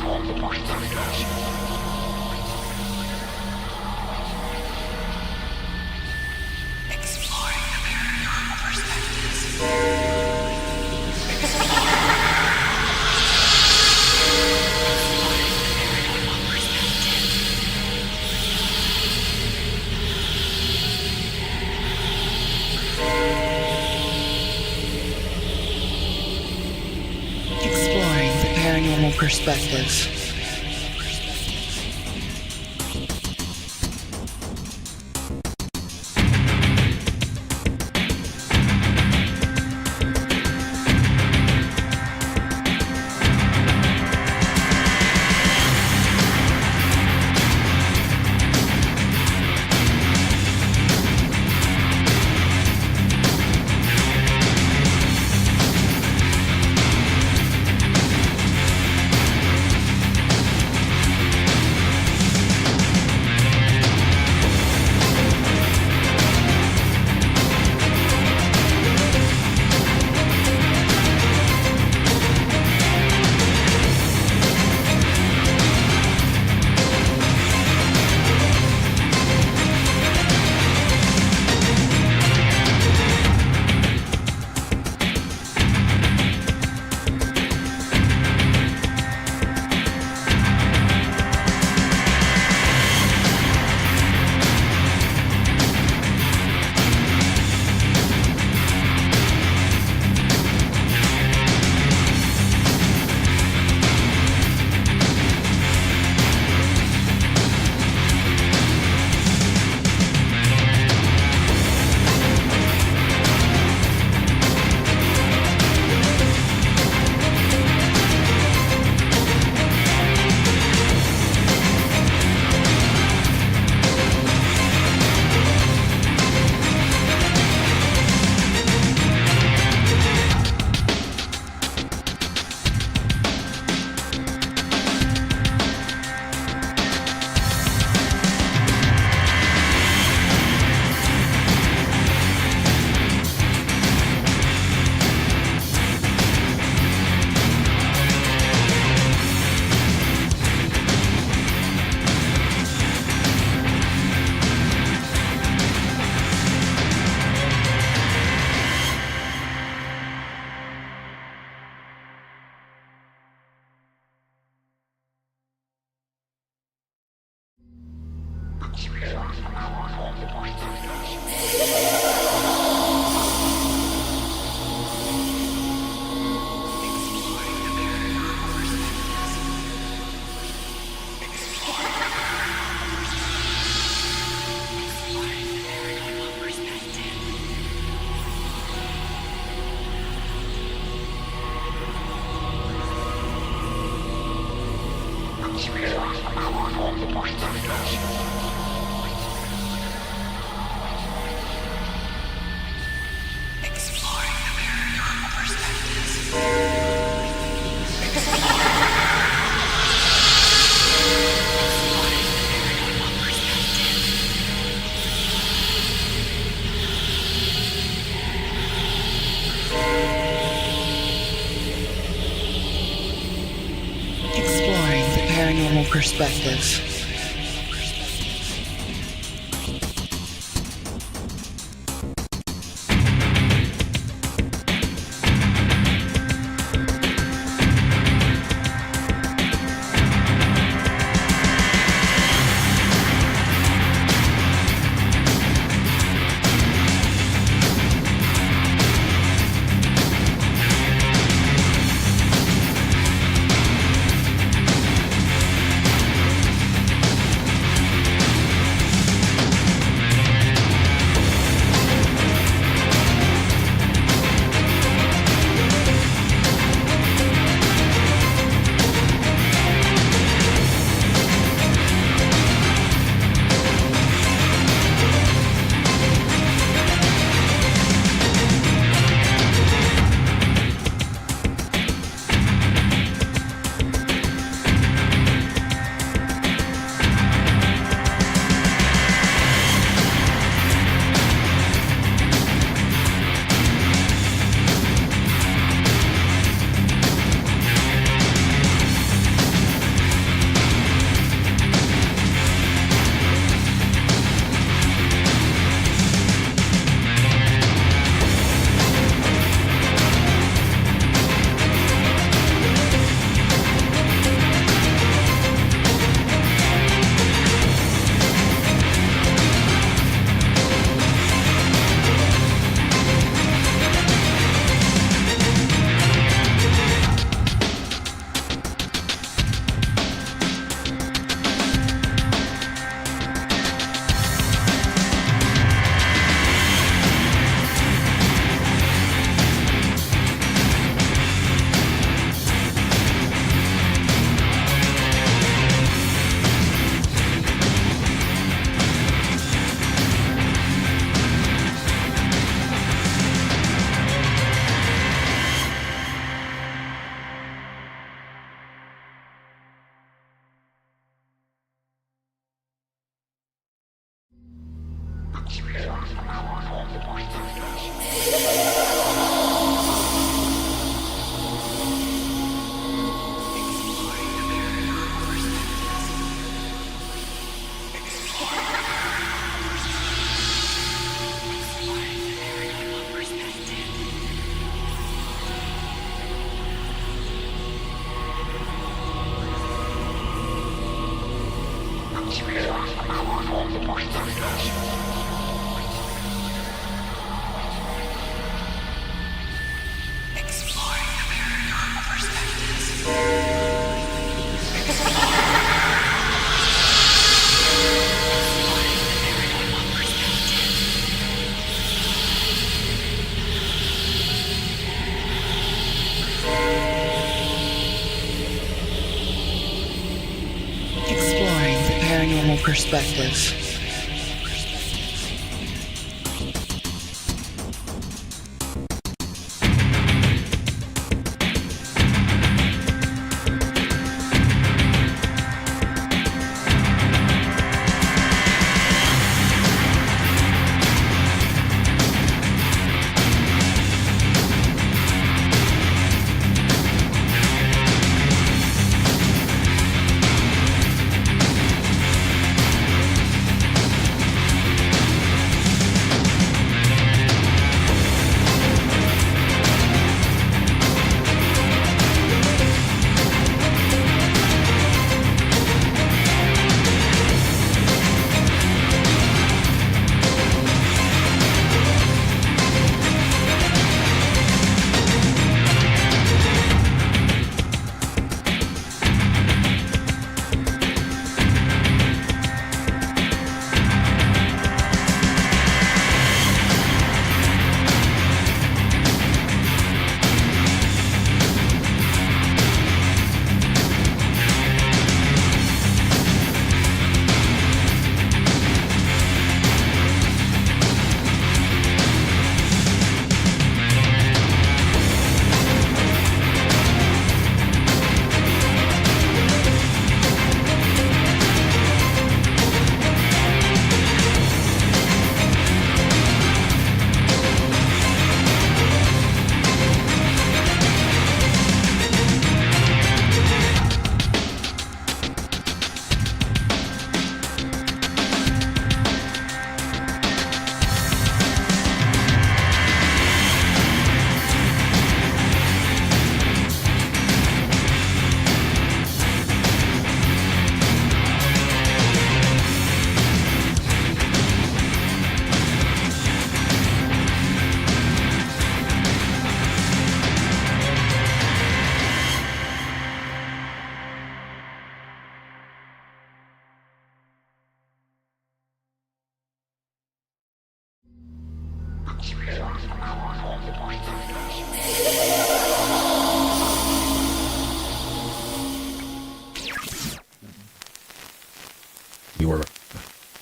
Paranormal perspectives. Paranormal perspectives. Exploring the paranormal perspective.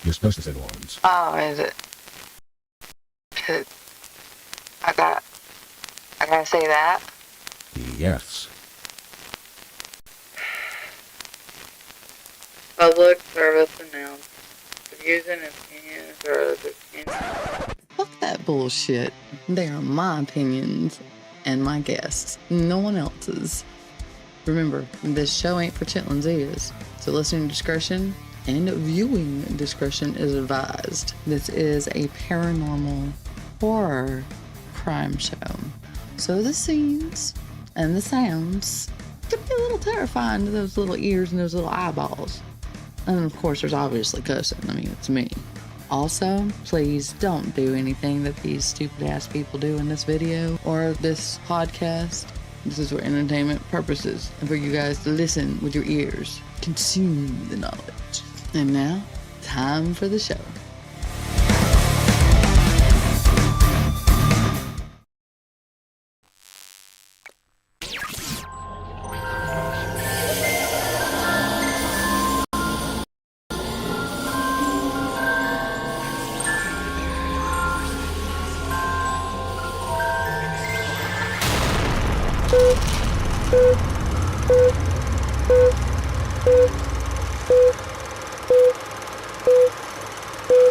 You're supposed to say the lines. Oh, is it? I gotta say that? Yes. Public service announcement. The views and opinions are the opinions. Fuck that bullshit. They are my opinions and my guests, no one else's. Remember, this show ain't for chitlins' ears, so listening discretion and viewing discretion is advised. This is a paranormal horror crime show, so the scenes and the sounds could be a little terrifying to those little ears and those little eyeballs. And of course, there's obviously cussing. I mean, it's me. Also, please don't do anything that these stupid ass people do in this video or this podcast. This is for entertainment purposes and for you guys to listen with your ears. Consume the knowledge. And now, time for the show. You're,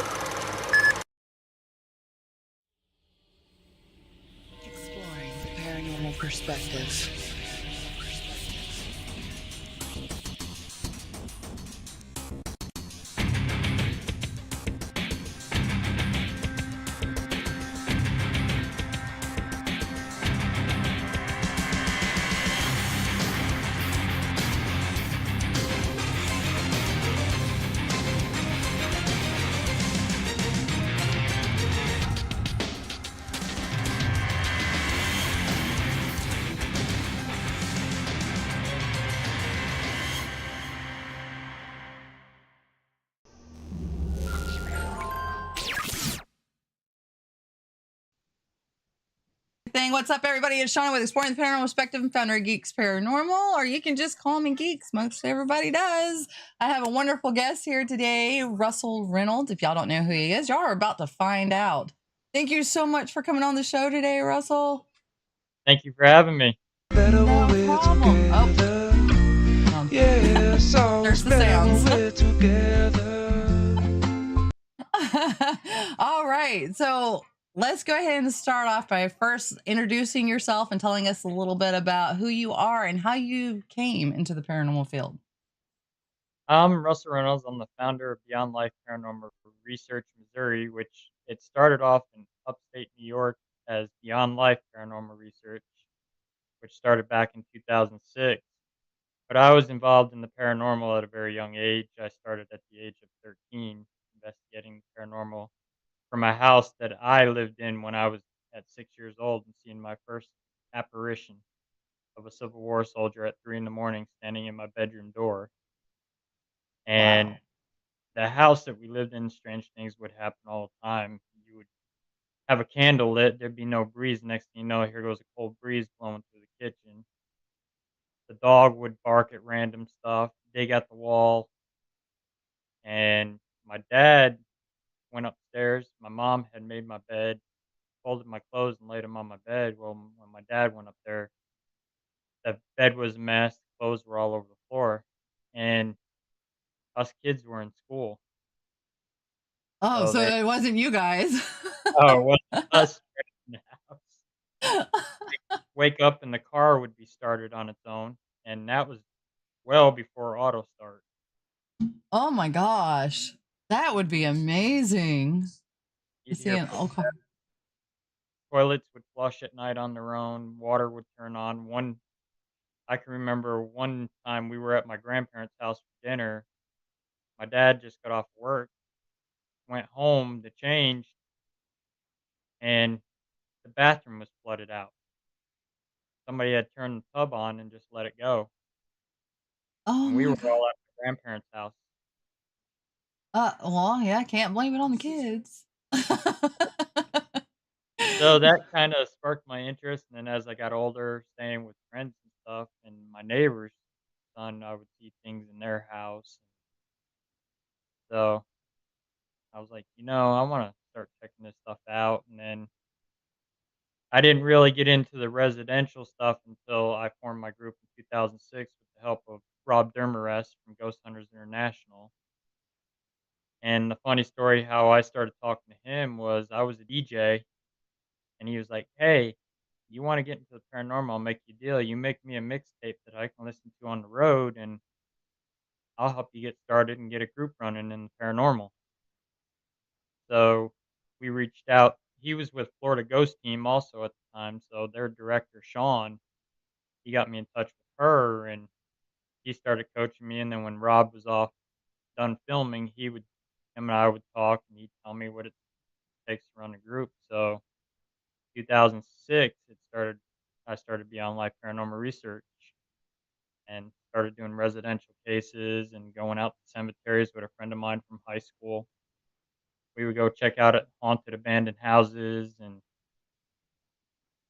perspective. What's up, everybody? It's Shauna with Exploring the Paranormal Perspective and founder of Geeks Paranormal, or you can just call me Geeks. Most everybody does. I have a wonderful guest here today, Russell Reynolds. If y'all don't know who he is, y'all are about to find out. Thank you so much for coming on the show today, Russell. Thank you for having me. No problem. Oh. There's the sounds. All right. So let's go ahead and start off by first introducing yourself and telling us a little bit about who you are and how you came into the paranormal field. I'm Russell Reynolds. I'm the founder of Beyond Life Paranormal Research Missouri, which it started off in upstate New York as Beyond Life Paranormal Research, which started back in 2006. But I was involved in the paranormal at a very young age. I started at the age of 13, investigating the paranormal from a house that I lived in when I was at 6 years old and seeing my first apparition of a Civil War soldier at 3 in the morning standing in my bedroom door. And Wow. the house that we lived in, strange things would happen all the time. You would have a candle lit, there'd be no breeze. Next thing you know, here goes a cold breeze blowing through the kitchen. The dog would bark at random stuff, dig at the wall. And my dad went upstairs. My mom had made my bed, folded my clothes, and laid them on my bed. Well, when my dad went up there, the bed was a mess, clothes were all over the floor. And us kids were in school. Oh, So so they, it wasn't you guys. oh, it wasn't us in the house. Wake up and the car would be started on its own, and that was well before auto start. Oh my gosh. That would be amazing. You You'd see hear an old car. toilets would flush at night on their own, water would turn on. I can remember one time we were at my grandparents' house for dinner. My dad just got off work, went home to change, and the bathroom was flooded out. Somebody had turned the tub on and just let it go, Oh and we my were god. all at my grandparents' house. Well, yeah, I can't blame it on the kids. So that kinda sparked my interest, and then as I got older, staying with friends and stuff, and my neighbor's son, I would see things in their house. So, I was like, I wanna start checking this stuff out," and then I didn't really get into the residential stuff until I formed my group in 2006 with the help of Rob Dermarest from Ghost Hunters International. And the funny story how I started talking to him was I was a DJ, and he was like, "Hey, you want to get into the paranormal? I'll make you a deal. You make me a mixtape that I can listen to on the road, and I'll help you get started and get a group running in the paranormal." So we reached out. He was with Florida Ghost Team also at the time, so their director Sean, he got me in touch with her, and he started coaching me. And then when Rob was off done filming, him and I would talk, and he'd tell me what it takes to run a group. So 2006, I started Beyond Life Paranormal Research and started doing residential cases and going out to cemeteries with a friend of mine from high school. We would go check out at haunted abandoned houses, and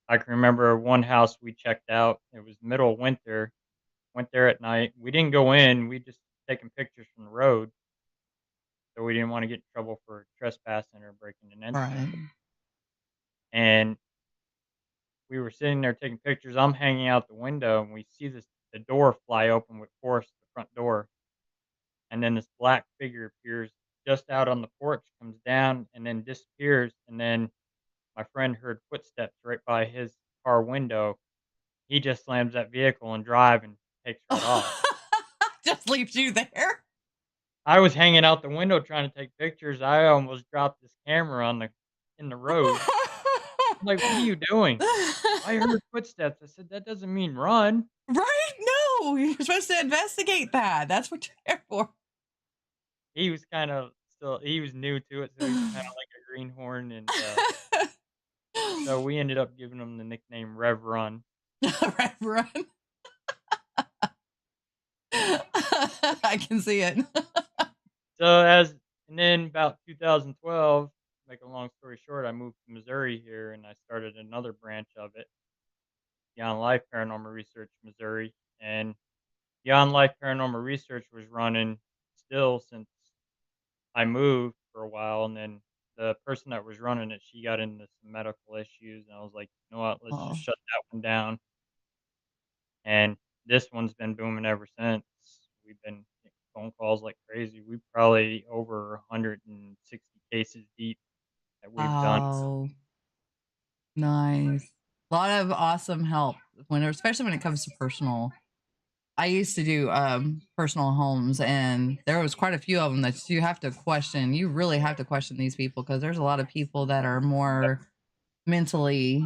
I can remember one house we checked out. It was middle of winter. Went there at night. We didn't go in. We just taking pictures from the road, so we didn't want to get in trouble for trespassing or breaking and entering. Right. And we were sitting there taking pictures. I'm hanging out the window, and we see the door fly open with force, the front door, and then this black figure appears just out on the porch, comes down, and then disappears. And then my friend heard footsteps right by his car window, he just slams that vehicle and drive and takes right off. Just leaves you there. I was hanging out the window trying to take pictures. I almost dropped this camera on the in the road. I'm like, "What are you doing?" "I heard footsteps." I said, "That doesn't mean run." Right? No, you're supposed to investigate that. That's what you're there for. He was kind of still he was new to it, so he's kinda like a greenhorn, and, so we ended up giving him the nickname Rev Run. Right, run. I can see it. So and then about 2012, make a long story short, I moved to Missouri here, and I started another branch of it, Beyond Life Paranormal Research Missouri, and Beyond Life Paranormal Research was running still since I moved for a while, and then the person that was running it, she got into some medical issues, and I was like, "You know what? Let's just Oh, shut that one down." And this one's been booming ever since. We've been getting phone calls like crazy. We probably over 160 cases deep that we've done. wow. Nice. A lot of awesome help especially when it comes to personal. I used to do personal homes, and there was quite a few of them that you have to question. You really have to question these people because there's a lot of people that are more mentally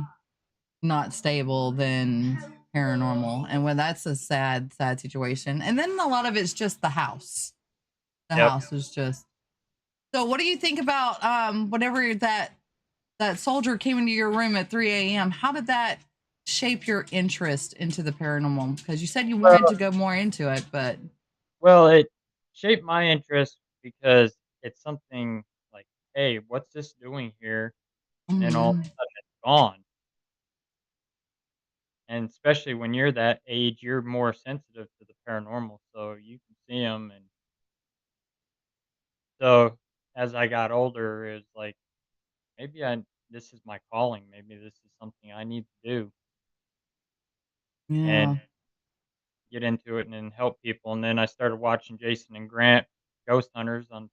not stable than paranormal. And when that's a sad, sad situation. And then a lot of it's just the house. The Yep. house is just so what do you think about whenever that soldier came into your room at 3 a.m.? How did that shape your interest into the paranormal? Because you said you wanted Well, to go more into it, but it shaped my interest because it's something like, "Hey, what's this doing here?" And then all of a mhm, sudden it's gone. And especially when you're that age, you're more sensitive to the paranormal, so you can see them. And so as I got older, it's like, maybe I this is my calling, maybe this is something I need to do, and yeah. get into it and then help people. And then I started watching Jason and Grant, Ghost Hunters, on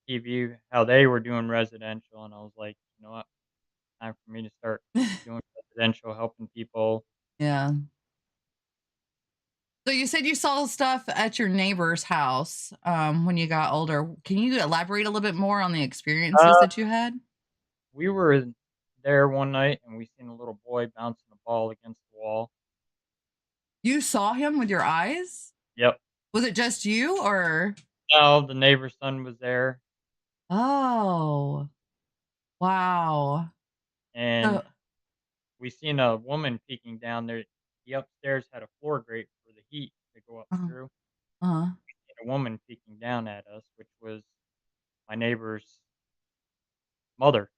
TV, how they were doing residential, and I was like, "You know what? Time for me to start doing residential, helping people." Yeah. So you said you saw stuff at your neighbor's house when you got older. Can you elaborate a little bit more on the experiences Uh, that you had? we were there one night, and we seen a little boy bouncing a ball against the wall. You saw him with your eyes? Yep. Was it just you or? No, the neighbor's son was there, Oh, wow. and So, we seen a woman peeking down there. The upstairs had a floor grate for the heat to go up uh, through. uh, And a woman peeking down at us, which was my neighbor's mother.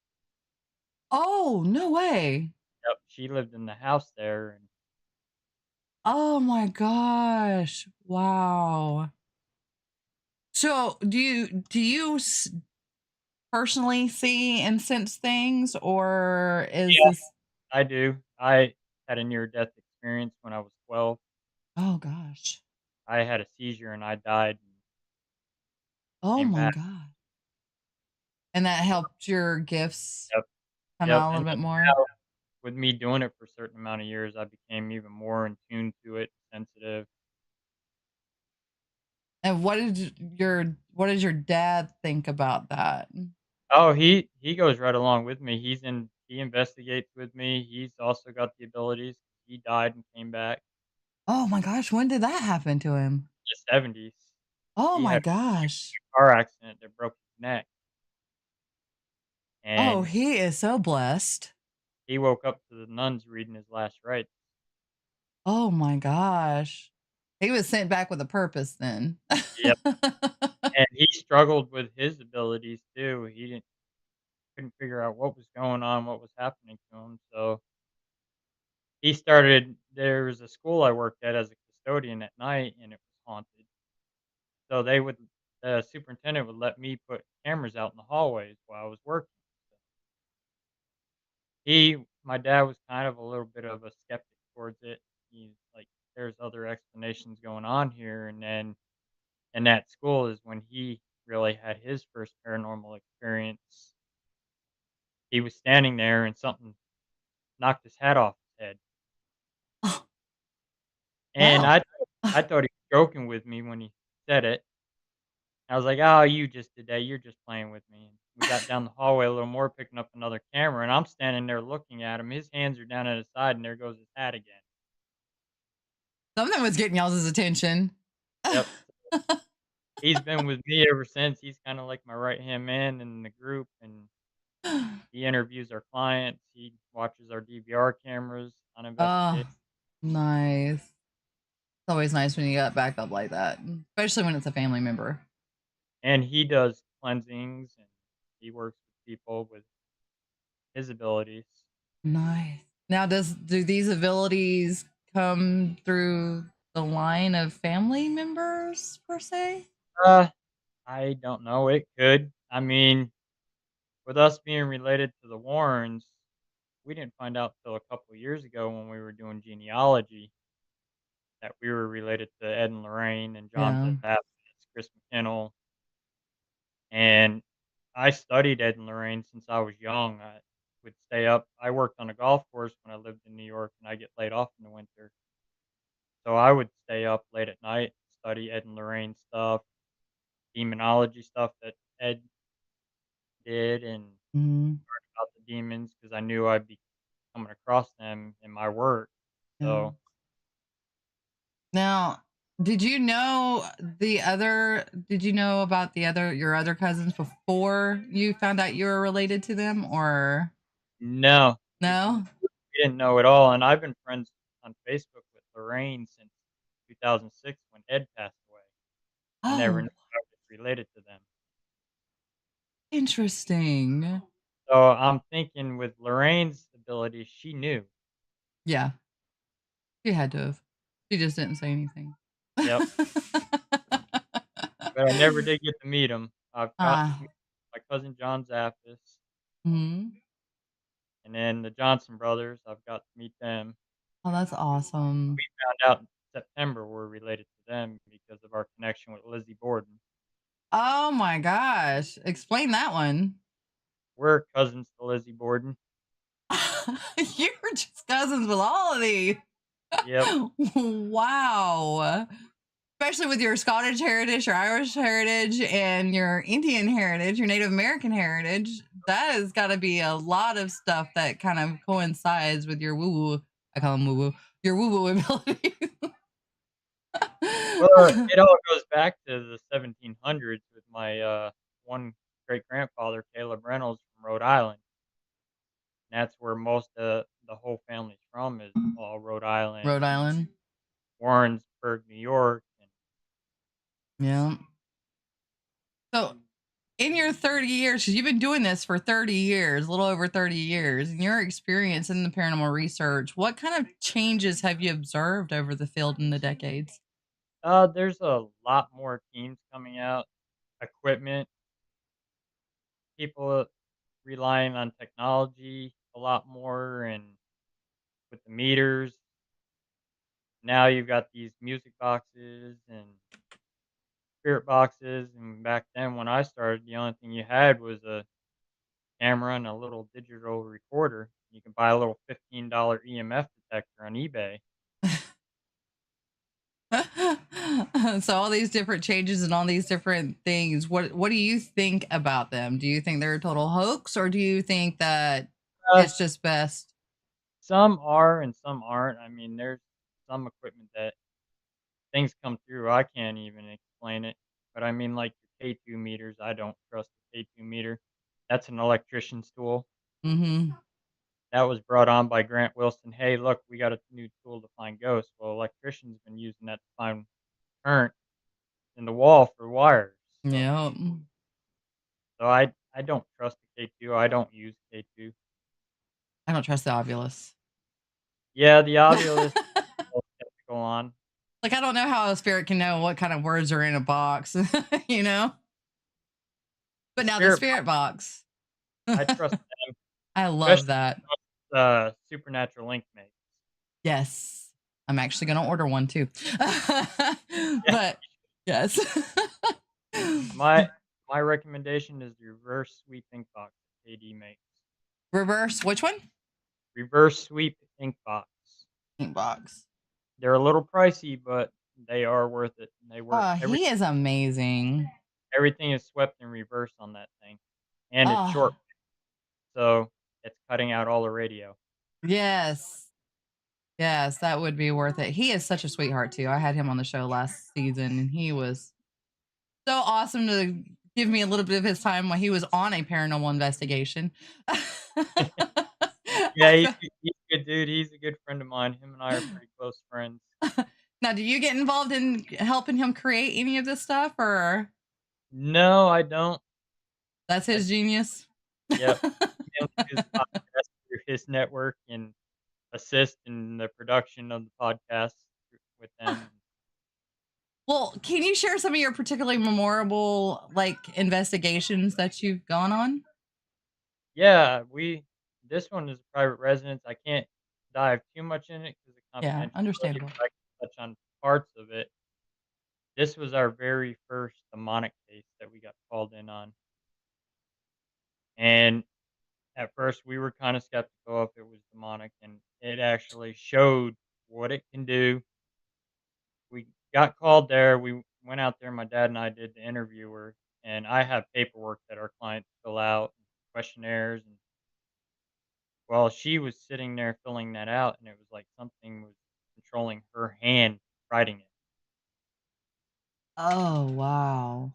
oh, no way. Yep, she lived in the house there, and Oh my gosh. Wow. So, do you personally see and sense things, or is yeah, this? I do. I had a near death experience when I was 12. Oh gosh. I had a seizure and I died and Oh came my back. god. And that helped your gifts Yep, come yep. out a And little bit then more? now, with me doing it for a certain amount of years, I became even more in tune to it, sensitive. And what did your dad think about that? Oh, he goes right along with me. He investigates with me. He's also got the abilities. He died and came back Oh my gosh, when did that happen to him? in the 70s. Oh He my had gosh. a car accident that broke his neck, Oh, and he is so blessed. he woke up to the nuns reading his last rites. Oh my gosh. He was sent back with a purpose then. Yep, and he struggled with his abilities too. He didn't couldn't figure out what was going on, what was happening to him, so there was a school I worked at as a custodian at night, and it was haunted. So the superintendent would let me put cameras out in the hallways while I was working. My dad was kind of a little bit of a skeptic towards it. He's like, "There's other explanations going on here," and then in that school is when he really had his first paranormal experience. He was standing there and something knocked his hat off his head, And Wow. I thought he was joking with me when he said it. I was like, "Oh, you just today, you're just playing with me." And we got down the hallway a little more, picking up another camera, and I'm standing there looking at him. His hands are down at his side, and there goes his hat again. Something was getting y'all's attention. Yep. He's been with me ever since. He's kinda like my right-hand man in the group, and he interviews our clients. He watches our DVR cameras on Oh, investigate, nice. It's always nice when you got backup like that, especially when it's a family member. and he does cleansings, and he works with people with his abilities. Nice. Now, do these abilities come through the line of family members per se? Uh, I don't know, it could. I mean, with us being related to the Warrens, we didn't find out till a couple years ago when we were doing genealogy that we were related to Ed and Lorraine and John Yeah. Zappis, Chris McKinnell, and I studied Ed and Lorraine since I was young. I would stay up. I worked on a golf course when I lived in New York, and I get laid off in the winter. So I would stay up late at night, study Ed and Lorraine stuff, demonology stuff that Ed did, and Mhm. about the demons because I knew I'd be coming across them in my work. Yeah. So Now, did you know about your other cousins before you found out you were related to them, or no, no? we didn't know at all. And I've been friends on Facebook with Lorraine since 2006 when Ed passed away. I never knew Oh, I was related to them. interesting. So I'm thinking with Lorraine's ability, she knew. Yeah, she had to have. She just didn't say anything. Yep. But I never did get to meet him. I've got to Ah, meet my cousin John Zappis, mhm. and then the Johnson brothers. I've got to meet them. Oh, that's awesome. We found out in September we're related to them because of our connection with Lizzie Borden. Oh my gosh. Explain that one. We're cousins to Lizzie Borden. You're just cousins with all of these. Yep. Wow. Especially with your Scottish heritage, your Irish heritage, and your Indian heritage, your Native American heritage. That has got to be a lot of stuff that kind of coincides with your woo woo. I call them woo woo. Your woo woo ability. Well, it all goes back to the 1700s with my one great grandfather, Caleb Reynolds from Rhode Island. And that's where most of the whole family's from is all Rhode Island Rhode and Island. Warrensburg, New York. And Yeah. So in your 30 years, because you've been doing this for 30 years, a little over 30 years, in your experience in the paranormal research, what kind of changes have you observed over the field in the decades? there's a lot more teams coming out, equipment, people relying on technology a lot more, and with the meters. Now you've got these music boxes and spirit boxes, and back then when I started, the only thing you had was a camera and a little digital recorder. You can buy a little $15 EMF detector on eBay. So all these different changes and all these different things, what do you think about them? Do you think they're a total hoax, or do you think that Uh, it's just best? some are and some aren't. I mean, there's some equipment that things come through. I can't even explain it. But I mean, like your K2 meters, I don't trust the K2 meter. That's an electrician's tool. Mm-hmm. That was brought on by Grant Wilson. Hey, look, we got a new tool to find ghosts. Well, electricians been using that to find current in the wall for wires. So, Yeah. I don't trust the K2. I don't use K2. I don't trust the ovulus. Yeah, the Ovilus I'm a little skeptical on. Like, I don't know how a spirit can know what kind of words are in a box, you know? The But now the spirit spirit box, box. I trust them, I love especially that. Supernatural Ink makes. Yes. I'm actually going to order one too. Yeah, But yes. my my recommendation is the reverse sweep ink box that KD makes. Reverse, which one? Reverse sweep ink box. Ink box. they're a little pricey, but they are worth it, and they work. Oh, he is amazing. Everything is swept in reverse on that thing, and it's Oh, short, so it's cutting out all the radio. yes. Yes, that would be worth it. He is such a sweetheart too. I had him on the show last season and he was so awesome to give me a little bit of his time while he was on a paranormal investigation. Yeah, I he's fe- he's a good dude, he's a good friend of mine, him and I are pretty close friends. Now, do you get involved in helping him create any of this stuff or No, I don't. that's I his genius? Yep. He owns his podcast through his network and assist in the production of the podcast with them. Well, can you share some of your particularly memorable like investigations that you've gone on? Yeah, we this one is a private residence, I can't dive too much in it because of Yeah, confidentiality, understandable. but I can touch on parts of it. This was our very first demonic case that we got called in on, and at first we were kinda skeptical if it was demonic, and it actually showed what it can do. We got called there, we went out there, my dad and I did the interviewer, and I have paperwork that our clients fill out, questionnaires, and well, she was sitting there filling that out, and it was like something was controlling her hand writing it, Oh, wow.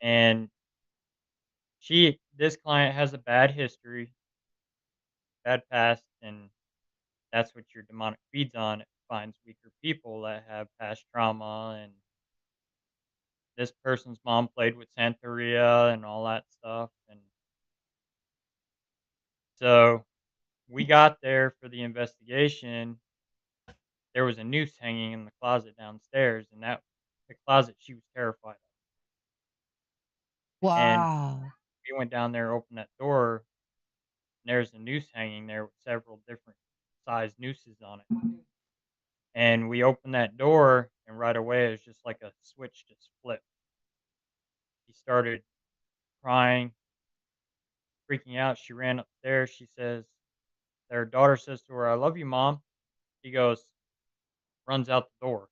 and this client has a bad history, bad past, and that's what your demonic feeds on. It finds weaker people that have past trauma, and this person's mom played with Santeria and all that stuff, and so we got there for the investigation. There was a noose hanging in the closet downstairs, and that the closet she was terrified of. And Wow. we went down there, opened that door, and there's a noose hanging there with several different size nooses on it. And we opened that door, and right away, it was just like a switch just flipped. She started crying, freaking out. She ran upstairs. She says, her daughter says to her, "I love you, mom." She goes, runs out the door.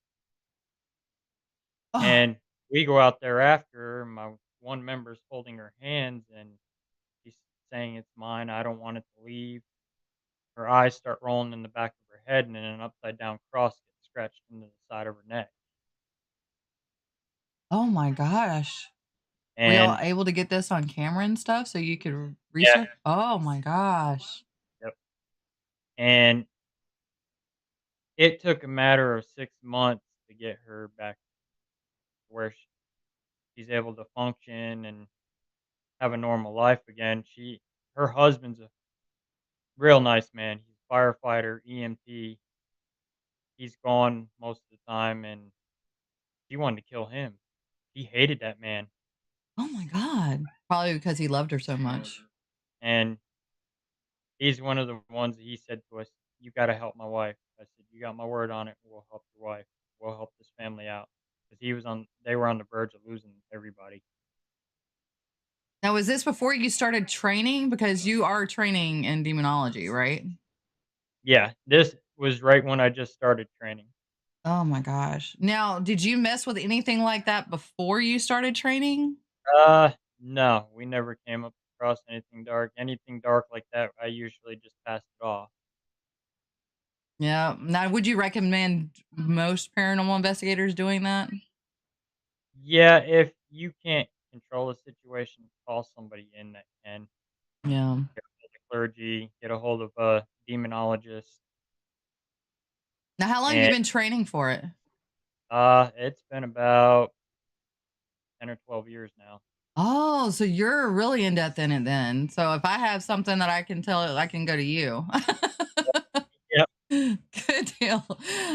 Oh, And we go out there after her. My one member's holding her hands, and she's saying, "It's mine. I don't want it to leave." Her eyes start rolling in the back of her head, and then an upside down cross gets scratched into the side of her neck. oh my gosh. Were y'all And able to get this on camera and stuff so you could yeah, research? Oh my gosh. yep. And it took a matter of 6 months to get her back to where she's able to function and have a normal life again. Her husband's a real nice man. He's a firefighter, EMT. He's gone most of the time, and she wanted to kill him. He hated that man, Oh my god. Probably because he loved her so much. and he's one of the ones that he said to us, "You gotta help my wife." I said, "You got my word on it. We'll help your wife. We'll help this family out." Because they were on the verge of losing everybody. Now, was this before you started training? Because you are training in demonology, right? Yeah, this was right when I just started training. Oh my gosh. Now, did you mess with anything like that before you started training? No, we never came up across anything dark. Anything dark like that, I usually just passed it off. Yeah. Now, would you recommend most paranormal investigators doing that? Yeah, if you can't control a situation, call somebody in that can. Yeah. Get a hold of clergy, get a hold of a demonologist, Now, how long you and been training for it? it's been about 10 or 12 years now. Oh, so you're really in depth in it then. So if I have something that I can tell, I can go to you. Yep. Good deal.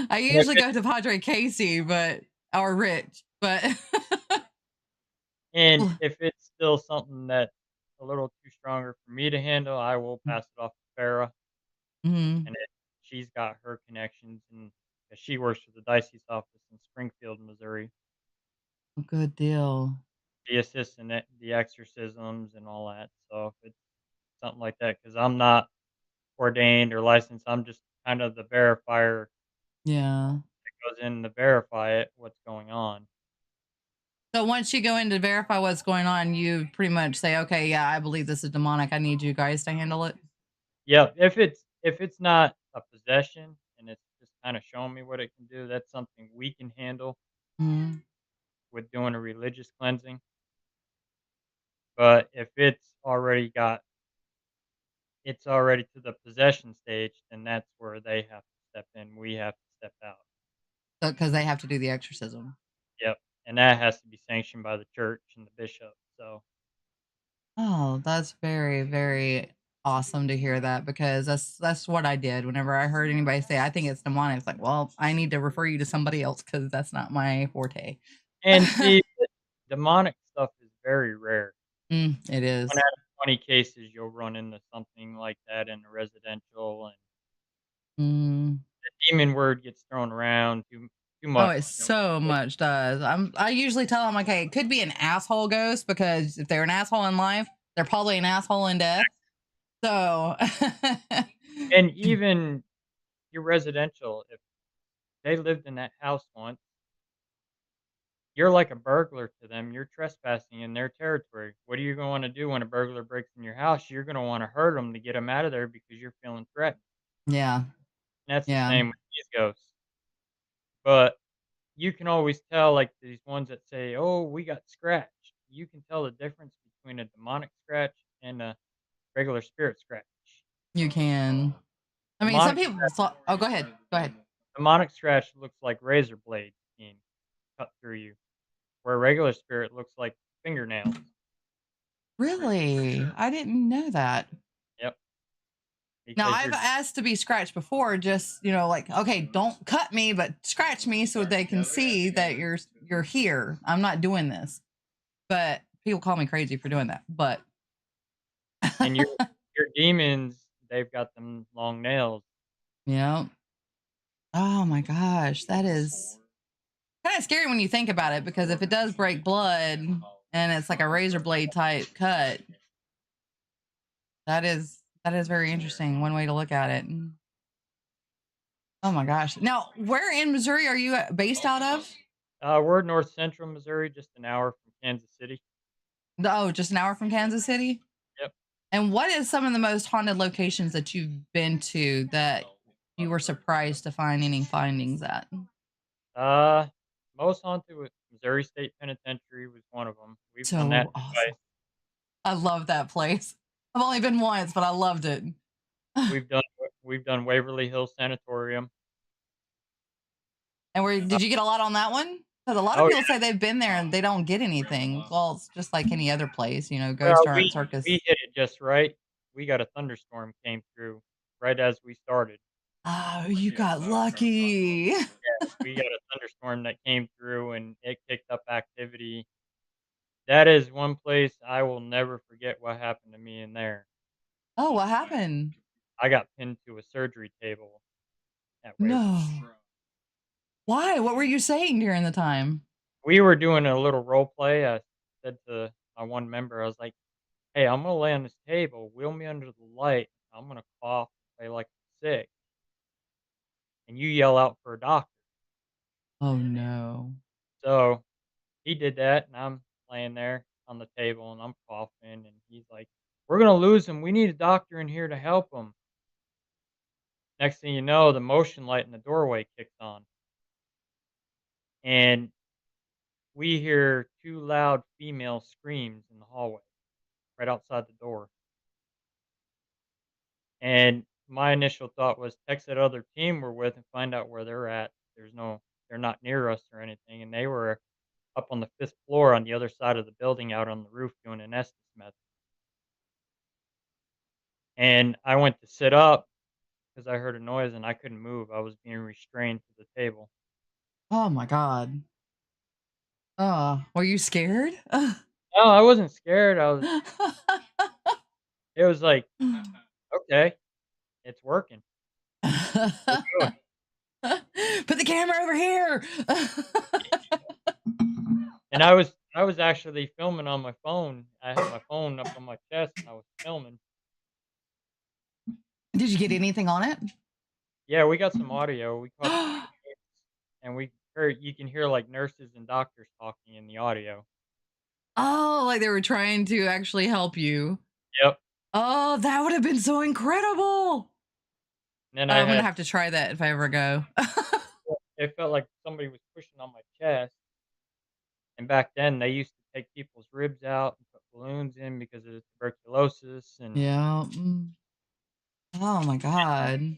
I And usually go to Padre Casey, but or Rich, but if it's still something that's a little too stronger for me to handle, I will pass it off to Farah, Mhm. and she's got her connections, and 'cause she works for the diocese office in Springfield, Missouri. Good deal. She assists in the exorcisms and all that. So if it's something like that, because I'm not ordained or licensed, I'm just kind of the verifier Yeah. goes in to verify it, what's going on. So once you go in to verify what's going on, you pretty much say, okay, yeah, I believe this is demonic. I need you guys to handle it. Yep, if it's not a possession and it's just kinda showing me what it can do, that's something we can handle Mhm. with doing a religious cleansing. But if it's already to the possession stage, then that's where they have to step in, we have to step out. So because they have to do the exorcism. Yep, and that has to be sanctioned by the church and the bishop, so Oh, that's very, very awesome to hear that because that's what I did. Whenever I heard anybody say, I think it's demonic, it's like, well, I need to refer you to somebody else because that's not my forte. and see, the demonic stuff is very rare. It 1 is. out of 20 cases, you'll run into something like that in a residential, and Mm. the demon word gets thrown around too Oh, much. it so much does. I usually tell them, okay, it could be an asshole ghost because if they're an asshole in life, they're probably an asshole in death. So, And even your residential, if they lived in that house once, you're like a burglar to them, you're trespassing in their territory. What are you gonna wanna do when a burglar breaks in your house? You're gonna wanna hurt them to get them out of there because you're feeling threatened, yeah, and that's the yeah, same with these ghosts. But you can always tell, like, these ones that say, "Oh, we got scratched." You can tell the difference between a demonic scratch and a regular spirit scratch. you can. I mean, some Demonic people thought, oh, go ahead. Go ahead. demonic scratch looks like razor blades being cut through you, where a regular spirit looks like fingernails. Really? I didn't know that. Yep, Now, because I've you're asked to be scratched before, just, like, okay, don't cut me, but scratch me so they can see that you're here. I'm not doing this. But people call me crazy for doing that. But and your demons, they've got them long nails. yeah. Oh my gosh, that is kind of scary when you think about it because if it does break blood and it's like a razor blade type cut, that is very interesting. One way to look at it. Oh my gosh. Now, where in Missouri are you based out of? We're north central Missouri, just an hour from Kansas City. Oh, just an hour from Kansas City? Yep. And what is some of the most haunted locations that you've been to that you were surprised to find any findings at? Uh, Most haunted with Missouri State Penitentiary was one of them. We've done that So awesome. twice. I love that place. I've only been once, but I loved it. We've done we've done Waverly Hills Sanatorium. And where Uh, did you get a lot on that one? Because a lot of oh people yeah, say they've been there and they don't get anything. Well, it's just like any other place, ghost well art we circus. hit it just right. We got a thunderstorm came through right as we started. Oh, you got lucky. We got a thunderstorm that came through and it kicked up activity. That is one place I will never forget what happened to me in there. Oh, what happened? I got pinned to a surgery table at Waverly. No. Why? What were you saying during the time? We were doing a little role play. I said to my one member, I was like, "Hey, I'm gonna lay on this table, wheel me under the light. I'm gonna cough, play like I'm sick, and you yell out for a doctor." Oh no. So he did that, and I'm laying there on the table, and I'm coughing, and he's like, "We're gonna lose him. We need a doctor in here to help him." Next thing you know, the motion light in the doorway kicks on, and we hear 2 loud female screams in the hallway right outside the door. And my initial thought was text that other team we're with and find out where they're at. They're not near us or anything, and they were up on the 5th floor on the other side of the building out on the roof doing an Estes method. And I went to sit up because I heard a noise and I couldn't move. I was being restrained to the table. Oh my god. Oh, were you scared? No, I wasn't scared. It was like, okay, it's working. We're good. Put the camera over here. And I was actually filming on my phone. I had my phone up on my chest and I was filming. Did you get anything on it? Yeah, we got some audio. We caught a few things. and we heard you can hear like nurses and doctors talking in the audio. Oh, like they were trying to actually help you. Yep. Oh, that would have been so incredible. And then Oh, I I'm gonna had have to try that if I ever go. it felt like somebody was pushing on my chest. And back then, they used to take people's ribs out and put balloons in because of the tuberculosis, and Yeah. Oh my god.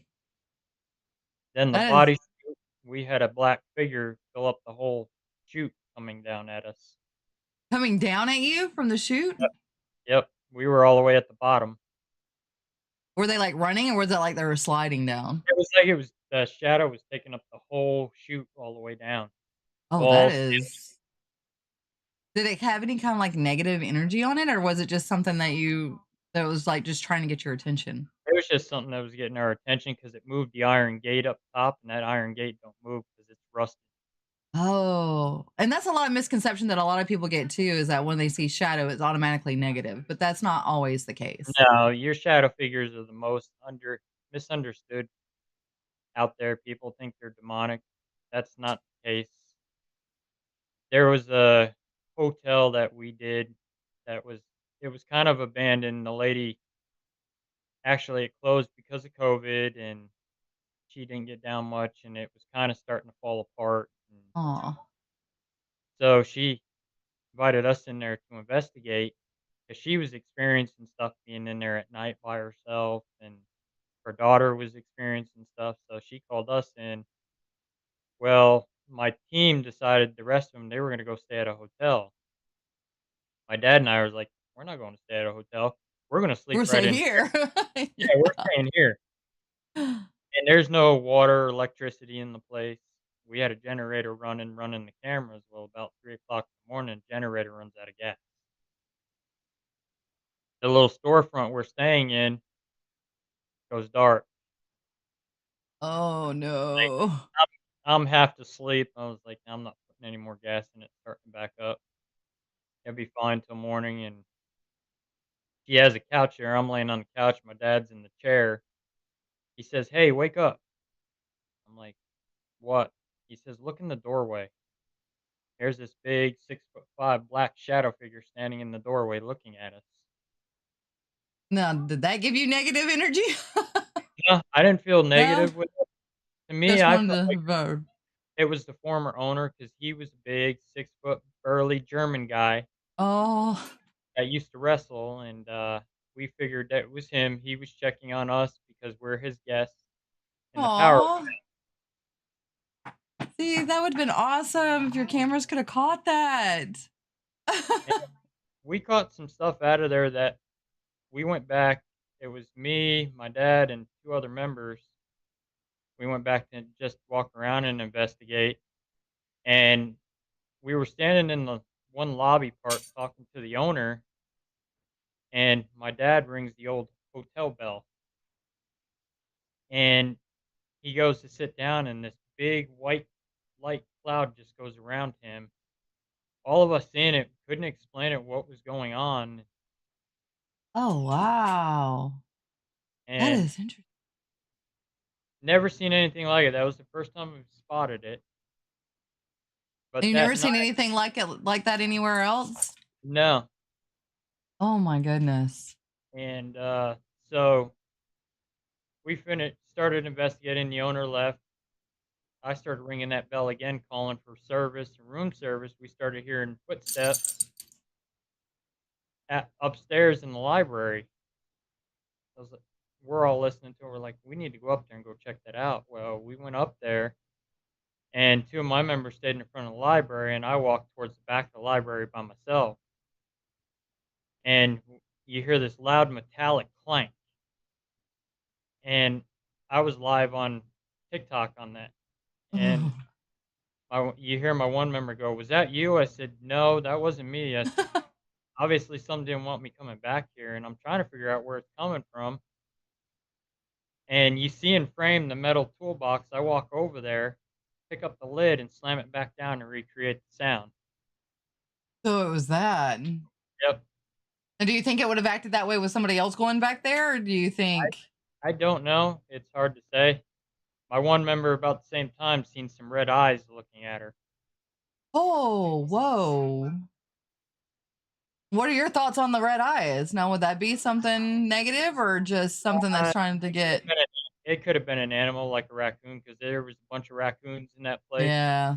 then the That is body chute, we had a black figure fill up the whole chute coming down at us. coming down at you from the chute? Yep, we were all the way at the bottom. Were they like running or was it like they were sliding down? It was like it was the shadow was taking up the whole chute all the way down. Oh, that Walls. is. Did it have any kind of like negative energy on it or was it just something that was like just trying to get your attention? It was just something that was getting our attention because it moved the iron gate up top, and that iron gate don't move because it's rusted. Oh, and that's a lot of misconception that a lot of people get too is that when they see shadow, it's automatically negative, but that's not always the case. No, your shadow figures are the most misunderstood out there. People think they're demonic. That's not the case. There was a hotel that we did that was it was kind of abandoned. The lady actually it closed because of COVID, and she didn't get down much, and it was kind of starting to fall apart. And Oh, so she invited us in there to investigate because she was experiencing stuff being in there at night by herself, and her daughter was experiencing stuff. So she called us in. Well, my team decided the rest of them they were gonna go stay at a hotel. My dad and I was like, "We're not going to stay at a hotel. We're gonna sleep we're right say in here. here. Yeah, we're staying here." And there's no water or electricity in the place. We had a generator running the cameras. Well, about 3 o'clock in the morning, generator runs out of gas. The little storefront we're staying in goes dark. Oh Like, no. I'm half asleep. I was like, "I'm not putting any more gas in it, starting back up. It'll be fine till morning." And she has a couch there. I'm laying on the couch. My dad's in the chair. He says, "Hey, wake up." I'm like, "What?" He says, "Look in the doorway. There's this big 6'5" black shadow figure standing in the doorway looking at us." Now, did that give you negative energy? Yeah, I didn't feel No, negative with it. To me, just I wanted felt like to vote. it was the former owner because he was a big 6 foot burly German guy Oh, that used to wrestle, and we figured that it was him. He was checking on us because we're his guests, and the power. aw. See, that would have been awesome if your cameras could have caught that. And we caught some stuff out of there that we went back. It was me, my dad, and 2 other members. We went back to just walk around and investigate, and we were standing in the one lobby part talking to the owner, and my dad rings the old hotel bell, and he goes to sit down, and this big white light cloud just goes around him. All of us in it couldn't explain it what was going on, Oh, wow. That and is interesting. never seen anything like it. That was the first time we spotted it. And But you that never seen night, anything like it like that anywhere else? no. Oh my goodness. And so we finished, started investigating. The owner left. I started ringing that bell again, calling for service and room service. We started hearing footsteps upstairs in the library. I was like, we're all listening to it. We're like, we need to go up there and go check that out. Well, we went up there, and 2 of my members stayed in front of the library, and I walked towards the back of the library by myself. And you hear this loud metallic clank. And I was live on TikTok on that. And you hear my one member go, "Was that you?" I said, "No, that wasn't me." I said, "Obviously, some didn't want me coming back here, and I'm trying to figure out where it's coming from." And you see in frame the metal toolbox. I walk over there, pick up the lid, and slam it back down to recreate the sound. So it was that. And Yep. do you think it would have acted that way with somebody else going back there? Or do you think I don't know. It's hard to say. my one member about the same time seen some red eyes looking at her. Oh, whoa. What are your thoughts on the red eyes? Now, would that be something negative or just something that's trying to It could get? have been it could have been an animal like a raccoon because there was a bunch of raccoons in that place. Yeah.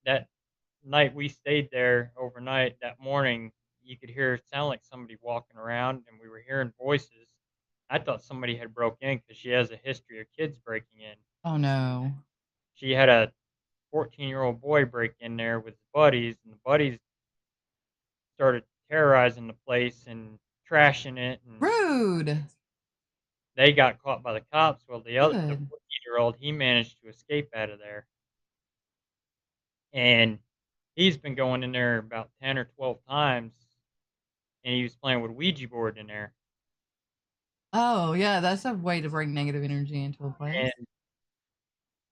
That night we stayed there overnight, that morning, you could hear it sound like somebody walking around, and we were hearing voices. I thought somebody had broke in because she has a history of kids breaking in. Oh no. She had a 14-year-old boy break in there with his buddies, and the buddies started terrorizing the place and trashing it, and Rude. they got caught by the cops. Well, the Good. 14-year-old, he managed to escape out of there, and he's been going in there about 10 or 12 times, and he was playing with a Ouija board in there. Oh yeah, that's a way to bring negative energy into a place.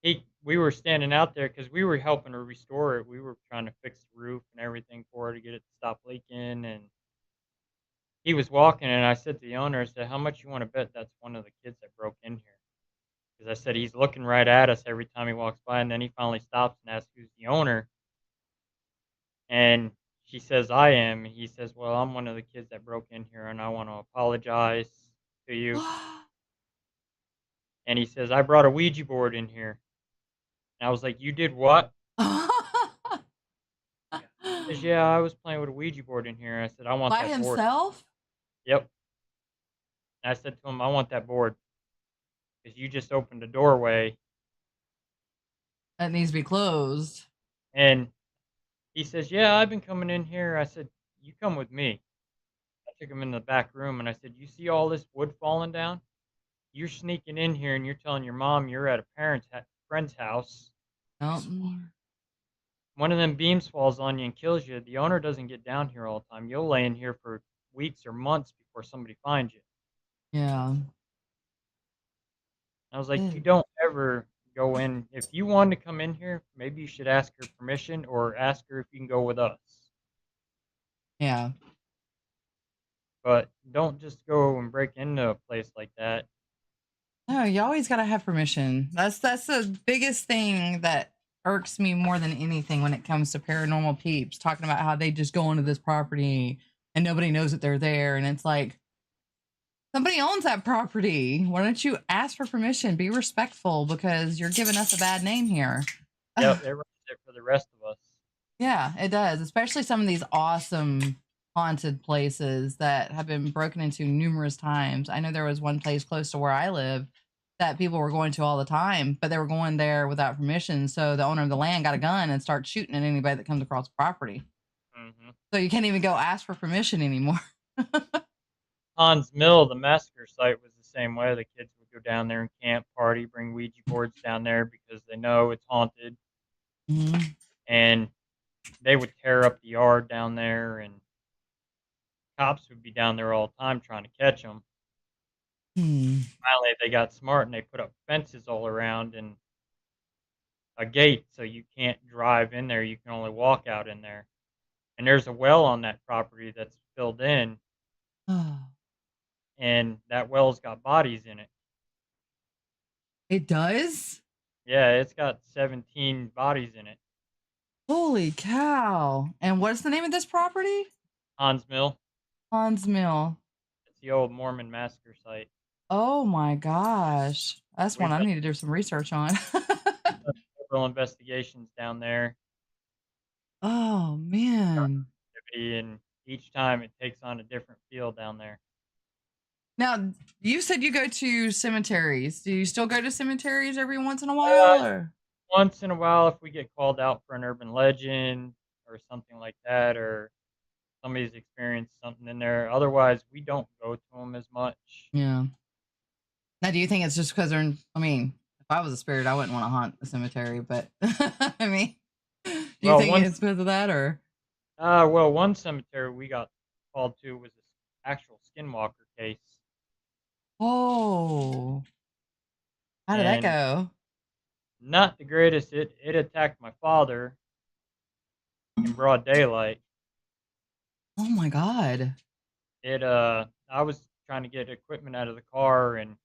And we were standing out there because we were helping her restore it. We were trying to fix the roof and everything for her to get it to stop leaking. And he was walking, and I said to the owner, I said, "How much you want to bet that's one of the kids that broke in here?" Because I said he's looking right at us every time he walks by, and then he finally stops and asks who's the owner, and she says, "I am." And he says, "Well, I'm one of the kids that broke in here, and I want to apologize to you." And he says, "I brought a Ouija board in here." And I was like, "You did what?" He says, "Yeah, I was playing with a Ouija board in here." I said, "I want By that board." himself? Yep. And I said to him, "I want that board because you just opened a doorway." That needs to be closed. And he says, "Yeah, I've been coming in here." I said, "You come with me." I took him in the back room and I said, "You see all this wood falling down? You're sneaking in here and you're telling your mom you're at a friend's house. No. One of them beams falls on you and kills you. The owner doesn't get down here all the time. You'll lay in here for weeks or months before somebody finds you." Yeah. I was like, "You Ew. don't ever go in. If you wanted to come in here, maybe you should ask her permission or ask her if you can go with us. Yeah. But don't just go and break into a place like that." No, you always gotta have permission. That's the biggest thing that irks me more than anything when it comes to paranormal peeps talking about how they just go into this property and nobody knows that they're there. And it's like, somebody owns that property. Why don't you ask for permission? Be respectful because you're giving us a bad name here. Yep, it ruins it for the rest of us. Yeah, it does. Especially some of these awesome haunted places that have been broken into numerous times. I know there was one place close to where I live that people were going to all the time, but they were going there without permission. So the owner of the land got a gun and started shooting at anybody that comes across the property. Hmm. So you can't even go ask for permission anymore. Hans Mill, the massacre site, was the same way. The kids would go down there and camp, party, bring Ouija boards down there because they know it's haunted, Mhm. and they would tear up the yard down there, and cops would be down there all the time trying to catch them. Hmm. Finally, they got smart and they put up fences all around and a gate so you can't drive in there. You can only walk out in there. And there's a well on that property that's filled in, Oh, and that well's got bodies in it. it does? Yeah, it's got 17 bodies in it. Holy cow. And what's the name of this property? Hans Mill, Hans Mill. it's the old Mormon massacre site. Oh my gosh. That's one We've I done need to do some research on. several investigations down there, Oh man. and each time it takes on a different feel down there. Now, you said you go to cemeteries. Do you still go to cemeteries every once in a Uh, while or? Once in a while, if we get called out for an urban legend or something like that, or somebody's experienced something in there. Otherwise, we don't go to them as much. Yeah. Now, do you think it's just because they're, I mean, if I was a spirit, I wouldn't want to haunt a cemetery, but I mean, do you Well, think it's because of that or? one cemetery we got called to was this actual skinwalker case, Oh, how did that and go? not the greatest. It attacked my father in broad daylight. Oh my God. I was trying to get equipment out of the car, and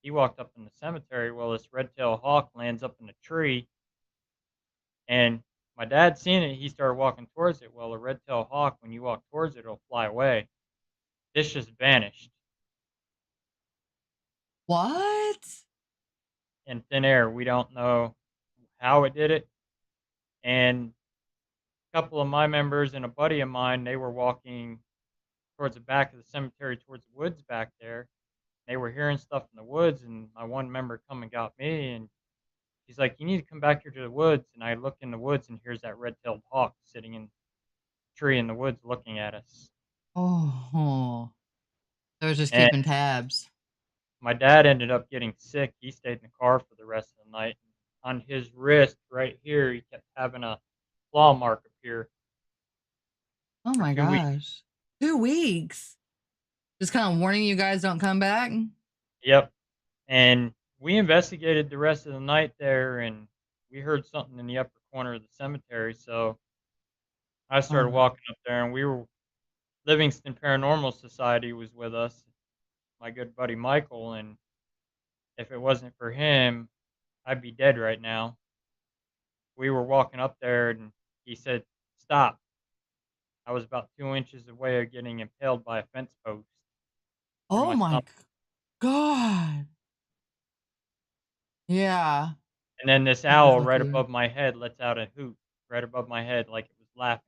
he walked up in the cemetery. Well, this red-tailed hawk lands up in a tree, and my dad seen it. He started walking towards it. Well, a red-tailed hawk, when you walk towards it, it'll fly away. This just vanished What? in thin air. We don't know how it did it. And a couple of my members and a buddy of mine, they were walking towards the back of the cemetery, towards the woods back there. They were hearing stuff in the woods, and my one member come and got me, and he's like, "You need to come back here to the woods." And I look in the woods, and here's that red-tailed hawk sitting in a tree in the woods looking at us. Oh, I was just And keeping tabs. my dad ended up getting sick. He stayed in the car for the rest of the night. On his wrist right here, he kept having a claw mark appear Oh for my 2 weeks. gosh. 2 weeks. Just kind of warning you guys don't come back. Yep. And we investigated the rest of the night there, and we heard something in the upper corner of the cemetery. So I started Oh, walking up there, and we were Livingston Paranormal Society was with us, my good buddy Michael, and if it wasn't for him, I'd be dead right now. We were walking up there, and he said, "Stop." I was about 2 inches away of getting impaled by a fence post through oh my my stomach. God. Yeah, And then this that is owl right lucky. above my head lets out a hoot right above my head like it was laughing.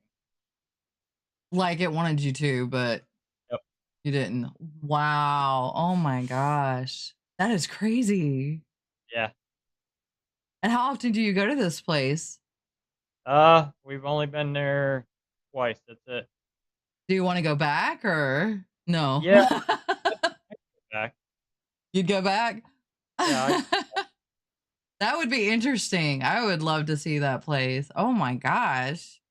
Like it wanted you to, but Yep. you didn't. Wow. Oh my gosh. That is crazy. Yeah. And how often do you go to this place? We've only been there twice. That's it. Do you want to go back or no? Yeah, I'd go back. You'd go back? Yeah, I That would be interesting. I would love to see that place. Oh my gosh.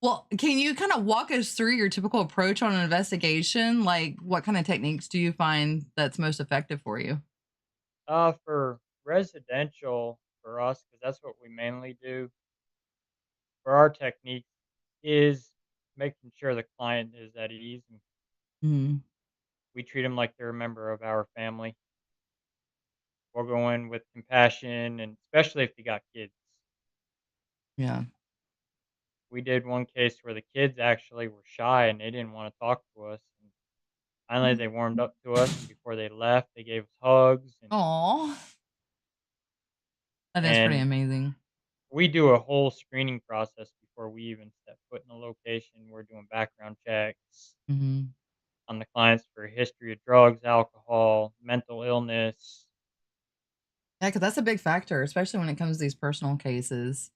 Well, can you kind of walk us through your typical approach on an investigation? Like, what kind of techniques do you find that's most effective for you? for residential for us, because that's what we mainly do. For our technique is making sure the client is at ease, and Mm, we treat them like they're a member of our family. We'll go in with compassion, and especially if they got kids. yeah. We did one case where the kids actually were shy and they didn't want to talk to us. And finally, they warmed up to us, and before they left, they gave us hugs, Oh, that is pretty and amazing. we do a whole screening process before we even step foot in a location. We're doing background checks Hmm. on the clients for a history of drugs, alcohol, mental illness, Yeah, because that's a big factor, especially when it comes to these personal cases.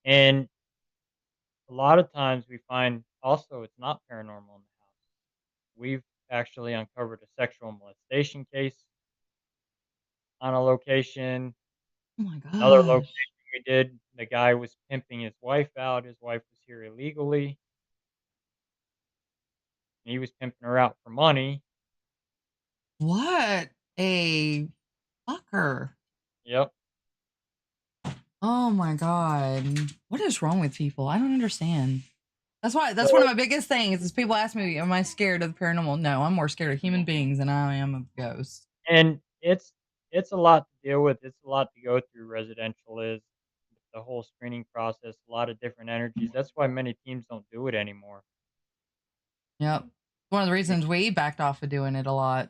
and a lot of times we find also it's not paranormal in the house. We've actually uncovered a sexual molestation case on a location. Oh my Another location gosh. we did, the guy was pimping his wife out. His wife was here illegally, and he was pimping her out for money. What a fucker. Yep. Oh my God. What is wrong with people? I don't understand. That's one of So my biggest things is people ask me, am I scared of the paranormal? No, I'm more scared of human beings than I am of ghosts. and it's a lot to deal with. It's a lot to go through. Residential is the whole screening process, a lot of different energies. That's why many teams don't do it anymore. Yep. One of the Be- reasons we backed off of doing it a lot.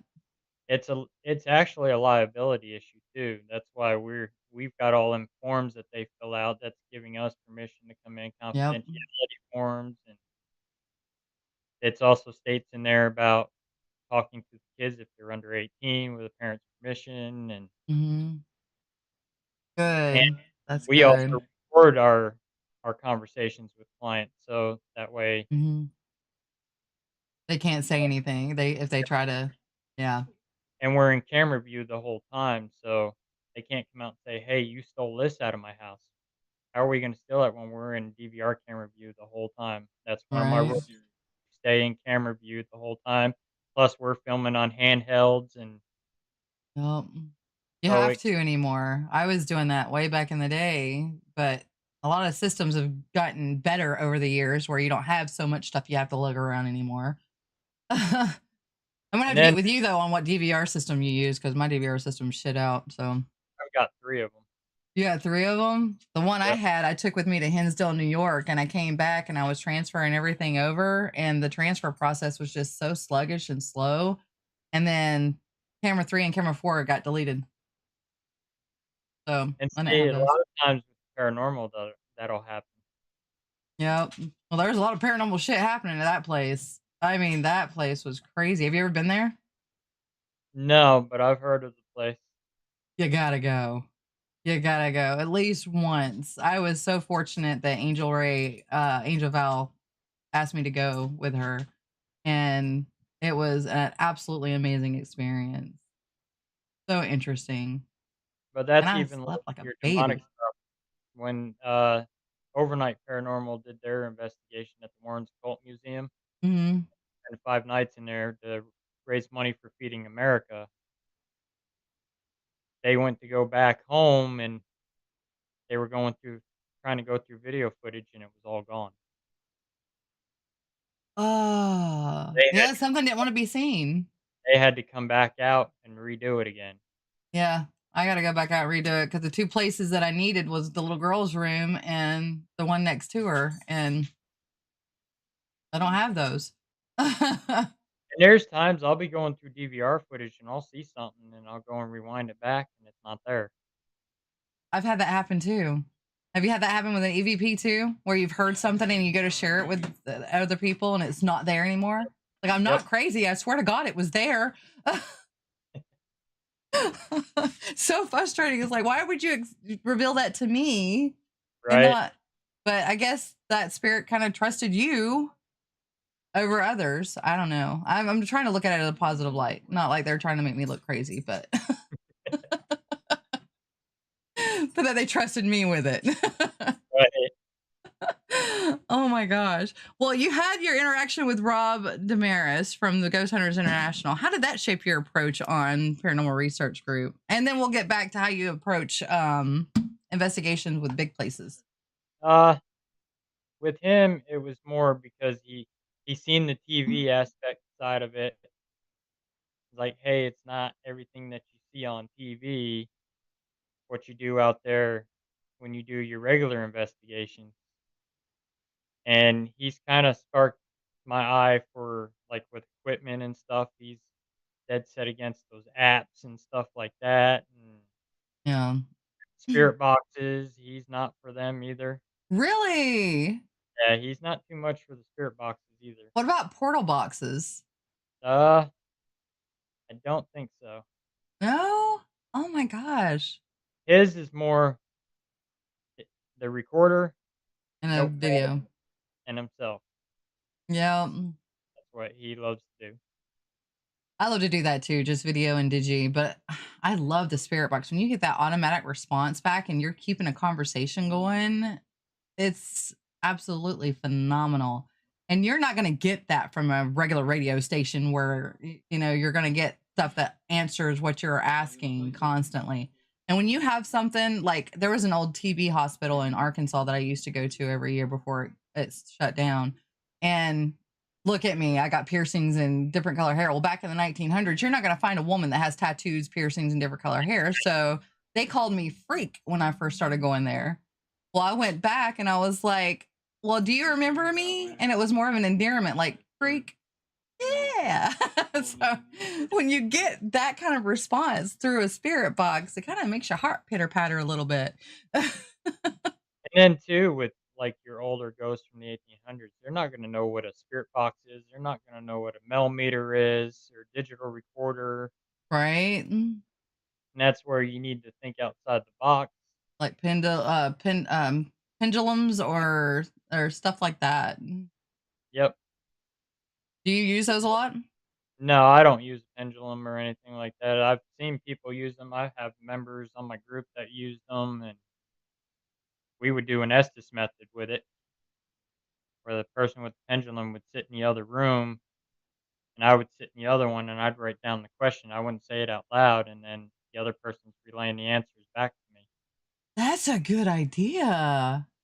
it's actually a liability issue too. That's why we've got all them forms that they fill out that's giving us permission to come in, Yep. confidentiality forms, and it's also states in there about talking to the kids if they're under 18 with a parent's permission, Hmm. and Good. That's we also good. record our conversations with clients, so that way Hmm. They can't say anything. If they try to, yeah. and we're in camera view the whole time, so they can't come out and say, "Hey, you stole this out of my house." How are we gonna steal it when we're in DVR camera view the whole time? That's one of my Right. rules. Stay in camera view the whole time. Plus, we're filming on handhelds, and Yep. You so have it to anymore. I was doing that way back in the day, but a lot of systems have gotten better over the years where you don't have so much stuff you have to lug around anymore. I'm gonna have And to get then with you though on what DVR system you use because my DVR system's shit out. So I've got 3 of them. you got 3 of them. The one I Yep. had, I took with me to Hinsdale, New York, and I came back and I was transferring everything over, and the transfer process was just so sluggish and slow. And then camera 3 and camera 4 got deleted. So And I didn't see, have a those. lot of times with paranormal, that'll happen. Yep. Well, there's a lot of paranormal shit happening at that place. I mean, that place was crazy. Have you ever been there? No, but I've heard of the place. You gotta go. You gotta go at least once. I was so fortunate that Angel Val asked me to go with her, and it was an absolutely amazing experience. So interesting. But And that's I even like slept like a your demonic baby. stuff. When, Overnight Paranormal did their investigation at the Warrens Occult Museum, Hmm. and 5 nights in there to raise money for Feeding America, they went to go back home, and they were trying to go through video footage, and it was all gone. Oh, They had yeah, something didn't want to be seen. they had to come back out and redo it again. Yeah, I gotta go back out and redo it because the 2 places that I needed was the little girl's room and the one next to her, and I don't have those. And there's times I'll be going through DVR footage, and I'll see something, and I'll go and rewind it back, and it's not there. I've had that happen too. Have you had that happen with an EVP too, where you've heard something and you go to share it with the other people and it's not there anymore? Like, I'm Yep, not crazy. I swear to God, it was there. So frustrating. It's like, why would you reveal that to me and right. not? But I guess that spirit kind of trusted you over others. I don't know. I'm trying to look at it in a positive light. Not like they're trying to make me look crazy, but but that they trusted me with it. Right. Oh my gosh. Well, you had your interaction with Rob Damaris from the Ghost Hunters International. How did that shape your approach on Paranormal Research Group? And then we'll get back to how you approach investigations with big places. Uh, with him, it was more because he seen the TV aspect side of it. Like, hey, it's not everything that you see on TV. What you do out there when you do your regular investigation, and he's kind of sparked my eye for like with equipment and stuff. He's dead set against those apps and stuff like that, and Yeah. spirit boxes. He's not for them either. Really? Yeah, he's not too much for the spirit boxes either. What about portal boxes? Uh, I don't think so. No? Oh my gosh. His is more the recorder, In a notepad, video. and himself. Yeah. That's what he loves to do. I love to do that too, just video and digi. But I love the spirit box. When you get that automatic response back and you're keeping a conversation going, it's absolutely phenomenal. And you're not going to get that from a regular radio station where, you know, you're going to get stuff that answers what you're asking constantly. And when you have something like there was an old TB hospital in Arkansas that I used to go to every year before it shut down. And look at me, I got piercings and different color hair. Well, back in the 1900s, you're not going to find a woman that has tattoos, piercings, and different color hair. So they called me freak when I first started going there. Well, I went back and I was like, well, do you remember me? And it was more of an endearment, like, freak. Yeah. So when you get that kind of response through a spirit box, it kind of makes your heart pitter patter a little bit. And then too, with like your older ghosts from the 1800s, they're not going to know what a spirit box is. They're not going to know what a millimeter is or digital recorder. Right? And that's where you need to think outside the box. Like pendulums or stuff like that. Do Yep. you use those a lot? No, I don't use a pendulum or anything like that. I've seen people use them. I have members on my group that use them, and we would do an Estes method with it, where the person with the pendulum would sit in the other room, and I would sit in the other one, and I'd write down the question. I wouldn't say it out loud, and then the other person's relaying the answers back to me. That's a good idea.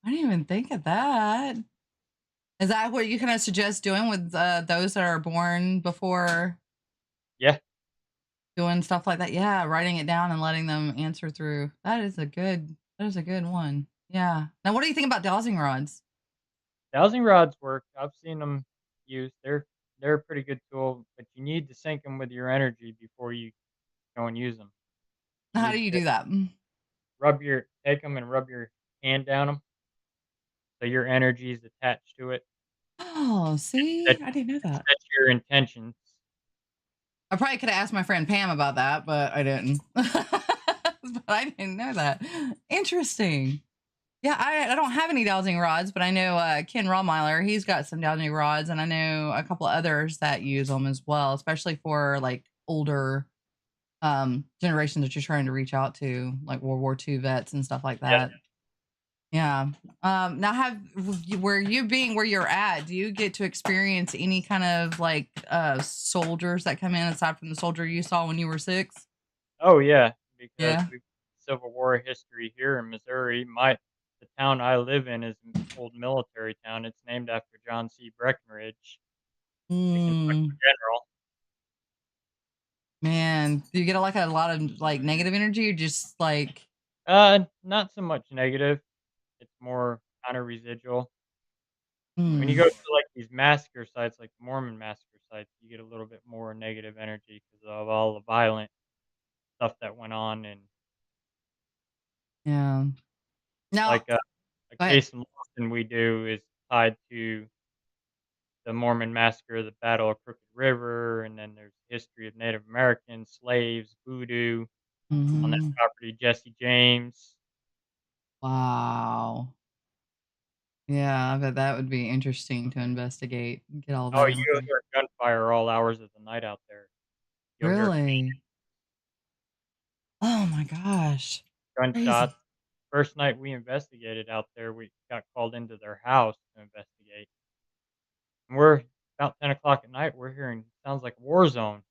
I didn't even think of that. Is that what you kind of suggest doing with those that are born before Yeah. doing stuff like that. Yeah, writing it down and letting them answer through. That is a good one. Yeah. Now, what do you think about dowsing rods? Dowsing rods work. I've seen them used. They're a pretty good tool, but you need to sync them with your energy before you go and use them. You How do need you to do that? take them and rub your hand down them so your energy is attached to it. Oh, Set see, I didn't know that. set your intentions. I probably could have asked my friend Pam about that, but I didn't. But I didn't know that. Interesting. Yeah, I don't have any dowsing rods, but I know Ken Rottweiler, he's got some dowsing rods, and I know a couple others that use them as well, especially for like older generations that you're trying to reach out to, like World War II vets and stuff like Yeah. that. Yeah. Now where you being where you're at, do you get to experience any kind of like soldiers that come in aside from the soldier you saw when you were 6? Oh, yeah, because Yeah. we've Civil War history here in Missouri. The town I live in is an old military town. It's named after John C. Breckinridge, the Kentucky Mm, general. man, do you get like a lot of like negative energy or just like Not so much negative. It's more kind of residual. When you mm, go to like these massacre sites, like Mormon massacre sites, you get a little bit more negative energy because of all the violent stuff that went on, and yeah. Now, like a go ahead. case in Austin we do is tied to the Mormon massacre, the Battle of Crooked River, and then there's history of Native Americans, slaves, voodoo on that Mhm. property, Jesse James. Wow. Yeah, I bet that would be interesting to investigate and get all Oh, that you information. hear gunfire all hours of the night out there. You'll hear Really? Oh my gosh. gunshots. Crazy. First night we investigated out there, we got called into their house to investigate. And we're about 10 o'clock at night, we're hearing sounds like a war zone.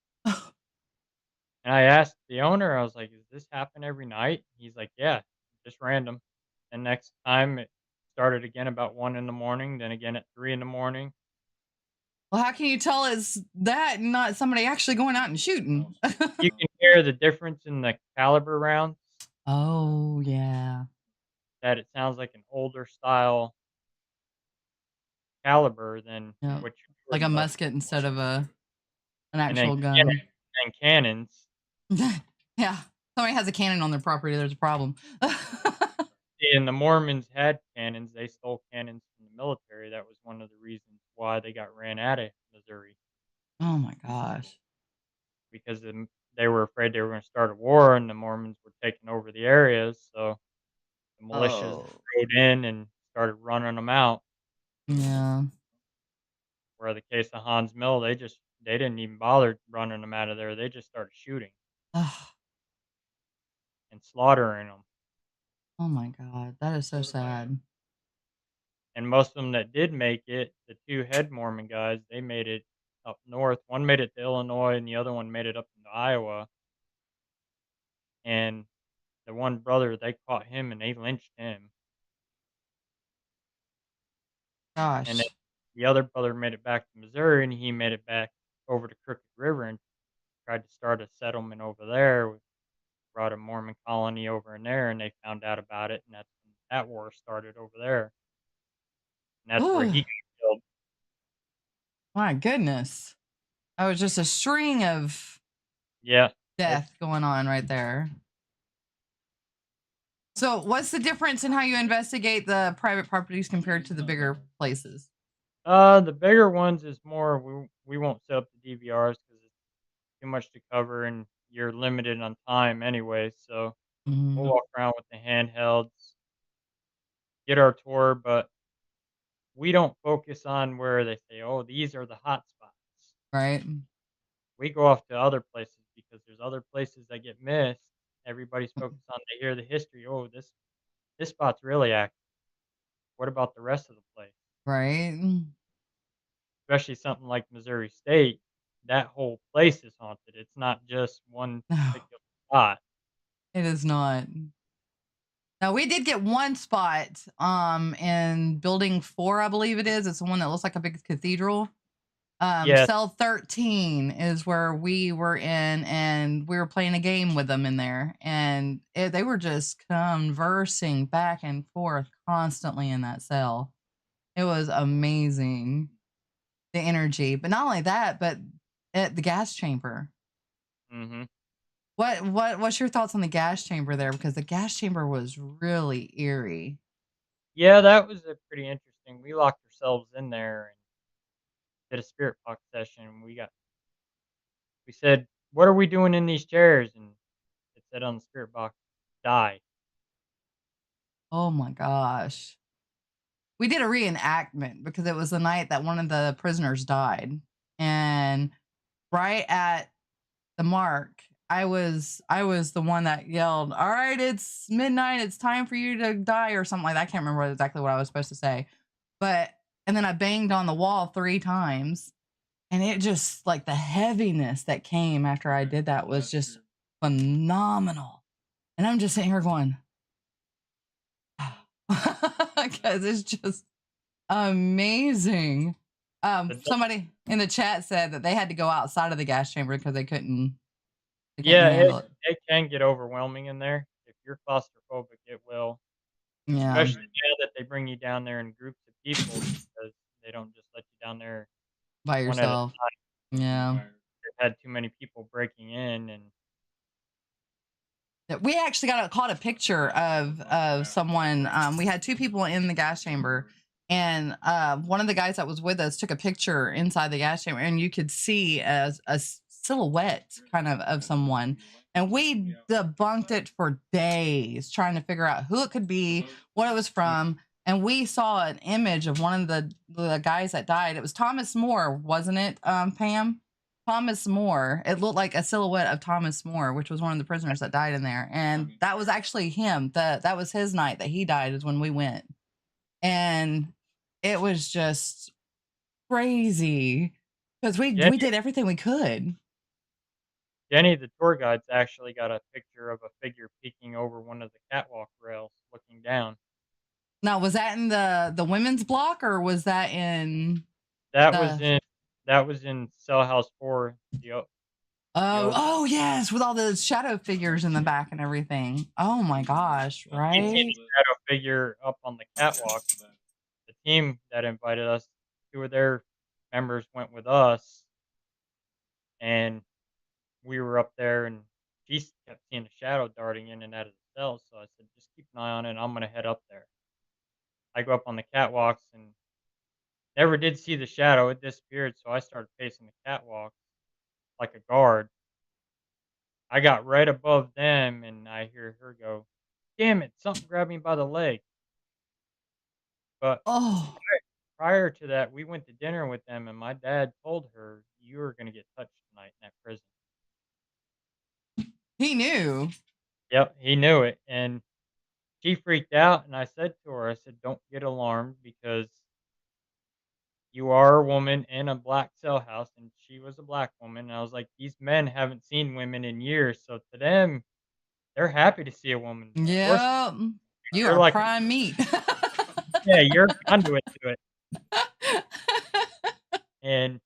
And I asked the owner, I was like, "Does this happen every night?" He's like, "Yeah, just random." And next time it started again about 1 in the morning, then again at 3 in the morning. Well, how can you tell it's that and not somebody actually going out and shooting? You can hear the difference in the caliber rounds, Oh, yeah. that it sounds like an older style caliber than Yeah. what you're Like heard a most. musket instead of an And then actual gun. cannons. Yeah. Somebody has a cannon on their property, there's a problem. And the Mormons had cannons, they stole cannons from the military, that was one of the reasons why they got ran out of Missouri, Oh my gosh. because they were afraid they were gonna start a war and the Mormons were taking over the areas, so the militias Oh. rode in and started running them out. Yeah. Where the case of Hans Mill, they didn't even bother running them out of there, they just started shooting Ugh. and slaughtering them. Oh my god. That is so sad. And most of them that did make it, the 2 head Mormon guys, they made it up north. One made it to Illinois and the other one made it up into Iowa, and the one brother, they caught him and they lynched him, and then Gosh. the other brother made it back to Missouri, and he made it back over to Crooked River and tried to start a settlement over there, brought a Mormon colony over in there, and they found out about it, and that's when that war started over there, and that's where he Oh got killed. my goodness. That was just a string of Yeah, it's death going on right there. So, what's the difference in how you investigate the private properties compared to the bigger places? the bigger ones is more we won't set up the DVRs because it's too much to cover, and you're limited on time anyway, so we'll Mhm. walk around with the handhelds, get our tour, but we don't focus on where they say, "Oh, these are the hot spots." Right? We go off to other places because there's other places that get missed. Everybody's focused on they hear the history, "Oh, this spot's really active. What about the rest of the place?" Right? Especially something like Missouri State, that whole place is haunted. It's not just one No, particular spot. it is not. Now we did get one spot in building 4, I believe it is. It's the one that looks like a big cathedral. Yes. Cell 13 is where we were in, and we were playing a game with them in there, and they were just conversing back and forth constantly in that cell. It was amazing, the energy. But not only that, but at the gas chamber. Mhm. What's your thoughts on the gas chamber there? Because the gas chamber was really eerie. Yeah, that was a pretty interesting. We locked ourselves in there and did a spirit box session. We said, "What are we doing in these chairs?" And it said on the spirit box, "Die." Oh my gosh. We did a reenactment because it was the night that one of the prisoners died. And right at the mark, I was the one that yelled, "All right, it's midnight. It's time for you to die," or something like that. I can't remember exactly what I was supposed to say. But and then I banged on the wall 3 times, and it just like the heaviness that came after I did that was just phenomenal. And I'm just sitting here going, because it's just amazing. The d Somebody in the chat said that they had to go outside of the gas chamber because they couldn't Yeah, handle it. it can get overwhelming in there. If you're claustrophobic, it will, Yeah, especially now that they bring you down there in groups of people because they don't just let you down there by one at a yourself. time. Yeah. They've had too many people breaking in and We actually caught a picture of someone. We had 2 people in the gas chamber, and one of the guys that was with us took a picture inside the gas chamber, and you could see as a silhouette kind of someone. And we debunked it for days, trying to figure out who it could be, what it was from. And we saw an image of one of the guys that died. It was Thomas More, wasn't it, Pam? Thomas More. It looked like a silhouette of Thomas More, which was one of the prisoners that died in there. And that was actually him. That was his night that he died is when we went. And it was just crazy because we Jenny did everything we could. Jenny, the tour guide's actually got a picture of a figure peeking over one of the catwalk rails looking down. Now, was that in the women's block or was that in That was the in that was in Cell House 4, the oh old oh yes, with all the shadow figures in the back and everything. Oh my gosh, you'd see right? the shadow figure up on the catwalk. The team that invited us, 2 of their members went with us, and we were up there, and she kept seeing a shadow darting in and out of the cells, so I said, "Just keep an eye on it, I'm gonna head up there." I go up on the catwalks and never did see the shadow, it disappeared, so I started pacing the catwalk like a guard. I got right above them, and I hear her go, "Damn it, something grabbed me by the leg." But Oh, prior to that, we went to dinner with them, and my dad told her, "You are gonna get touched tonight in that prison." he knew. Yep, he knew it, and she freaked out, and I said to her, I said, "Don't get alarmed because you are a woman in a black cell house," and she was a black woman, and I was like, "These men haven't seen women in years, so to them, they're happy to see a woman. Of course, Yep. You you're are like prime meat. yeah, you're a conduit to it." And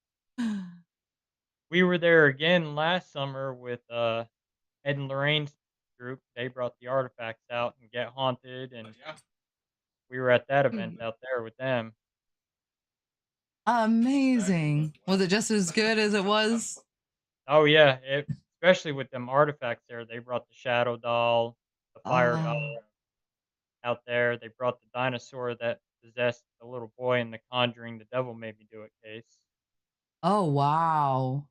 we were there again last summer with, Ed and Lorraine's group. They brought the artifacts out and Get Haunted, and we were at that event out there with them. Amazing. Was it just as good as it was? Oh, yeah, especially with them artifacts there, they brought the shadow doll, the fire doll Oh, out there. They brought the dinosaur that possessed the little boy in The Conjuring, The Devil Made Me Do It case. oh wow.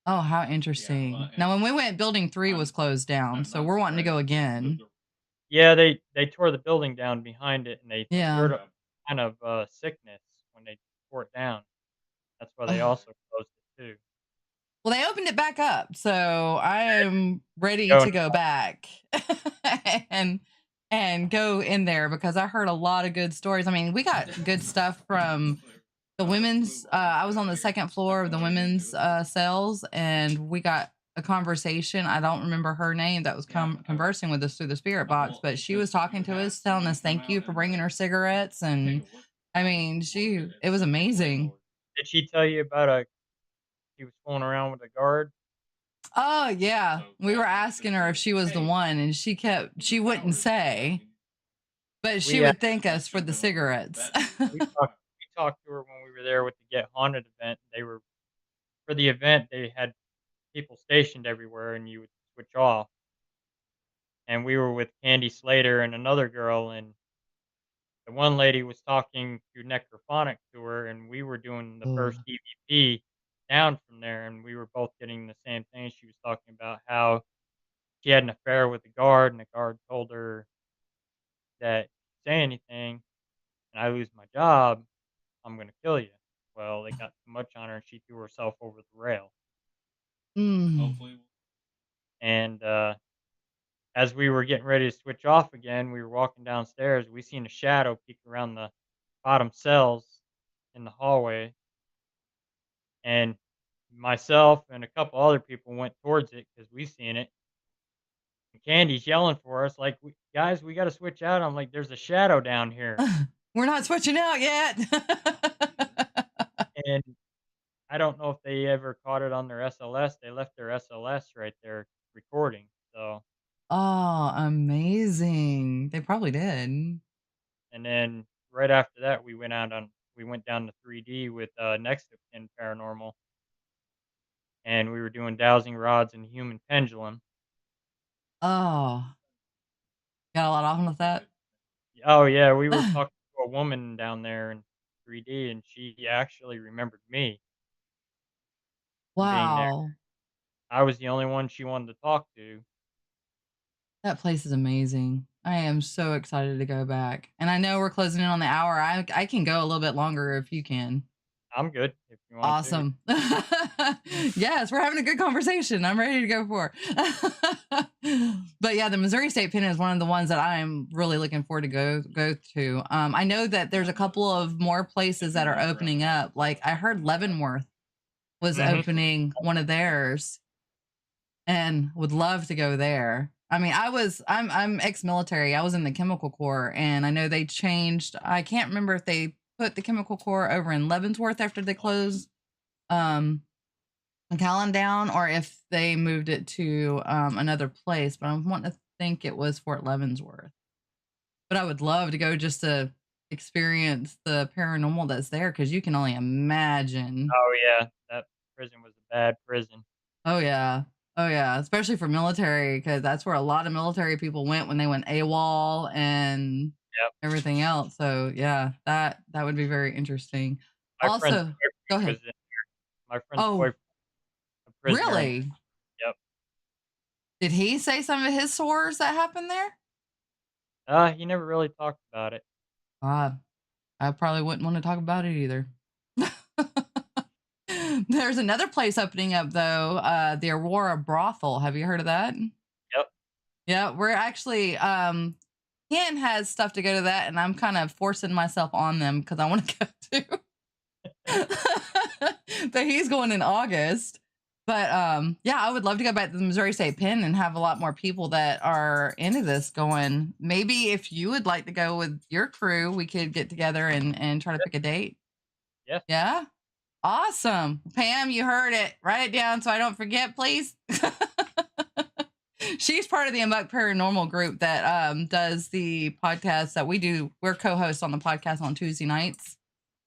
Oh, how interesting. Now, when we went, building 3 was closed down, so we're wanting to go again. Yeah, they tore the building down behind it, and they Yeah. cured a kind of, sickness when they tore it down. That's why they Ugh. also closed it too. Well, they opened it back up, so I am ready Go to go back and and go in there because I heard a lot of good stories. I mean, we got good stuff from the women's. I was on the second floor of the women's cells, and we got a conversation. I don't remember her name that was conversing with us through the spirit box, but she was talking to us, telling us thank you for bringing her cigarettes, and I mean, it was amazing. Did she tell you about a She was fooling around with the guard. Oh yeah. We were asking her if she was the one and she wouldn't say, but she We, uh, would thank us for the cigarettes. we talked to her when we were there with the Get Haunted event. They were for the event, they had people stationed everywhere, and you would switch off. And we were with Candy Slater and another girl, and the one lady was talking to Necrophonic to her, and we were doing the Ooh. first EVP down from there, and we were both getting the same thing. She was talking about how she had an affair with the guard, and the guard told her that if you say anything and I lose my job, I'm gonna kill you. Well, they got too much on her, and she threw herself over the rail. Mm. And as we were getting ready to switch off again, we were walking downstairs. We seen a shadow peek around the bottom cells in the hallway, and myself and a couple other people went towards it because we seen it. And Candy's yelling for us, like, Guys, we got to switch out." I'm like, "There's a shadow down here," We're not switching out yet. and I don't know if they ever caught it on their SLS. They left their SLS right there recording. So, Oh, amazing. They probably did. and then right after that, we went down to 3D with Next of Kin Paranormal, and we were doing dowsing rods and human pendulum. Oh, got a lot on with that? Oh yeah, we were talking to a woman down there in 3D, and she actually remembered me from being there. Wow. I was the only one she wanted to talk to. That place is amazing. I am so excited to go back. And I know we're closing in on the hour. I can go a little bit longer if you can. I'm good if you want to. Awesome. Yes, we're having a good conversation. I'm ready to go for. But yeah, the Missouri State Pen is one of the ones that I'm really looking forward to go to. I know that there's a couple of more places that are opening up. Like I heard Leavenworth was Hmm. opening one of theirs and would love to go there. I mean, I'm ex-military. I was in the chemical corps and I know they changed. I can't remember if they put the chemical corps over in Leavenworth after they closed um McAllen down or if they moved it to another place, but I'm wanting to think it was Fort Leavenworth. But I would love to go just to experience the paranormal that's there because you can only imagine. Oh yeah, that prison was a bad prison. Oh yeah. Oh yeah, especially for military because that's where a lot of military people went when they went AWOL and Yep. everything else. So yeah, that would be very interesting. My friend's Also, go boyfriend ahead. was in my friend's Oh, boyfriend, a prisoner in. really? Yep. Did he say some of his horrors that happened there? He never really talked about it. Uh, I probably wouldn't want to talk about it either. There's another place opening up though, the Aurora Brothel. Have you heard of that? Yep. Yeah, we're actually Ken has stuff to go to that, and I'm kind of forcing myself on them because I want to go too. But he's going in August. But yeah, I would love to go back to the Missouri State Pen and have a lot more people that are into this going. Maybe if you would like to go with your crew, we could get together and try to pick a date. Yeah. Yeah. Awesome. Pam, you heard it. Write it down so I don't forget, please. She's part of the Unbuck Paranormal group that does the podcast that we do. We're co-hosts on the podcast on Tuesday nights.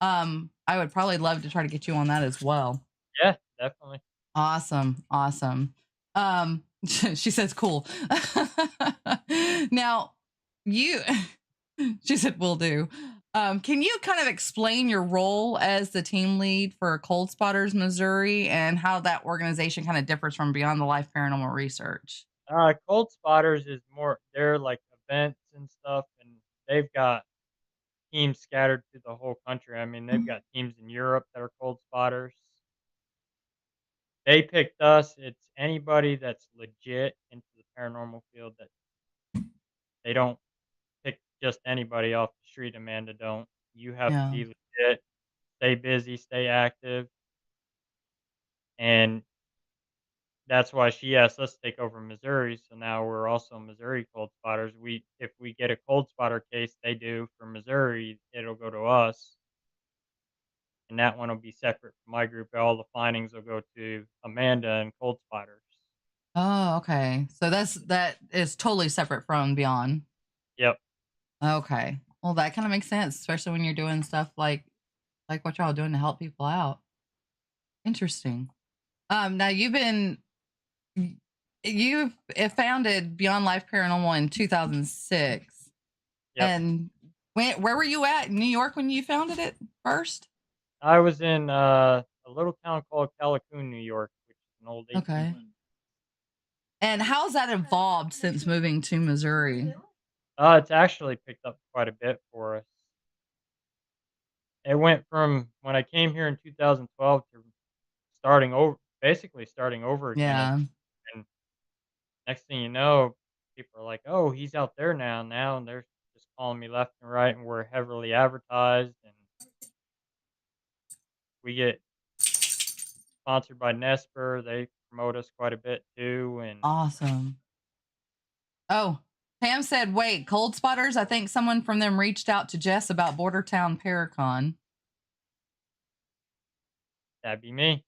I would probably love to try to get you on that as well. Yeah, definitely. Awesome. Awesome. She says cool. Now, you she said will do. Can you kind of explain your role as the team lead for Cold Spotters Missouri and how that organization kind of differs from Beyond the Life Paranormal Research? Cold Spotters is more they're like events and stuff, and they've got teams scattered through the whole country. I mean, they've got teams in Europe that are Cold Spotters. They picked us. It's anybody that's legit into the paranormal field that they don't pick just anybody off the street, Amanda, don't. You have to Yeah. be legit, stay busy, stay active, and that's why she asked us to take over Missouri, so now we're also Missouri Cold Spotters. If we get a Cold Spotter case they do for Missouri, it'll go to us. and that one will be separate from my group. All the findings will go to Amanda and Cold Spiders. Oh, okay. So that is totally separate from Beyond. Yep. Okay. Well, that kind of makes sense, especially when you're doing stuff like what y'all doing to help people out. Interesting. Now you've founded Beyond Life Paranormal in 2006, Yep. and where were you at in New York when you founded it first? I was in a little town called Callicoon, New York, which is an old 18. Okay. And how's that evolved since moving to Missouri? It's actually picked up quite a bit for us. It went from when I came here in 2012 to basically starting over again. Yeah. And next thing you know, people are like, "Oh, he's out there now," and they're just calling me left and right, and we're heavily advertised, and we get sponsored by Nesper. They promote us quite a bit too, and Awesome. Oh, Pam said, wait, Cold Spotters? I think someone from them reached out to Jess about Bordertown Paracon. that'd be me.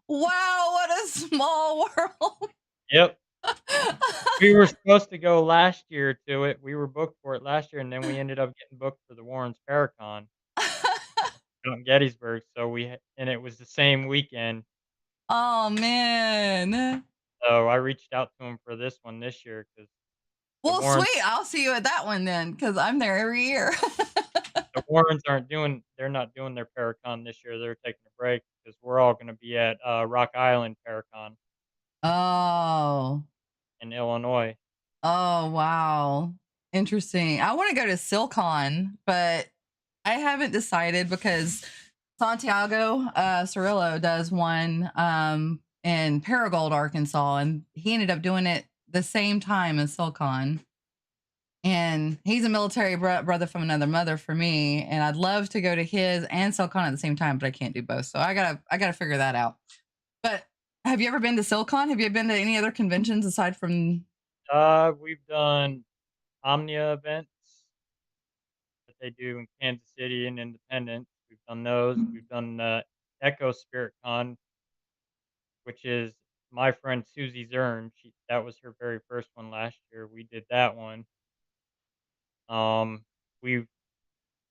Wow, what a small world. Yep. We were supposed to go last year to it. We were booked for it last year, and then we ended up getting booked for the Warrens Paracon out in Gettysburg. And it was the same weekend. Oh, man. So I reached out to him for this one this year because the Well, Warrens, sweet. I'll see you at that one then, because I'm there every year. the Warrens they're not doing their Paracon this year. They're taking a break because we're all going to be at Rock Island Paracon Oh. in Illinois. Oh, wow. Interesting. I want to go to SilCon, but I haven't decided because Santiago Cirillo does one in Paragould, Arkansas, and he ended up doing it the same time as SilCon. And he's a military brother from another mother for me, and I'd love to go to his and SilCon at the same time, but I can't do both. So I gotta figure that out. But have you ever been to SilCon? Have you been to any other conventions aside from? We've done Omnia events that they do in Kansas City and Independence. We've done those. We've done Echo Spirit Con, which is my friend Susie Zern. That was her very first one last year. We did that one. We've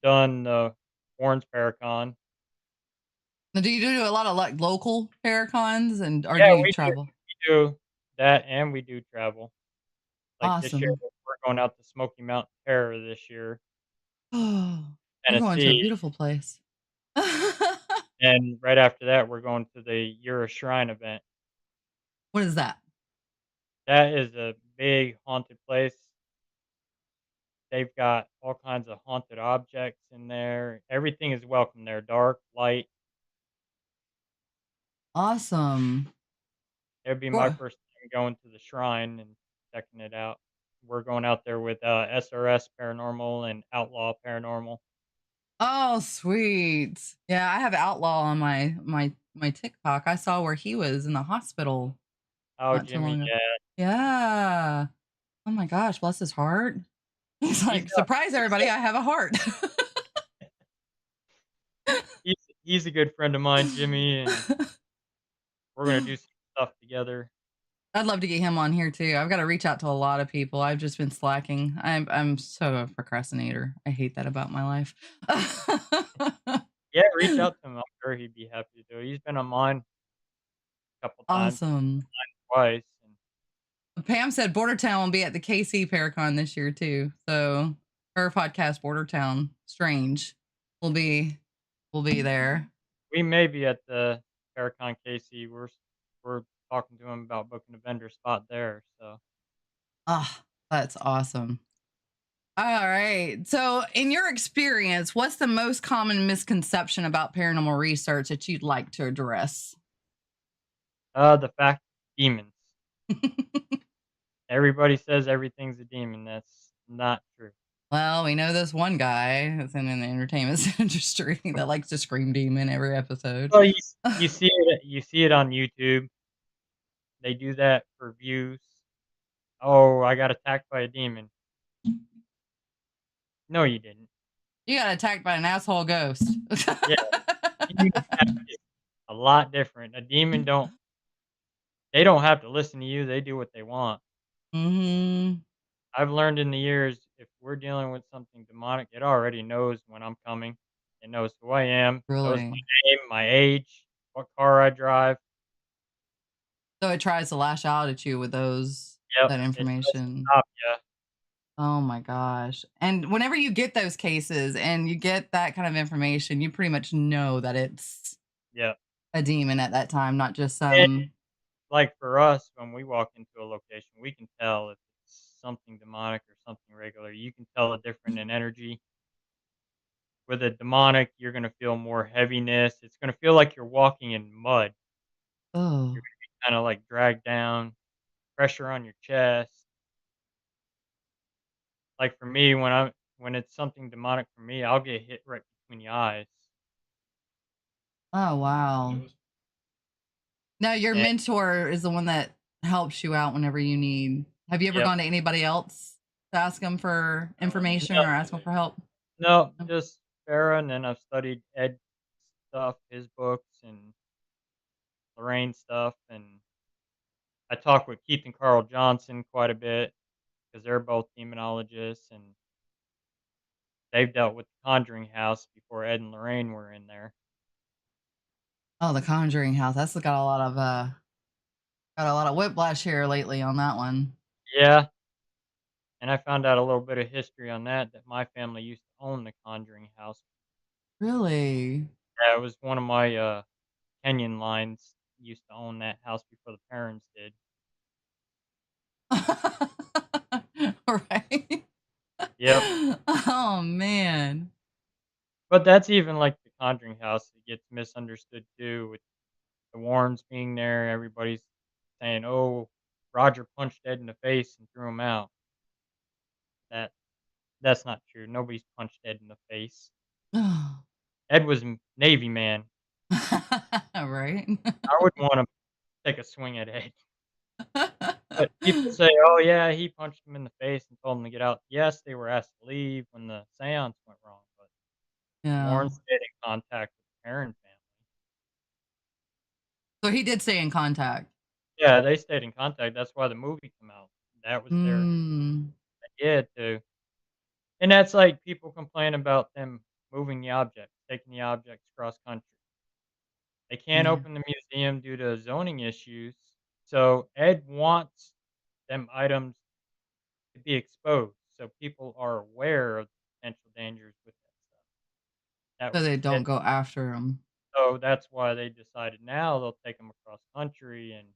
done the Orange Paracon. Now, do you do a lot of like local Paracons or do Yeah, you we do. travel? We do that, and we do travel. Like this year, Awesome. we're going out to Smoky Mountain Terror this year, Oh, you're going to a Tennessee, beautiful place. and right after that, we're going to the You're a Shrine event. What is that? That is a big haunted place. They've got all kinds of haunted objects in there. Everything is welcome there, dark, light. Awesome. It'd be my Cool. first time going to the shrine and checking it out. We're going out there with SRS Paranormal and Outlaw Paranormal. Oh, sweet. Yeah, I have Outlaw on my TikTok. I saw where he was in the hospital Oh, not too Jimmy, long ago. yeah. Yeah. Oh my gosh, bless his heart. He's He's like, got, surprise he's, everybody, I have a heart. he's, he's a good friend of mine, Jimmy, and we're going to do some stuff together. I'd love to get him on here too. I've got to reach out to a lot of people. I've just been slacking. I'm so a procrastinator. I hate that about my life. Yeah, reach out to him. I'm sure he'd be happy to do it. He's been on mine a couple times, Awesome. twice. And Pam said Bordertown will be at the KC Paracon this year too. So her podcast Bordertown Strange will be there. we may be at the Paracon KC. We're talking to him about booking a vendor spot there. So Ah, that's awesome. All right. So, in your experience, what's the most common misconception about paranormal research that you'd like to address? the fact demons. Everybody says everything's a demon. That's not true. Well, we know this one guy that's in the entertainment industry that likes to scream demon every episode. Well, you see it on YouTube. They do that for views. Oh, I got attacked by a demon. No, you didn't. You got attacked by an asshole ghost. Yeah, demon attack is a lot different. A demon they don't have to listen to you, they do what they want. Mhm. I've learned in the years, if we're dealing with something demonic, it already knows when I'm coming. It knows who I am, knows Really? my name, my age, what car I drive. So it tries to lash out at you with Yep, that it tries to information. stop you. Oh my gosh. And whenever you get those cases and you get that kind of information, you pretty much know that it's Yep. a demon at that time, not just And, some. like, for us, when we walk into a location, we can tell if it's something demonic or something regular. You can tell a difference in energy. With a demonic, you're gonna feel more heaviness. It's gonna feel like you're walking in mud. You're Oh. gonna be kinda, like, dragged down, pressure on your chest. Like, for me, when it's something demonic for me, I'll get hit right between the eyes. Oh wow. Now your And mentor is the one that helps you out whenever you need. Have you ever yep. gone to anybody else to ask them for information No, or ask them for help? no, No? just Farah, and then I've studied Ed stuff, his books, and Lorraine stuff, and I talk with Keith and Carl Johnson quite a bit because 'cause they're both demonologists, and they've dealt with the Conjuring House before Ed and Lorraine were in there. Oh, the Conjuring House. That's got a lot of whiplash here lately on that one. Yeah, and I found out a little bit of history on that my family used to own the Conjuring House. Really? Yeah, it was one of my, Kenyan lines used to own that house before the parents did. Right? Yep. Oh man. But that's even like the Conjuring House, it gets misunderstood too with the Warrens being there, everybody's saying, "Oh, Roger punched Ed in the face and threw him out." That that's not true, nobody's punched Ed in the face. Ed was a Navy man. Right? I wouldn't wanna take a swing at Ed. But people say, "Oh, yeah, he punched him in the face and told him to get out." Yes, they were asked to leave when the seance went wrong, but Yeah. Warren stayed in contact with the Perrin family. So he did stay in contact. Yeah, they stayed in contact, that's why the movie came out. That was their Mm. idea to and that's like people complain about them moving the objects, taking the objects cross country. They can't Yeah. open the museum due to zoning issues, so Ed wants them items to be exposed so people are aware of the potential dangers with that stuff. That So was they don't Ed. go after him. So that's why they decided now they'll take them across country and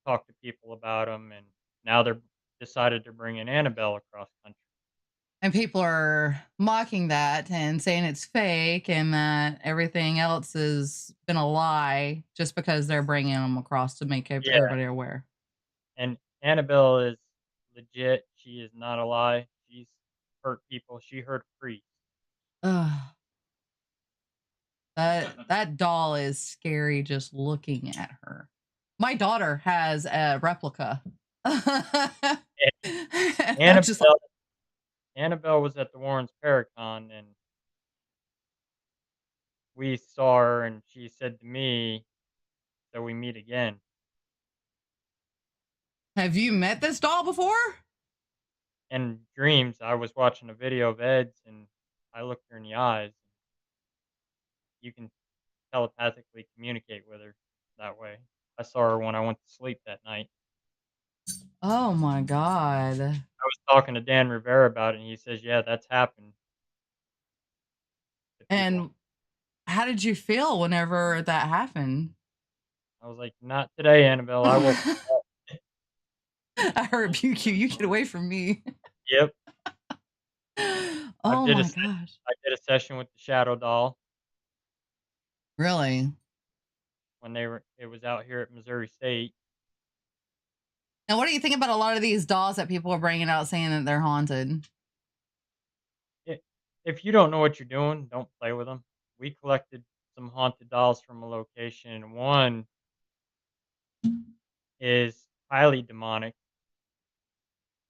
talk to people about them. And now they're decided to bring in Annabelle across country. And people are mocking that and saying it's fake and that everything else has been a lie just because they're bringing them across to make Yeah, everybody aware. and Annabelle is legit. She is not a lie. She's hurt people. She hurt a priest. Ugh, that doll is scary just looking at her. My daughter has a replica. And And I'm just like, Annabelle was at the Warrens Paracon, and we saw her, and she said to me, "So we meet again." have you met this doll before? In dreams, I was watching a video of Ed's, and I looked her in the eyes. You can telepathically communicate with her that way. I saw her when I went to sleep that night. Oh my god. I was talking to Dan Rivera about it, and he says, "Yeah, that's happened to people." And how did you feel whenever that happened? I was like, "Not today, Annabelle. I will." I rebuke you. You get away from me. Yep. I Oh did a my se- gosh. I did a session with the Shadow Doll Really? when it was out here at Missouri State. Now, what do you think about a lot of these dolls that people are bringing out saying that they're haunted? I If you don't know what you're doing, don't play with them. We collected some haunted dolls from a location, and one is highly demonic,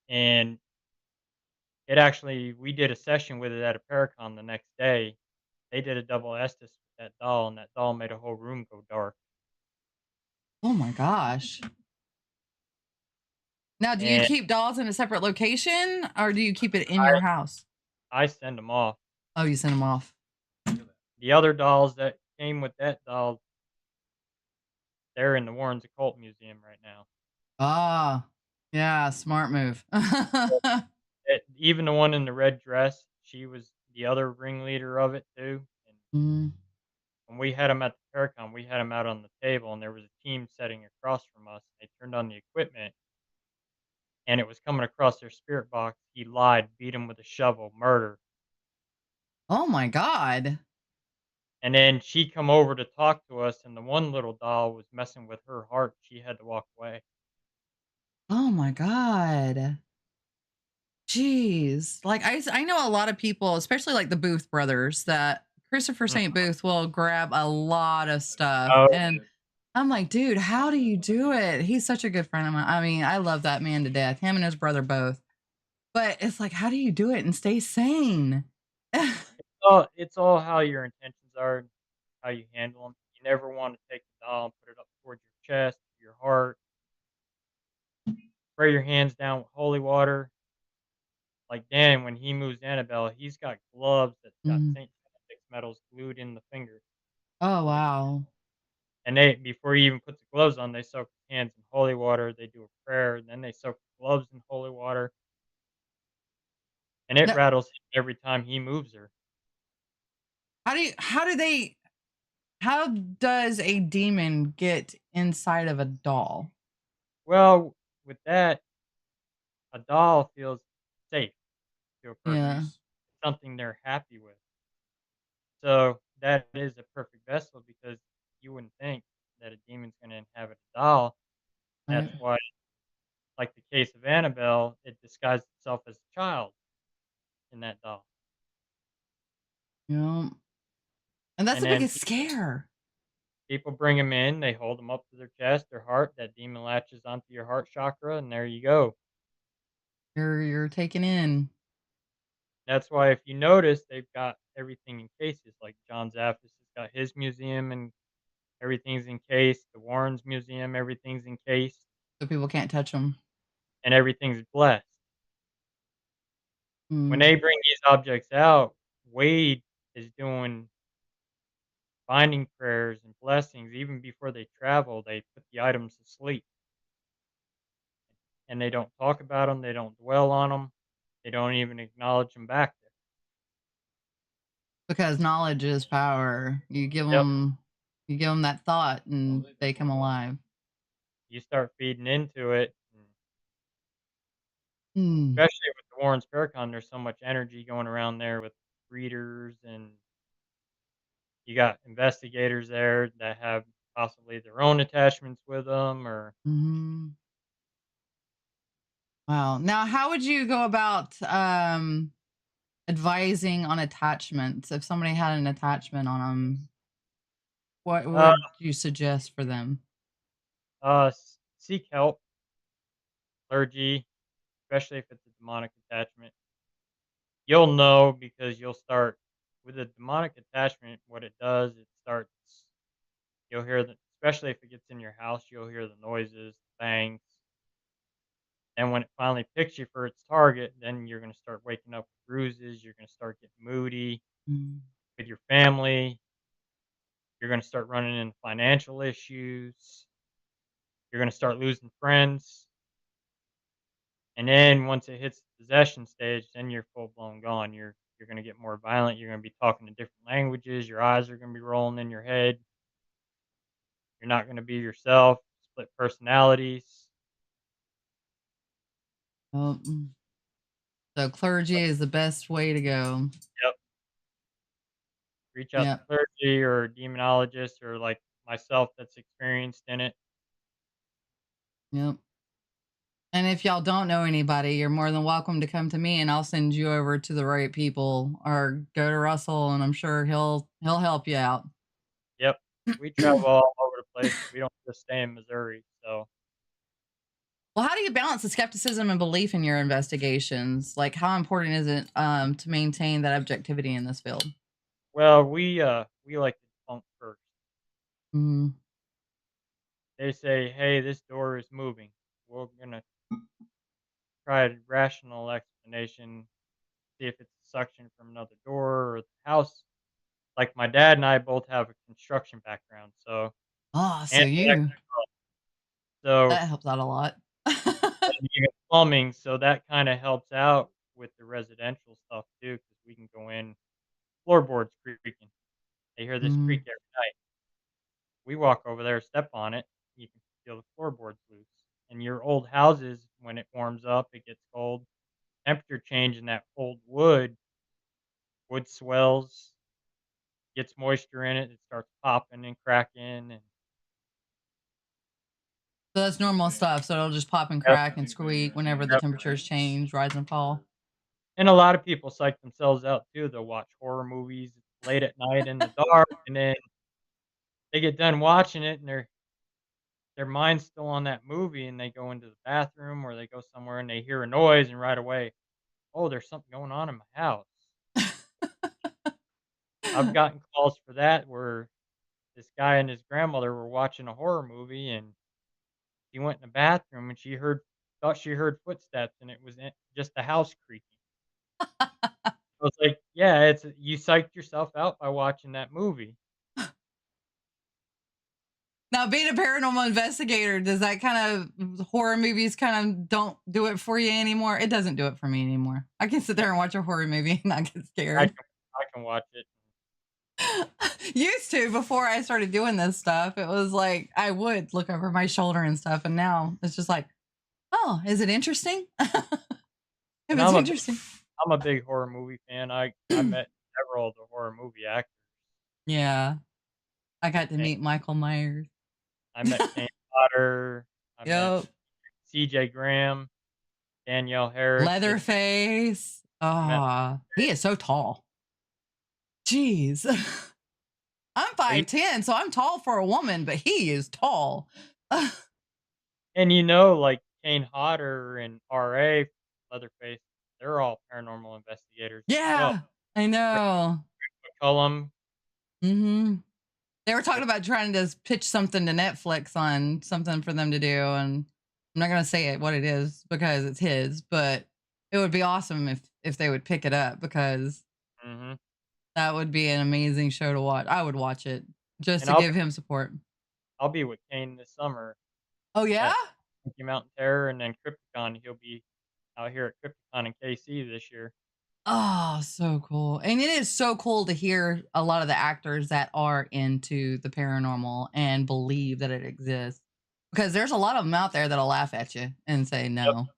and It actually we did a session with it at a Paracon the next day. They did a double Estes with that doll, and that doll made a whole room go dark. Oh my gosh. Now, do you And keep dolls in a separate location or do you keep it in I your house? I send them off. Oh, you send them off. The other dolls that came with that doll, they're in the Warren's Occult Museum right now. Ah, yeah, smart move. Even the one in the red dress, she was the other ringleader of it too. And Mm. when we had him at the Paracon, we had him out on the table, and there was a team sitting across from us. They turned on the equipment, and it was coming across their spirit box. He lied, beat him with a shovel, murder. Oh my God. And then she come over to talk to us, and the one little doll was messing with her heart. She had to walk away. Oh my God. Jeez. Like I know a lot of people, especially like the Booth brothers, that Christopher Mm. St. Booth will grab a lot of stuff. Oh, And I'm like, dude, how do you do it? He's such a good friend of mine. I mean, I love that man to death, him and his brother both. But it's like, how do you do it and stay sane? it's all how your intentions are, and how you handle them. You never want to take the doll and put it up towards your chest, your heart. Spray your hands down with holy water. Like Dan, when he moves Annabelle, he's got gloves that's got Mhm. Saint Benedict's medals glued in the fingers. Oh, wow. And they before he even puts the gloves on, they soak his hands in holy water. They do a prayer, and then they soak the gloves in holy water, and it No, rattles him every time he moves her. how does a demon get inside of a doll? Well, with that, a doll feels safe to a person, Yeah. something they're happy with. So that is a perfect vessel because you wouldn't think that a demon's going to inhabit a doll. Right. That's why, like the case of Annabelle, it disguised itself as a child in that doll. Yeah. And that's And the then biggest scare. people bring them in, they hold them up to their chest, their heart. That demon latches onto your heart chakra, and there you go. You're taken in. That's why, if you notice, they've got everything in cases. Like John Zaffis has got his museum, and everything's encased. The Warrens Museum, everything's encased, So people can't touch them. and everything's blessed. When Mm. they bring these objects out, Wade is doing binding prayers and blessings. Even before they travel, they put the items to sleep, and they don't talk about them. They don't dwell on them. They don't even acknowledge them back there. Because knowledge is power. Yep. You give them that thought and they come alive. You start feeding into it, and Mm. especially with the Warrens Paracon, there's so much energy going around there with readers, and you got investigators there that have possibly their own attachments with them, or Mhm. Wow. Now, how would you go about advising on attachments? If somebody had an attachment on them, what uh, would you suggest for them? seek help, clergy, especially if it's a demonic attachment. You'll know because you'll start with a demonic attachment. What it does, it starts. You'll hear the, especially if it gets in your house, you'll hear the noises, the bangs. And when it finally picks you for its target, then you're going to start waking up with bruises. You're going to start getting moody Mm. with your family. You're going to start running into financial issues. You're going to start losing friends. And then once it hits the possession stage, then you're full blown gone. You're going to get more violent. You're going to be talking to different languages. Your eyes are going to be rolling in your head. You're not going to be yourself. Split personalities. Oh, mm. So clergy is the best way to go. Yep. Reach out to Yep. clergy or a demonologist, or like myself that's experienced in it. Yep. And if y'all don't know anybody, you're more than welcome to come to me and I'll send you over to the right people or go to Russell and I'm sure he'll help you out. Yep. We travel all over the place. We don't just stay in Missouri. So Well, how do you balance the skepticism and belief in your investigations? Like, how important is it to maintain that objectivity in this field? Well, we like to debunk first. Mm. They say, "Hey, this door is moving." We're gonna try a rational explanation, see if it's suction from another door or the house. Like my dad and I both have a construction background, so Oh, so and you electric, so that helps out a lot. and even plumbing, so that kind of helps out with the residential stuff too, because we can go in floorboards creaking. They hear this Mm. creak every night. We walk over there, step on it, you can feel the floorboards loose. And your old houses, when it warms up, it gets cold. Temperature change in that old wood swells, gets moisture in it, it starts popping and cracking, and So that's normal stuff. So it'll just pop and yep, crack and squeak whenever the yep. temperatures change, rise and fall. And a lot of people psych themselves out too. They'll watch horror movies late at night in the dark, and then they get done watching it, and their mind's still on that movie, and they go into the bathroom or they go somewhere and they hear a noise, and right away, oh, there's something going on in my house. I've gotten calls for that where this guy and his grandmother were watching a horror movie, and she went in the bathroom and thought she heard footsteps, and it was just the house creaking. I was like, "Yeah, it's you psyched yourself out by watching that movie." Now, being a paranormal investigator, does that kind of horror movies kind of don't do it for you anymore? It doesn't do it for me anymore. I can sit there and watch a horror movie and not get I scared. can I can watch it. Used to before I started doing this stuff, it was like I would look over my shoulder and stuff, and now it's just like, oh, is it interesting? If And it's interesting, I'm a big horror movie fan. I met several of the horror movie actors, yeah, I got to and meet Michael Myers. I met Kane Hodder, I met Yep, C.J. Graham, Danielle Harris did Leatherface. I met Ah, he is so tall. Jeez. I'm he 5'10", so I'm tall for a woman, but he is tall. and, like, Kane Hodder and R.A., Leatherface, they're all paranormal investigators as well. Yeah, I Rick know. McCullum, Hmm. They were talking Rick about trying to pitch something to Netflix on something for them to do, and I'm not gonna say it what it is because it's his, but it would be awesome if they would pick it up because mhm, that would be an amazing show to watch. I would watch it just and to give him support. I'll be with Kane this summer Oh yeah? at Smoky Mountain Terror and then Crypticon. He'll be out here at Crypticon in KC this year. Oh, so cool. And it is so cool to hear a lot of the actors that are into the paranormal and believe that it exists. Because there's a lot of them out there that'll laugh at you and say Yep, no.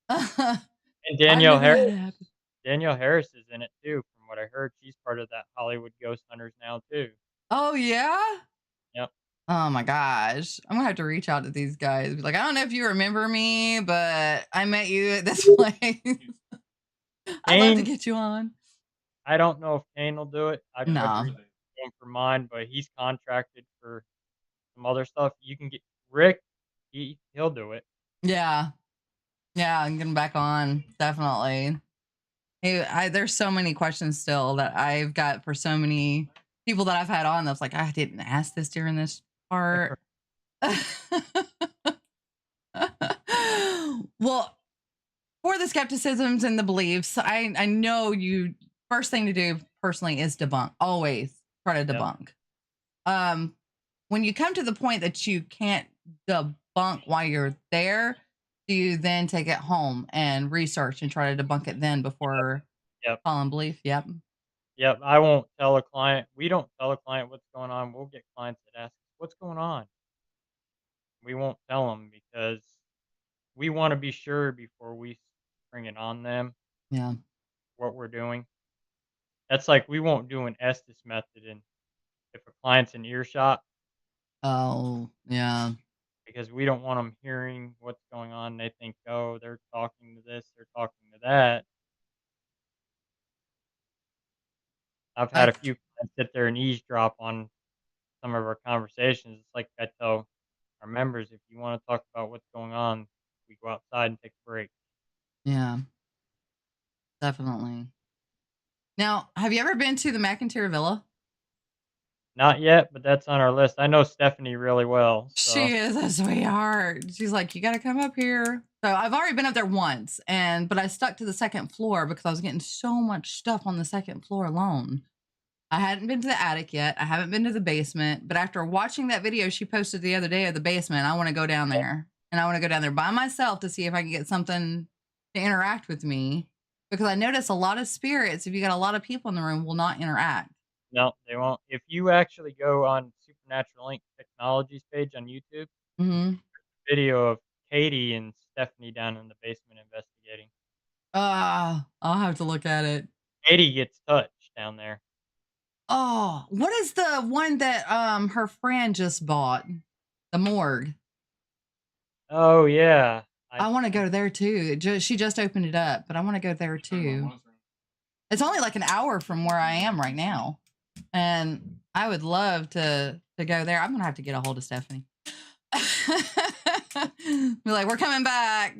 and I never had it happen. Danielle Harris is in it too, from what I heard. She's part of that Hollywood Ghost Hunters now too. Oh yeah? Yep. Oh my gosh. I'm gonna have to reach out to these guys. Be like, I don't know if you remember me, but I met you at this place. I'd love to Kane, get you on. I don't know if Kane will do it. I tried to Nah. reach out to him for mine, but he's contracted for some other stuff. You can get Rick, he'll do it. Yeah. Yeah, I'm getting back on. Definitely. Hey, there's so many questions still that I've got for so many people that I've had on that's like, I didn't ask this during this part. Well, for the skepticisms and the beliefs, I know you first thing to do personally is debunk. Always try to Yep. debunk. Um, when you come to the point that you can't debunk while you're there, do you then take it home and research and try to debunk it then before Yep. calling belief? Yep. Yep. I won't tell a client. We don't tell a client what's going on. We'll get clients that ask, what's going on? We won't tell them because we want to be sure before we bring it on them Yeah. what we're doing. That's like we won't do an Estes method, and if a client's in earshot, Oh, yeah. because we don't want them hearing what's going on. They think, oh, they're talking to this, they're talking to that. I've had a Like, few clients sit there and eavesdrop on some of our conversations. It's like I tell our members, if you want to talk about what's going on, we go outside and take a break. Yeah, definitely. Now, have you ever been to the McIntyre Villa? Not yet, but that's on our list. I know Stephanie really well, so She is a sweetheart. She's like, you got to come up here. So I've already been up there once, but I stuck to the second floor because I was getting so much stuff on the second floor alone. I hadn't been to the attic yet. I haven't been to the basement, but after watching that video she posted the other day of the basement, I want to go down there, and I want to go down there by myself to see if I can get something to interact with me, because I notice a lot of spirits, if you got a lot of people in the room, will not interact. no, they won't. If you actually go on Supernatural Inc. Technologies page on YouTube, Mm-hmm. video of Katie and Stephanie down in the basement investigating. I'll have to look at it. Katie gets touched down there. Oh, what is the one that her friend just bought? The morgue. Oh yeah, I want to go there too. She just opened it up, but I want to go there too. It's only like an hour from where I am right now, and I would love to go there. I'm gonna have to get a hold of Stephanie. Be like, we're coming back.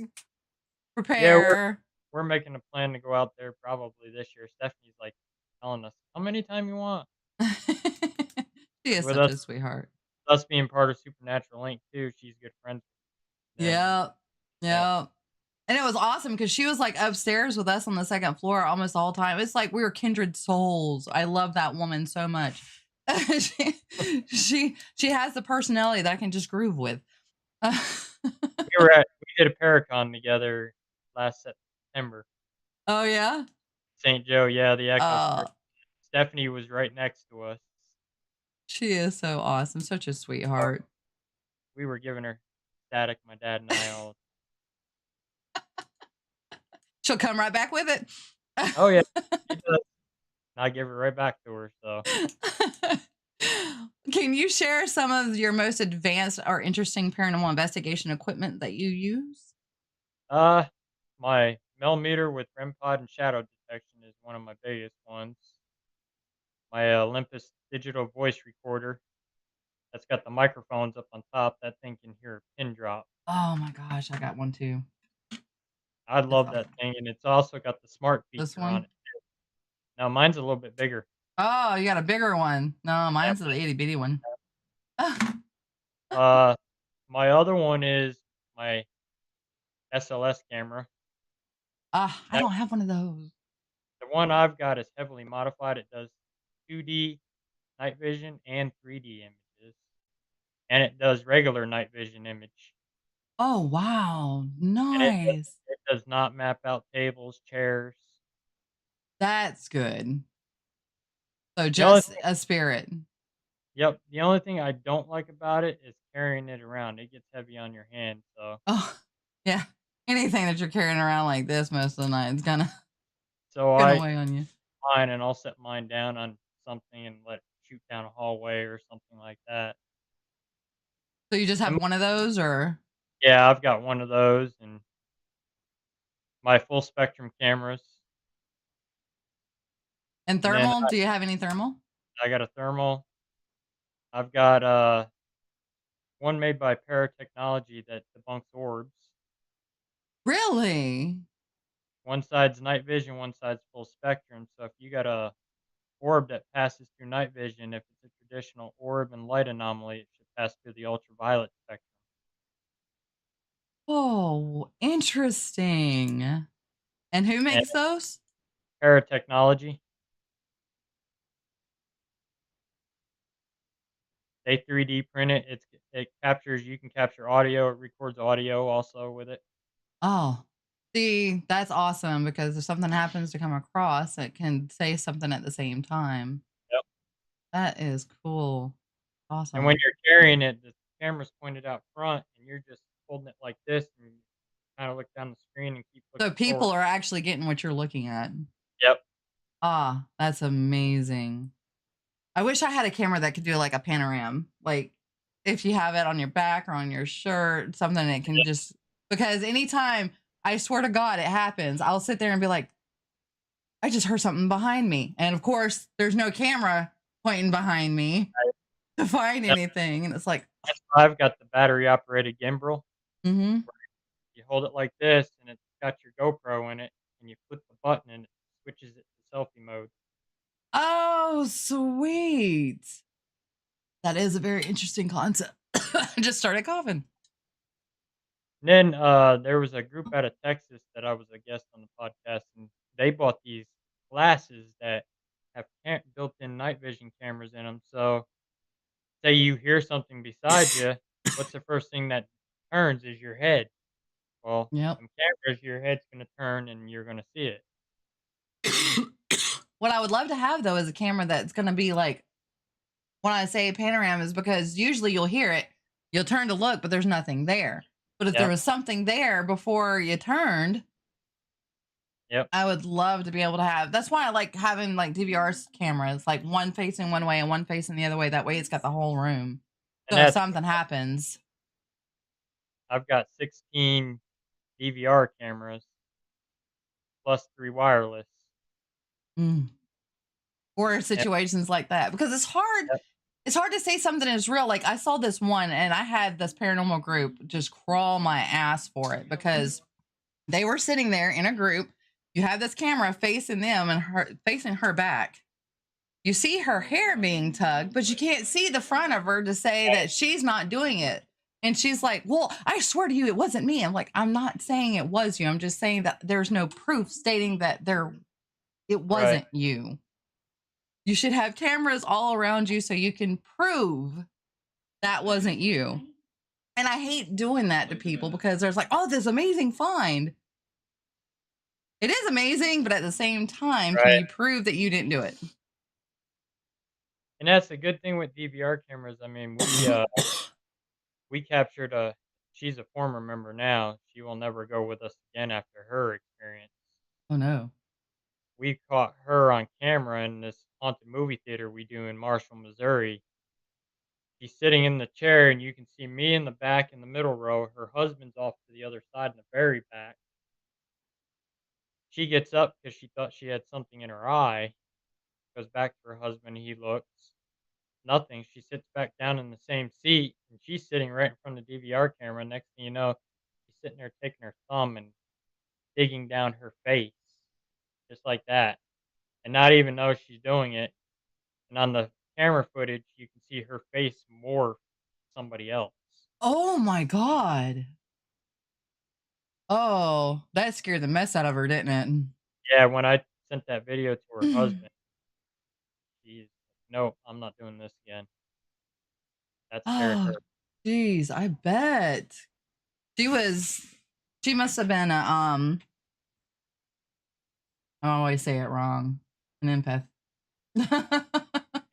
Prepare. we're making a plan to go out there probably this year. Stephanie's like telling us how many time you want. She is With such a sweetheart. us being part of Supernatural Inc. too, she's good friends with them. Yeah. Yeah. And it was awesome because she was like upstairs with us on the second floor almost the whole time. It's like we were kindred souls. I love that woman so much. she has the personality that I can just groove with. we did a Paracon together last September. Oh yeah. St. Joe, yeah, the Echo. Stephanie was right next to us. She is so awesome, such a sweetheart. We were giving her static, my dad and I all. She'll come right back with it. Oh yeah, she does. I give it right back to her. So, can you share some of your most advanced or interesting paranormal investigation equipment that you use? My millimeter with REM pod and shadow detection is one of my biggest ones. My Olympus digital voice recorder that's got the microphones up on top. That thing can hear a pin drop. Oh my gosh, I got one too. I love that thing, and it's also got the smart feature on it. Now mine's a little bit bigger. Oh, you got a bigger one. No, mine's the itty bitty one. My other one is my SLS camera. I don't have one of those. The one I've got is heavily modified. It does 2D night vision and 3D images, and it does regular night vision image. Oh wow, And nice. it does not map out tables, chairs. That's good. So just a spirit. Yep. The only thing I don't like about it is carrying it around. It gets heavy on your hand. So. Oh yeah, anything that you're carrying around like this most of the night is gonna So get I away on you. mine, and I'll set mine down on something and let it shoot down a hallway or something like that. So you just have one of those, or? Yeah, I've got one of those and my full spectrum cameras. And thermal? Do you have any thermal? I got a thermal. I've got one made by Paratechnology that debunks orbs. Really? One side's night vision, one side's full spectrum. So if you got a orb that passes through night vision, if it's a traditional orb and light anomaly, it should pass through the ultraviolet spectrum. Oh, interesting. And who makes those? Paratechnology. They 3D print it. It captures. You can capture audio. It records audio also with it. Oh, see, that's awesome because if something happens to come across, it can say something at the same time. Yep. That is cool. Awesome. And when you're carrying it, the camera's pointed out front, and you're just holding it like this, and you kind of look down the screen and keep looking. So people forward. are actually getting what you're looking at. Yep. Ah, that's amazing. I wish I had a camera that could do like a panorama. Like if you have it on your back or on your shirt, something that can just, because anytime, I swear to God, it happens, I'll sit there and be like, I just heard something behind me. And of course, there's no camera pointing behind me to find anything. And it's like, I've got the battery operated gimbal. mm-hmm. You hold it like this, and it's got your GoPro in it, and you flip the button, and it switches it to selfie mode. Oh, sweet. That is a very interesting concept. I just started coughing. And then, there was a group out of Texas that I was a guest on the podcast, and they bought these glasses that have built-in night vision cameras in them. So, say you hear something beside you, what's the first thing that turns is your head. Well, Yep. them cameras, your head's gonna turn and you're gonna see it. What I would love to have though is a camera that's going to be like, when I say panorama, is because usually you'll hear it, you'll turn to look, but there's nothing there. But if there Yep, was something there before you turned, yep, I would love to be able to have. That's why I like having like DVR cameras, like one facing one way and one facing the other way. That way it's got the whole room. and So if that's something happens, I've got 16 DVR cameras plus 3 wireless. mm, or Yep, situations like that, because yep, it's hard to say something is real. Like I saw this one and I had this paranormal group just crawl my ass for it because they were sitting there in a group. You have this camera facing them and her facing her back. You see her hair being tugged, but you can't see the front of her to say that she's not doing it. And she's like, "Well, I swear to you, it wasn't me." I'm like, "I'm not saying it was you. I'm just saying that there's no proof stating that it right, wasn't you. You should have cameras all around you so you can prove that wasn't you." And I hate doing that to people because there's like, "Oh, this amazing find." It is amazing, but at the same time, can right, you prove that you didn't do it? and that's a good thing with DVR cameras. I mean, we captured a she's a former member now. She will never go with us again after her experience. Oh no. We caught her on camera in this haunted movie theater we do in Marshall, Missouri. She's sitting in the chair, and you can see me in the back in the middle row. Her husband's off to the other side in the very back. She gets up because she thought she had something in her eye. Goes back to her husband. He looks. Nothing. She sits back down in the same seat, and she's sitting right in front of the DVR camera. Next thing you know, she's sitting there taking her thumb and digging down her face, just like that, and not even know she's doing it. And on the camera footage, you can see her face morph somebody else. Oh my God. Oh, that scared the mess out of her, didn't Yeah, when I sent that video to her it? husband, he's "No, I'm not doing this again." That scared Oh, her. geez, I bet. She was she must have been a I always say it wrong. An empath.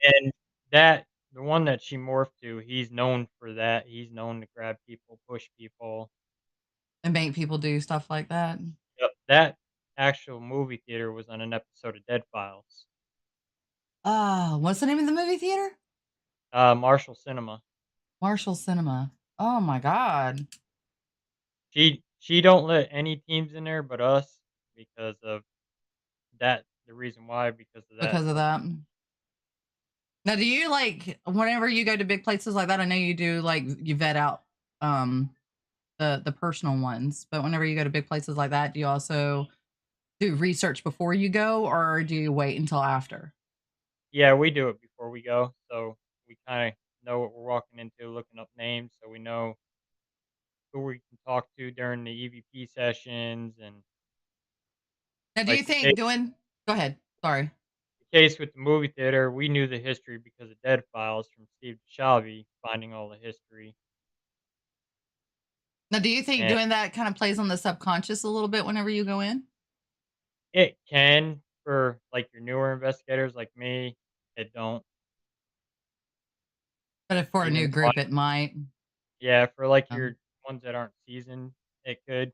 And that the one that she morphed to, he's known for that. He's known to grab people, push people. And make people do stuff like that. Yep, that actual movie theater was on an episode of Dead Files. Oh, what's the name of the movie theater? Marshall Cinema. Marshall Cinema. Oh my God. She don't let any teams in there but us because of that. The reason why, because of that. Because of that. Now, do you like whenever you go to big places like that? I know you do like you vet out um the personal ones, but whenever you go to big places like that, do you also do research before you go, or do you wait until after? Yeah, we do it before we go, so we kinda know what we're walking into, looking up names, so we know who we can talk to during the EVP sessions, and, Now, do you like, think doing? Go ahead. Sorry. the case with the movie theater, we knew the history because of Dead Files from Steve DeShalvey finding all the history, Now, do you think and doing that kind of plays on the subconscious a little bit whenever you go in? it can for, like, your newer investigators like me, it don't. But if for a Even new though group, it might. yeah, for, like, Um, your ones that aren't seasoned, it could,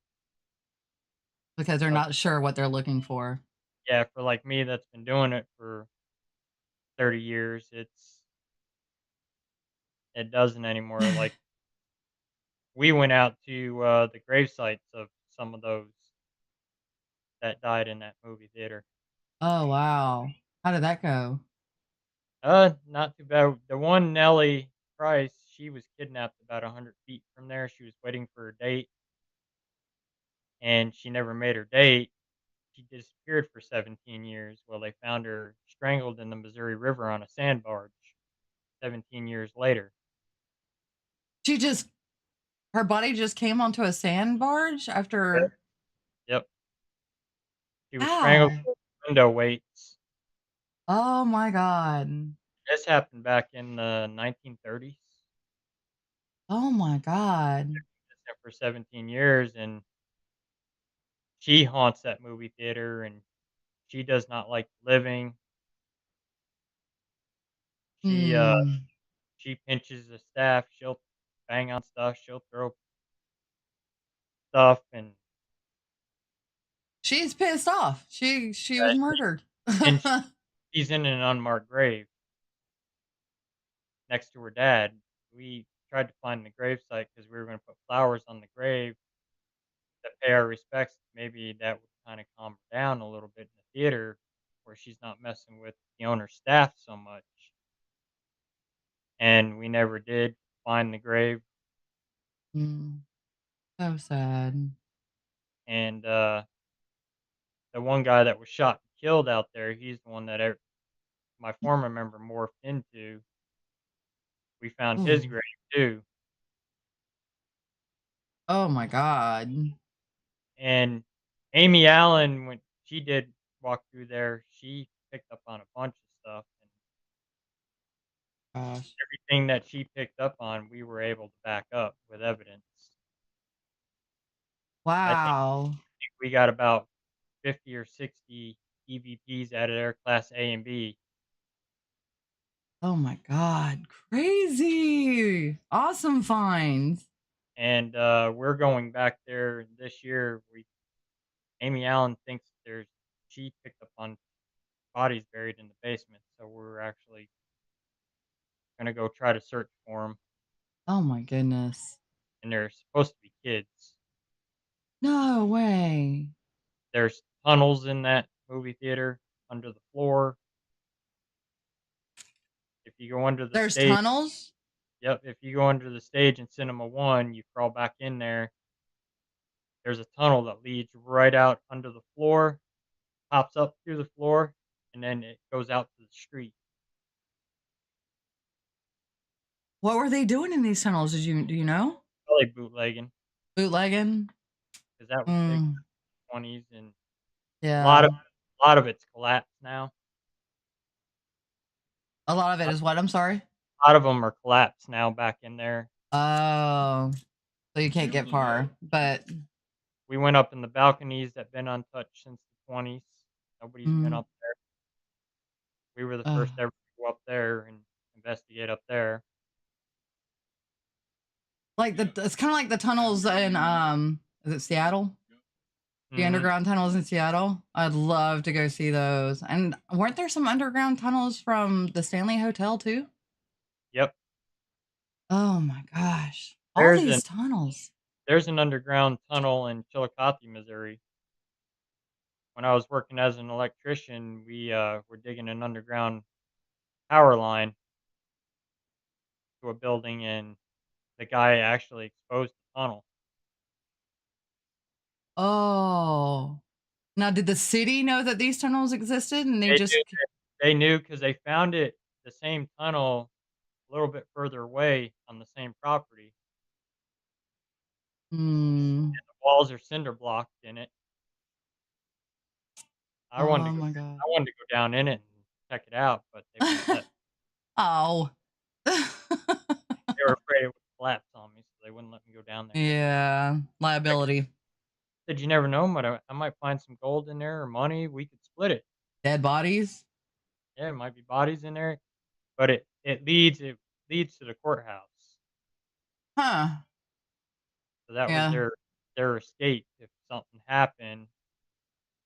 because they're but not sure what they're looking for. yeah, for, like, me that's been doing it for 30 years, it doesn't anymore. Like, we went out to, the grave sites of some of those that died in that movie theater. Oh wow. How did that go? Not too bad. The one Nellie Price, she was kidnapped about 100 feet from there. She was waiting for her date, and she never made her date. She disappeared for 17 years. Well, they found her strangled in the Missouri River on a sand barge 17 years later. She just her body just came onto a sand barge Yep. after. Yep. She was strangled Ow. with window weights. Oh my god. This happened back in the 1930s. Oh my god. For 17 years, and she haunts that movie theater, and she does not like living. She, uh, Hmm. she pinches the staff, she'll bang on stuff, she'll throw stuff, She's pissed off. She was uh, murdered. and she's in an unmarked grave next to her dad. We tried to find the gravesite because we were gonna put flowers on the grave to pay our respects. Maybe that would kinda calm her down a little bit in the theater where she's not messing with the owner's staff so much, and we never did find the grave. Mm, so sad. And the one guy that was shot and killed out there, he's the one that my former member morphed into. We found his Ooh. grave too, Oh my god. and Amy Allen, when she did walk through there, she picked up on a bunch of stuff, and Gosh. everything that she picked up on, we were able to back up with evidence. I think Wow. we got about 50 or 60 EVPs out of there, Class A and B. Oh my god. Crazy. Awesome finds. And we're going back there this year. Amy Allen thinks she picked up on bodies buried in the basement, so we're actually gonna go try to search for them. Oh my goodness. And they're supposed to be kids. No way. There's tunnels in that movie theater under the floor. If you go under the There's stage, tunnels? yep, if you go under the stage in Cinema One, you crawl back in there. There's a tunnel that leads right out under the floor, pops up through the floor, and then it goes out to the street. What were they doing in these tunnels? Do you know? Probably bootlegging Bootlegging? because that was big Mm, 20s, and a lot of yeah. a lot of it's collapsed now. A lot of it is what? I'm sorry. A lot of them are collapsed now back in there. Oh, so you can't get far. But We went up in the balconies that been untouched since the 20s. Nobody's been mm, up there. We were the uh, first ever to go up there and investigate up there. like it's kind of like the tunnels in is it Seattle? The Mhm. underground tunnels in Seattle. I'd love to go see those. And weren't there some underground tunnels from the Stanley Hotel too? Yep. Oh my gosh. All There's an these tunnels. there's an underground tunnel in Chillicothe, Missouri. When I was working as an electrician, we were digging an underground power line to a building, and the guy actually exposed the tunnel. Oh. Now, did the city know that these tunnels existed and they They just knew they knew because they found it the same tunnel a little bit further away on the same property. hmm. The walls are cinder blocked in it. Oh my god. I wanted to go down in it and check it out, but they wouldn't let me. Oh. They were afraid it would collapse on me, so they wouldn't let me go down there. Yeah, Like, liability. said, "You never know, I might find some gold in there or money, we could split it." Dead bodies? Yeah, it might be bodies in there, but it leads to the courthouse. Huh. So that was Yeah. their escape if something happened,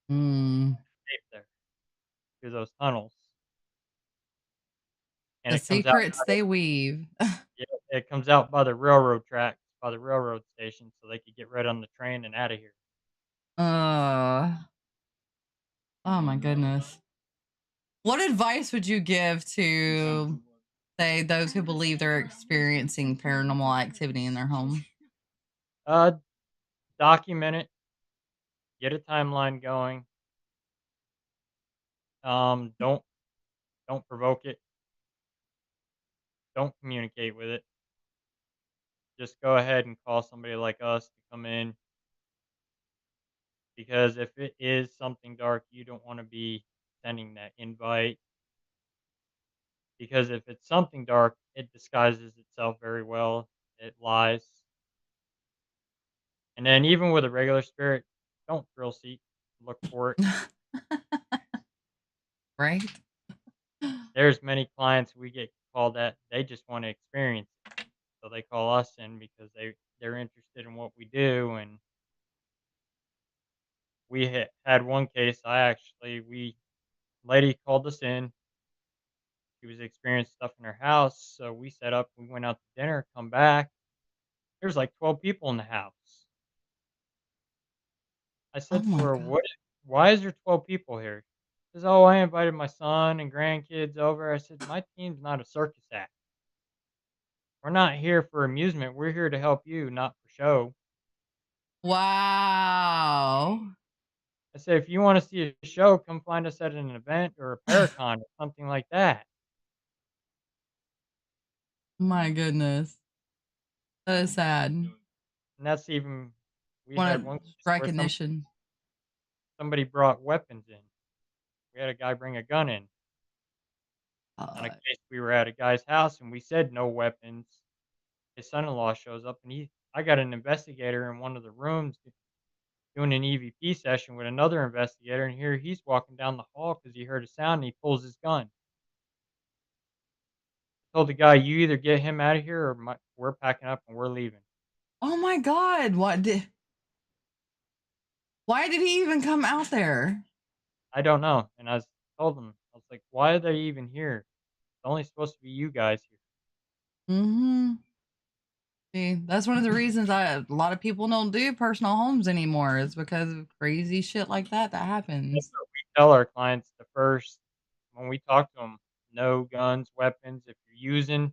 Mm. escape there through those tunnels, and The it comes out secrets they weave. yeah, it comes out by the railroad tracks, by the railroad station, so they could get right on the train and outta here. uh, oh my goodness. What advice would you give to, say, those who believe they're experiencing paranormal activity in their home? Uh, document it, get a timeline going. Don't provoke it. Don't communicate with it. Just go ahead and call somebody like us to come in, because if it is something dark, you don't want to be sending that invite, because if it's something dark, it disguises itself very well. It lies. And then even with a regular spirit, don't thrill seek. Look for it. Right? There's many clients we get called that they just want to experience it. So they call us in because they're interested in what we do. And we had one case. We lady called us in. She was experiencing stuff in her house, so we set up. We went out to dinner. Come back. There's like 12 people in the house. I Oh said to my her, god. "What? Why is there 12 people here?" She says, "Oh, I invited my son and grandkids over." I said, "My team's not a circus act. We're not here for amusement. We're here to help you, not for show." Wow. I said, "If you want to see a show, come find us at an event or a Paracon or something like that." My goodness. That is sad. And that's even, we had Want one case where recognition. somebody brought weapons in. We had a guy bring a gun in. On a Uh, case, we were at a guy's house and we said no weapons. His son-in-law shows up and I got an investigator in one of the rooms doing an EVP session with another investigator, and here he's walking down the hall because he heard a sound and he pulls his gun. Told the guy, "You either get him out of here or we're packing up and we're leaving." oh my god. Why did he even come out there? I don't know. And told him, I was like, "Why are they even here? It's only supposed to be you guys here." Mhm. See, that's one of the reasons a lot of people don't do personal homes anymore is because of crazy shit like that That's happens. what we tell our clients the first, when we talk to them: no guns, weapons. If you're using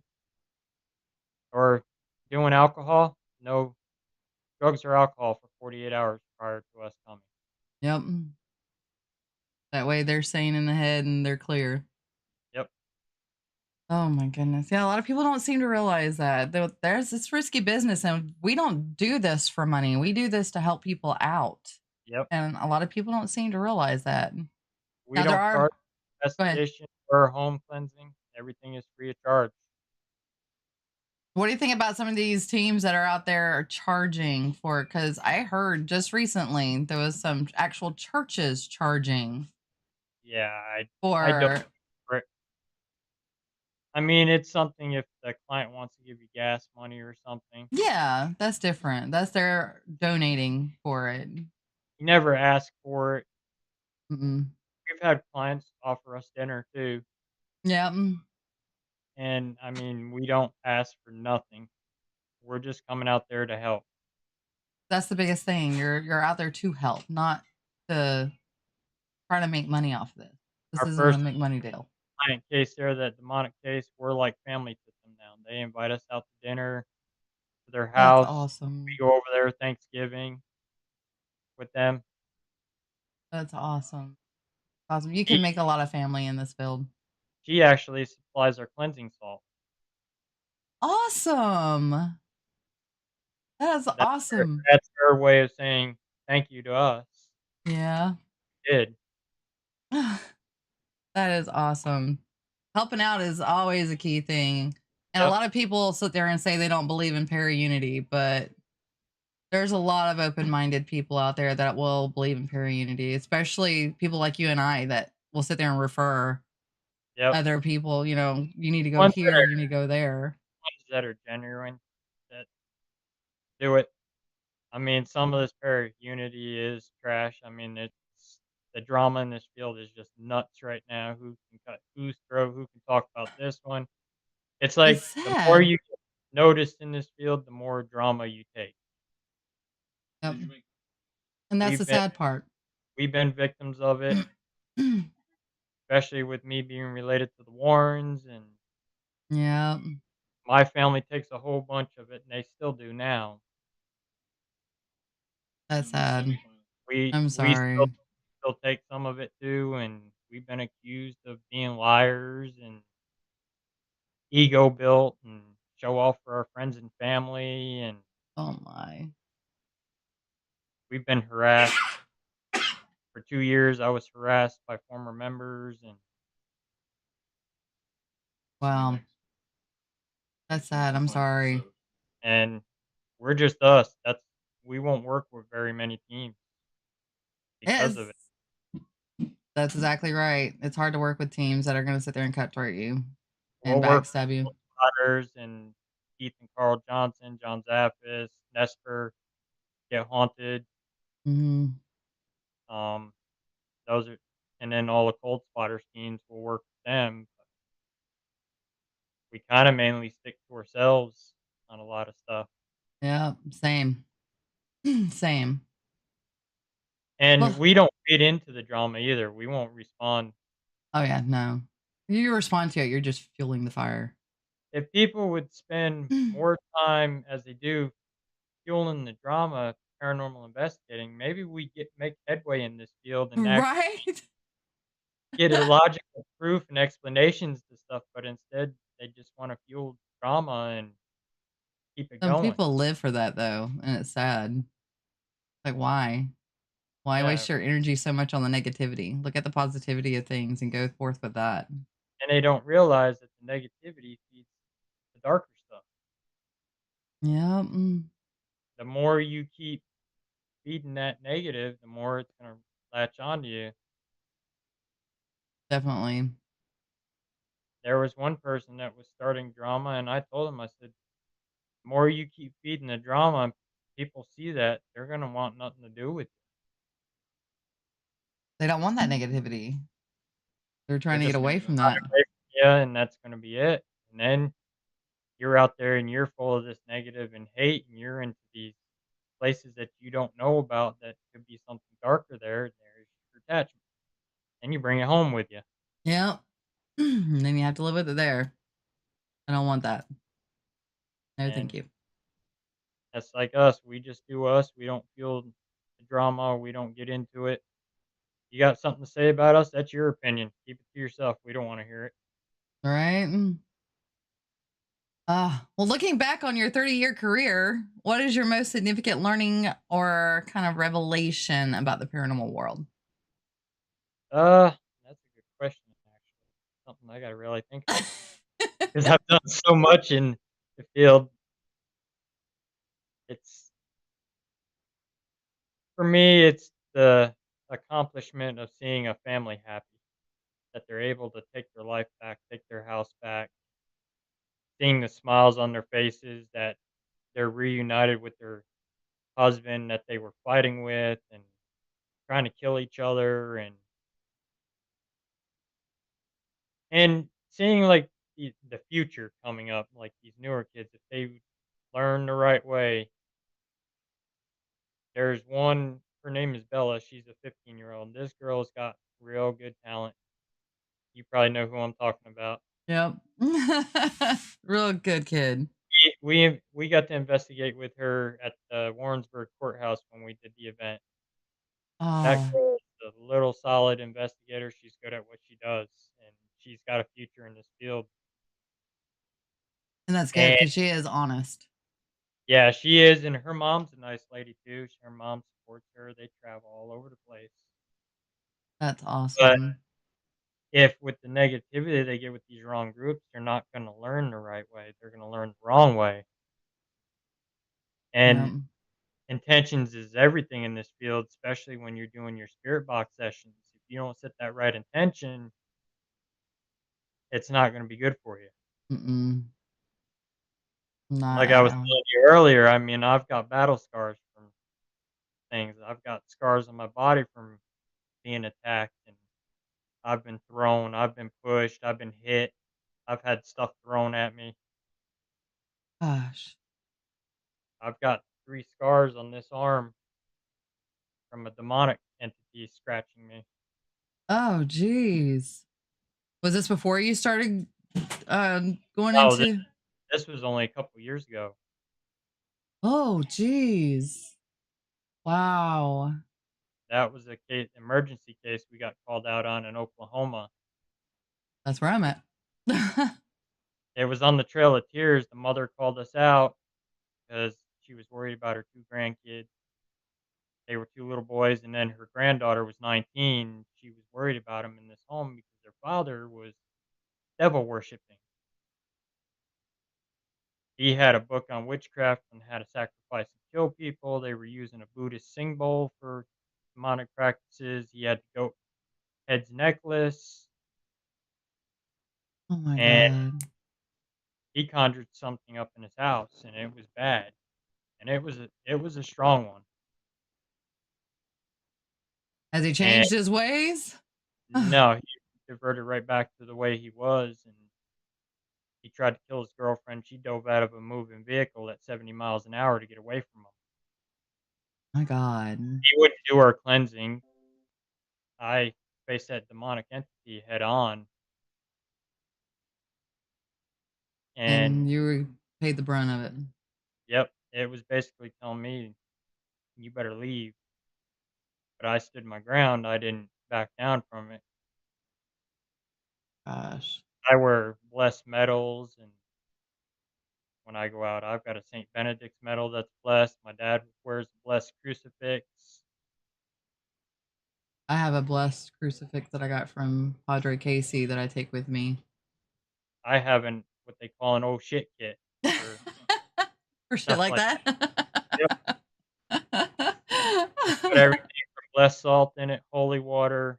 or doing alcohol, no drugs or alcohol for 48 hours prior to us coming. Yep. That way they're sane in the head and they're clear. Yep, Oh my goodness. Yeah, a lot of people don't seem to realize that. There's this risky business and we don't do this for money. We do this to help people out. yep. And a lot of people don't seem to realize that. We Now there don't are charge go ahead. investigation or home cleansing. Everything is free of charge. What do you think about some of these teams that are out there charging for it? Because I heard just recently there was some actual churches charging Yeah, I don't. for I mean, it's something if the client wants to give you gas money or something. yeah, that's different. That's their donating for it. You never ask for it. Mm-mm. We've had clients offer us dinner too, Yeah, and I mean, we don't ask for nothing. We're just coming out there to help. that's the biggest thing. You're out there to help, not to try to make money off of this. This Our isn't a first make money deal. client case there, that demonic case, we're like family to them now. They invite us out to dinner to their That's house. We awesome. go over there Thanksgiving with them. That's awesome. Awesome. You She, can make a lot of family in this field. she actually supplies our cleansing salt. Awesome. That's That's her, awesome. that's her way of saying thank you to us. Yeah. Did. That is awesome. Helping out is always a key thing. And a Yep, lot of people sit there and say they don't believe in para-unity, but there's a lot of open-minded people out there that will believe in para-unity, especially people like you and I that will sit there and refer yep. other people, you need to go Ones that here, you need to go there. are genuine, that do it. I mean, some of this pair unity is trash. I mean, it's the drama in this field is just nuts right now. Who can cut whose throat? Who can talk about this one? It's It's like the more sad. you get noticed in this field, the more drama you take. Yep. And that's We've the been sad part. we've been victims of it, especially with me being related to the Warrens, and Yeah, my family takes a whole bunch of it, and they still do now. that's sad. We still take some of it too, and we've been accused of being liars and ego built and show off for our friends and family, and Oh my. we've been harassed. For 2 years, I was harassed by former members, and Wow. That's sad. I'm sorry. we're just us. We won't work with very many teams because Yes. of it. That's exactly right. It's hard to work with teams that are going to sit there and cutthroat you and We'll work with backstab you. Potters and Keith and Carl Johnson, John Zaffis, Nesper, Get Haunted. Hmm. Um, those are, and then all the Cold Spotters teams will work with them. We kind of mainly stick to ourselves on a lot of stuff, Yeah, same. Same. and Well, we don't feed into the drama either. We won't respond. oh yeah, no. You respond to it, you're just fueling the fire. If people would spend more time as they do fueling the drama, paranormal investigating, maybe we make headway in this field and actually Right? get a logical proof and explanations to stuff, but instead they just want to fuel drama and keep it Some going. people live for that though, and it's sad. Like why? Why Yeah, waste your energy so much on the negativity? Look at the positivity of things and go forth with that. and they don't realize that the negativity feeds the darker stuff. Yeah, The more you keep feeding that negative, the more it's going to latch onto you. definitely. There was one person that was starting drama, and I told him, I said, the more you keep feeding the drama, people see that they're going to want nothing to do with you. They don't want that negativity. They're They're trying to get just going away to from run that. away from you, and that's going to be it. And then you're out there and you're full of this negative and hate, and you're into these places that you don't know about that could be something darker there. There's your attachment, and you bring it home with you. Yep. And then you have to live with it there. I don't want that. No, thank And you. that's like us. We just do us. We don't feel the drama. We don't get into it. You got something to say about us? That's your opinion. Keep it to yourself. We don't want to hear it. All right. Well, looking back on your 30-year career, what is your most significant learning or kind of revelation about the paranormal world? Uh, that's a good question. Actually, something I got to really think about because I've done so much in the field. It's For me, it's the accomplishment of seeing a family happy, that they're able to take their life back, take their house back, seeing the smiles on their faces, that they're reunited with their husband that they were fighting with and trying to kill each other, and seeing like the future coming up, like these newer kids, if they learn the right way. There's one, her name is Bella. She's a 15-year-old. This girl's got real good talent. You probably know who I'm talking about. Yep. Real good kid. We got to investigate with her at the Warrensburg courthouse when we did the event. That Oh, girl is a little solid investigator. She's good at what she does, and she's got a future in this field. and that's good And because she is honest. yeah, she is, and her mom's a nice lady too. Her mom supports her. They travel all over the place. That's But awesome. if with the negativity they get with these wrong groups, they're not going to learn the right way. They're going to learn the wrong way. Yep. And intentions is everything in this field, especially when you're doing your spirit box sessions. If you don't set that right intention, it's not going to be good for you. Mm-mm. Not Like I at was all. telling you earlier, I mean, I've got battle scars from things. I've got scars on my body from being attacked, and I've been thrown, I've been pushed, I've been hit, I've had stuff thrown at me. Gosh. I've got 3 scars on this arm from a demonic entity scratching me. Oh, geez. Was this before you started going Oh, into? this was only a couple years ago. Oh, geez. Wow. That was a case emergency case we got called out on in Oklahoma. That's where I'm at. It was on the Trail of Tears. The mother called us out because she was worried about her 2 grandkids. They were 2 little boys, and then her granddaughter was 19. She was worried about them in this home because their father was devil worshiping. He had a book on witchcraft and how to sacrifice and kill people. They were using a Buddhist sing bowl for demonic practices. He had the goat head's necklace, Oh my and god. he conjured something up in his house, and it was bad, and it was a strong one. Has he And changed his ways? no, he diverted right back to the way he was, and he tried to kill his girlfriend. She dove out of a moving vehicle at 70 miles an hour to get away from him. My god. He wouldn't do our cleansing. I faced that demonic entity head on, and And paid the brunt of it. yep, it was basically telling me, "You better leave." But I stood my ground. I didn't back down from it. Gosh. I wear blessed medals, and when I go out, I've got a Saint Benedict's medal that's blessed. My dad wears a blessed crucifix. I have a blessed crucifix that I got from Padre Casey that I take with me. I have an what they call an "oh shit" kit for For shit stuff like like that. yep, put everything from blessed salt in it, holy water.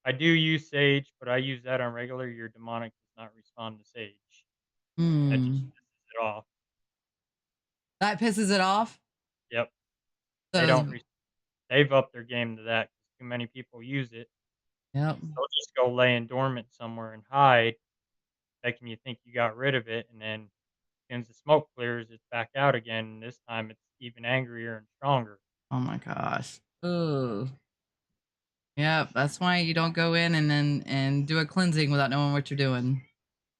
I do use sage, but I use that on regular. Your demonic does not respond to sage. That just Hmm. pisses it off. That pisses it off. Yep. They Does don't they've upped their game to that 'cause too many people use it. Yep. They'll just go laying dormant somewhere and hide, making you think you got rid of it, and then as soon as the smoke clears, it's back out again, and this time it's even angrier and stronger. Oh my gosh. Ugh. Yep. That's why you don't go in and do a cleansing without knowing what you're doing.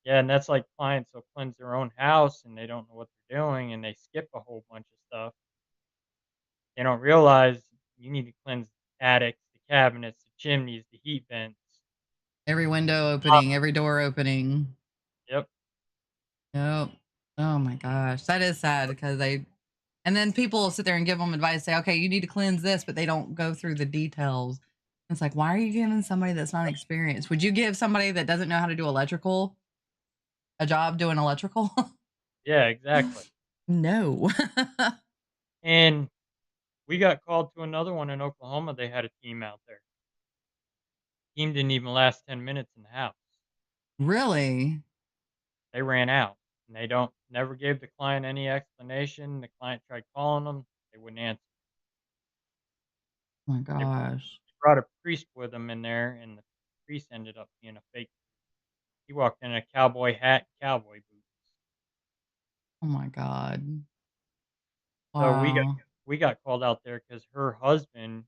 Yeah, and that's like clients will cleanse their own house, and they don't know what they're doing, and they skip a whole bunch of stuff. They don't realize you need to cleanse attics, the cabinets, the chimneys, the heat vents. Every window opening, every door opening. Yep. Yep. Oh my gosh. That is sad because and then people will sit there and give them advice, say, okay, you need to cleanse this, but they don't go through the details. It's like, why are you giving somebody that's not experienced? Would you give somebody that doesn't know how to do electrical a job doing electrical? Yeah, exactly. No. And we got called to another one in Oklahoma. They had a team out there. Team didn't even last 10 minutes in the house. Really? They ran out, and they don't never gave the client any explanation. The client tried calling them, they wouldn't answer. Oh my They gosh. brought a priest with them in there, and the priest ended up being a fake. He walked in a cowboy hat, cowboy boots. Oh my God. So Wow. we got called out there because her husband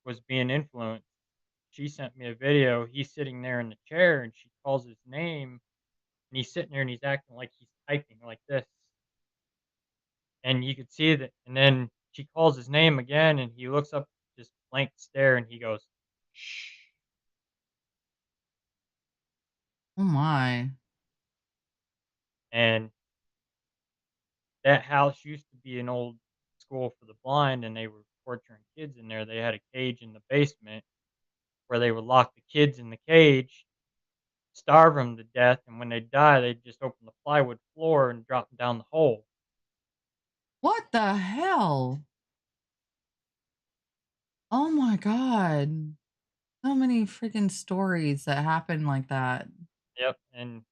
was being influenced. She sent me a video. He's sitting there in the chair, and she calls his name, and he's sitting there and he's acting like he's typing like this. And you could see that, and then she calls his name again, and he looks up, just blank stare, and he goes, "Shh." Oh my. And that house used to be an old school for the blind, and they were torturing kids in there. They had a cage in the basement where they would lock the kids in the cage, starve them to death, and when they die, they'd just open the plywood floor and drop them down the hole. What the hell? Oh my God. So many freaking stories that happen like that. Yep. And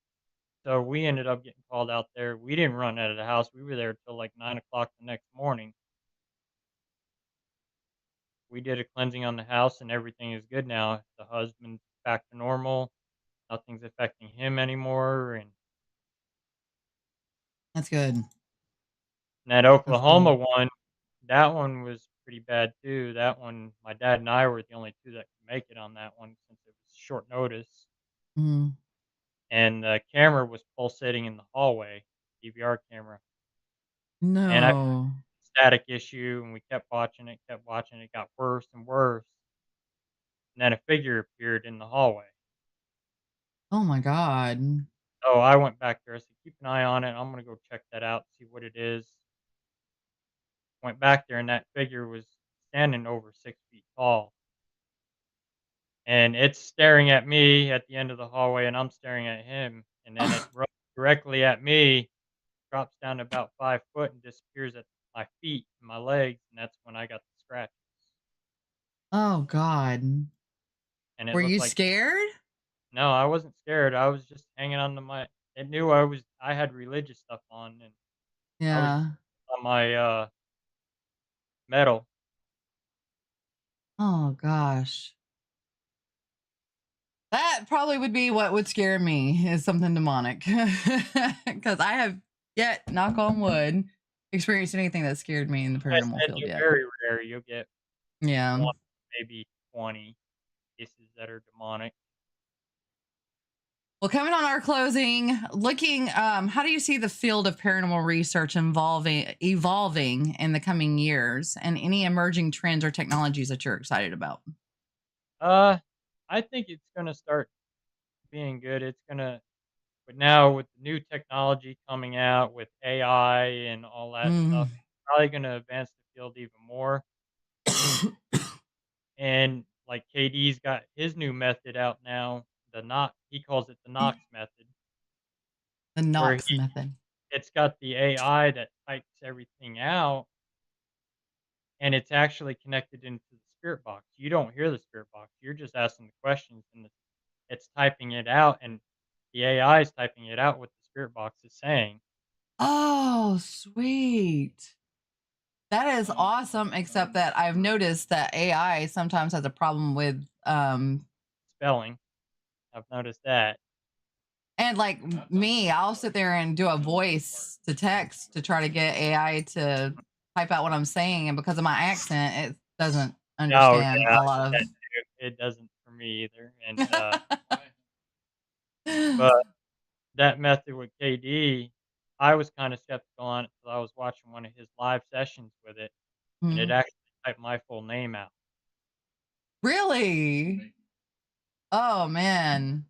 so we ended up getting called out there. We didn't run out of the house. We were there till like 9 o'clock the next morning. We did a cleansing on the house, and everything is good now. The husband's back to normal. Nothing's affecting him anymore. And That's good. that That's good. Oklahoma one, that one was pretty bad too. That one, my dad and I were the only 2 that could make it on that one since it was short notice, Mhm. and the camera was pulsating in the hallway, DVR camera, and I No. static issue, and we kept watching it, got worse and worse, and then a figure appeared in the hallway. Oh my God. So I went back there, I said, "Keep an eye on it, I'm gonna go check that out, see what it is." Went back there, and that figure was standing over 6 feet tall, and it's staring at me at the end of the hallway, and I'm staring at him, and then it runs directly at me, drops down to about 5 foot, and disappears at my feet and my legs, and that's when I got the scratches, Oh God. and it Were looked you like scared? no, I wasn't scared, I was just hanging on to my it knew I had religious stuff on, and I was just Yeah. on my, metal. Oh gosh. That probably would be what would scare me is something demonic. Because I have yet, knock on wood, experienced anything that scared me in the I paranormal said field you're yet. very rare, you'll get Yeah. 1, maybe 20 cases that are demonic. Well, coming on our closing, looking, how do you see the field of paranormal research evolving in the coming years, and any emerging trends or technologies that you're excited about? Uh, I think it's gonna start being good, it's gonna but now with the new technology coming out with AI and all that stuff, Mm. probably gonna advance the field even more, and, like, KD's got his new method out now, the knock he calls it the Knox method, The where Knox method. it's got the AI that types everything out, and it's actually connected into the spirit box. You don't hear the spirit box, you're just asking the questions, and it's typing it out, and the AI is typing it out what the spirit box is saying. Oh, sweet. That is awesome, except that I've noticed that AI sometimes has a problem with Spelling, I've noticed that. and like me, I'll sit there and do a voice to text to try to get AI to type out what I'm saying, and because of my accent, it doesn't Oh, understand yeah, a I lot do of that too. It doesn't for me either, and, but that method with KD, I was kinda skeptical on it till I was watching one of his live sessions with it, and it Mhm. actually typed my full name out. Really? Oh man.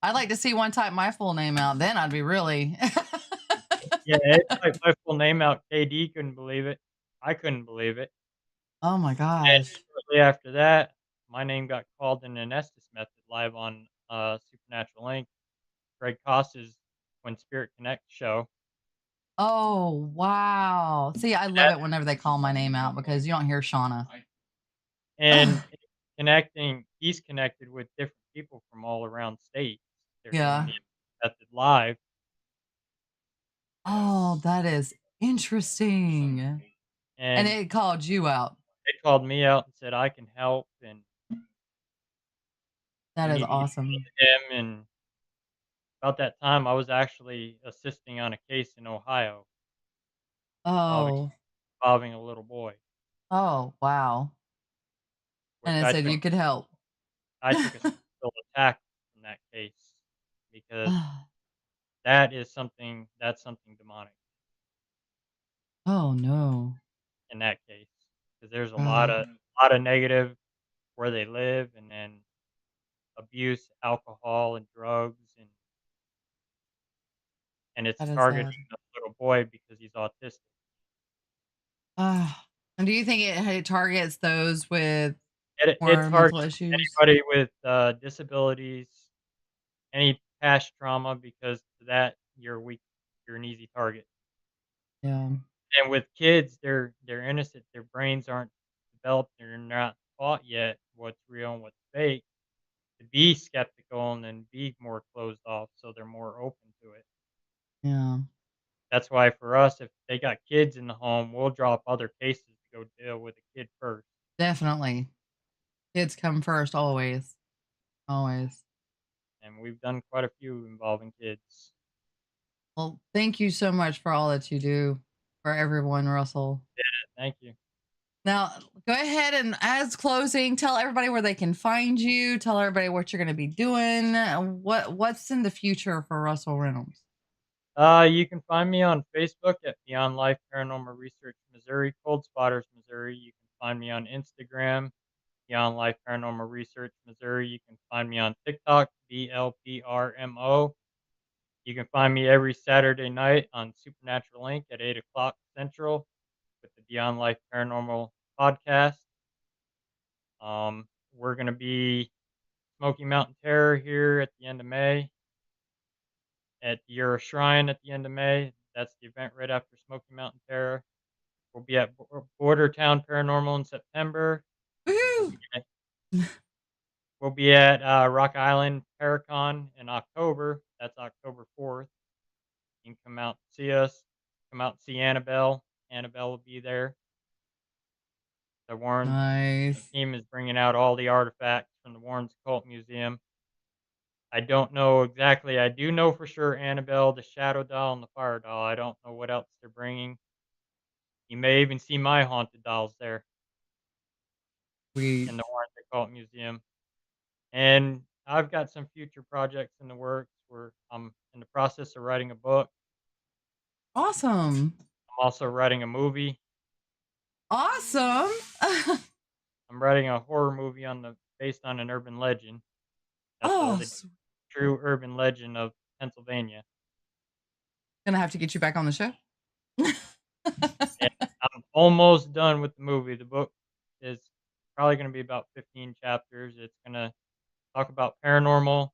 I'd like to see one type my full name out. Then I'd be really Yeah, it typed my full name out, KD couldn't believe it. I couldn't believe it, Oh my and gosh. shortly after that, my name got called in an Estes method live on, Supernatural Inc., Greg Cosse's When Spirit Connect show. Oh wow. See, I love it whenever they call my name out because you don't hear Shauna. And he's connected with different people from all around states. They're doing Yeah. the method live, Oh, that is interesting. And and it called you out. they called me out and said, "I can help, and That you is need to get awesome. him." And about that time, I was actually assisting on a case in Ohio involving Oh. involving a little boy, Oh, wow. which And it said you could help. I took a special attack in that case because that's something demonic Oh no. in that case, because there's a God. lot of negative where they live, and then abuse, alcohol, and drugs, and it's That is targeting sad. the little boy because he's autistic. And do you think it targets those with It more mental targets issues? anybody with, disabilities, any past trauma, because to that, you're an easy target. Yeah. And with kids, they're innocent, their brains aren't developed, they're not taught yet what's real and what's fake, to be skeptical and then be more closed off, so they're more open to it. Yeah. That's why for us, if they got kids in the home, we'll drop other cases to go deal with a kid first, Definitely. Kids come first always. Always. and we've done quite a few involving kids. Well, thank you so much for all that you do for everyone, Russell. Thank you. Now, go ahead and as closing, tell everybody where they can find you. Tell everybody what you're going to be doing. What's in the future for Russell Reynolds? You can find me on Facebook at Beyond Life Paranormal Research Missouri, Cold Spotters, Missouri. You can find me on Instagram, Beyond Life Paranormal Research Missouri. You can find me on TikTok, BLPRMO. You can find me every Saturday night on Supernatural Inc. at 8 o'clock Central with the Beyond Life Paranormal podcast. We're going to be Smoky Mountain Terror here at the end of May, at Euro Shrine at the end of May. That's the event right after Smoky Mountain Terror. We'll be at Border Town Paranormal in September. We'll Woohoo! be at, we'll be at Rock Island Paracon in October. That's October 4th. You can come out and see us. Come out and see Annabelle. Annabelle will be there. The Warren Nice. team is bringing out all the artifacts from the Warren's Occult Museum. I don't know exactly. I do know for sure Annabelle, the Shadow Doll, and the Fire Doll. I don't know what else they're bringing. You may even see my haunted dolls there We in the Warren's Occult Museum. And I've got some future projects in the works where I'm in the process of writing a book. awesome. I'm also writing a movie. Awesome. I'm writing a horror movie based on an urban legend. That's Oh, the true urban legend of Pennsylvania. gonna have to get you back on the show. And I'm almost done with the movie. The book is probably going to be about 15 chapters. It's going to talk about paranormal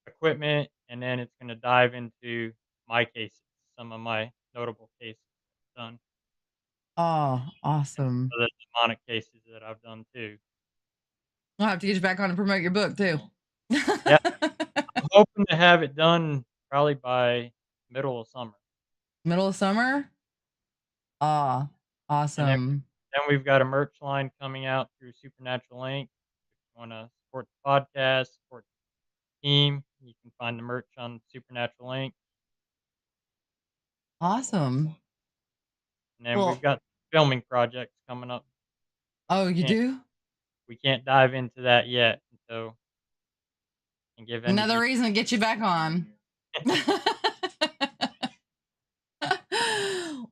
equipment, and then it's going to dive into my cases, some of my notable cases I've done, Oh, and awesome. other demonic cases that I've done too. I'll have to get you back on and promote your book too. Yeah, I'm hoping to have it done probably by middle of summer. Middle of summer? Ah, And then, awesome. then we've got a merch line coming out through Supernatural Inc. If you want to support the podcast, support the team, you can find the merch on Supernatural Inc. Awesome. And then we've Well, got filming projects coming up. oh, We you can't do? we can't dive into that yet, so and give any Another details. reason to get you back on.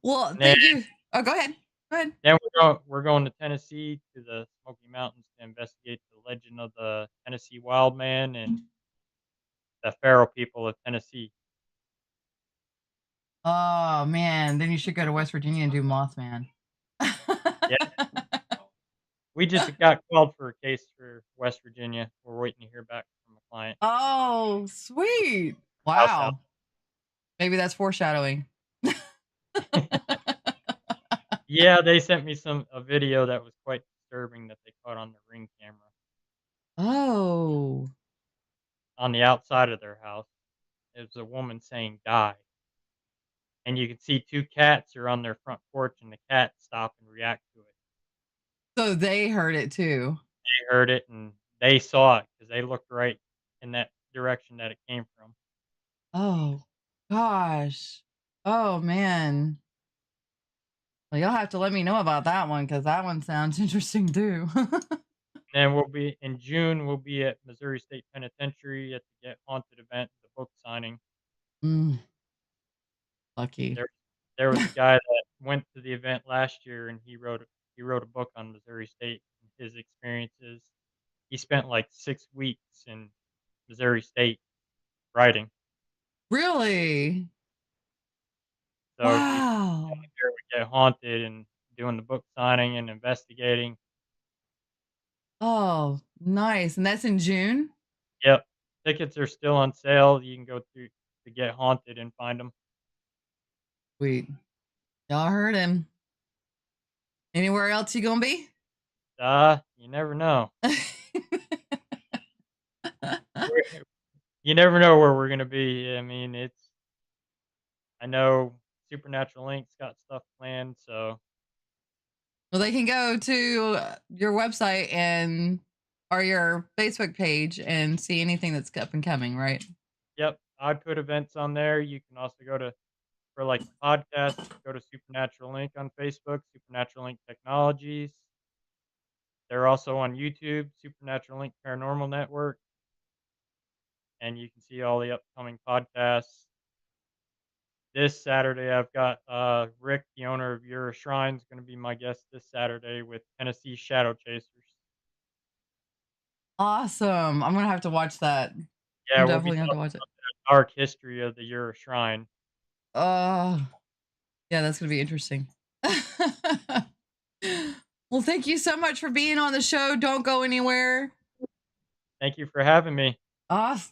Well, And thank you. Oh, go ahead. Go ahead. then we're going to Tennessee to the Smoky Mountains to investigate the legend of the Tennessee Wild Man and the Pharaoh people of Tennessee. Oh man, then you should go to West Virginia and do Mothman. Yeah, we just got called for a case for West Virginia. We're waiting to hear back from a client. Oh, sweet. House house. Wow. Maybe that's foreshadowing. Yeah, they sent me a video that was quite disturbing that they caught on the Ring camera Oh. on the outside of their house. It was a woman saying "die," and you could see 2 cats are on their front porch, and the cats stop and react to it. So they heard it too. They heard it, and they saw it because they looked right in that direction that it came from. Oh gosh. Oh man. Well, you'll have to let me know about that one because that one sounds interesting too. And we'll be in June, we'll be at Missouri State Penitentiary at the Get Haunted event, the book signing. Mm, lucky. There there was a guy that went to the event last year, and he wrote a book on Missouri State and his experiences. He spent, like, 6 weeks in Missouri State writing. Really? So he's Wow. there we Get Haunted and doing the book signing and investigating. Oh, nice. And that's in June? Yep. Tickets are still on sale. You can go through to Get Haunted and find them. Sweet. Y'all heard him. Anywhere else you gonna be? You never know. We're You never know where we're gonna be. I mean, I know Supernatural Inc.'s got stuff planned, so Well, they can go to your website and or your Facebook page and see anything that's up and coming, right? yep, I put events on there. You can also go to for, like, the podcast, go to Supernatural Inc. on Facebook, Supernatural Inc. Technologies. They're also on YouTube, Supernatural Inc. Paranormal Network, and you can see all the upcoming podcasts. this Saturday, I've got Rick, the owner of Your Shrine, is going to be my guest this Saturday with Tennessee Shadow Chasers. Awesome. I'm gonna have to watch that. Yeah, I'm we'll be definitely gonna have to talking watch it. about the dark history of the Your Shrine. Oh, yeah, that's gonna be interesting. Well, thank you so much for being on the show. Don't go anywhere. Thank you for having me.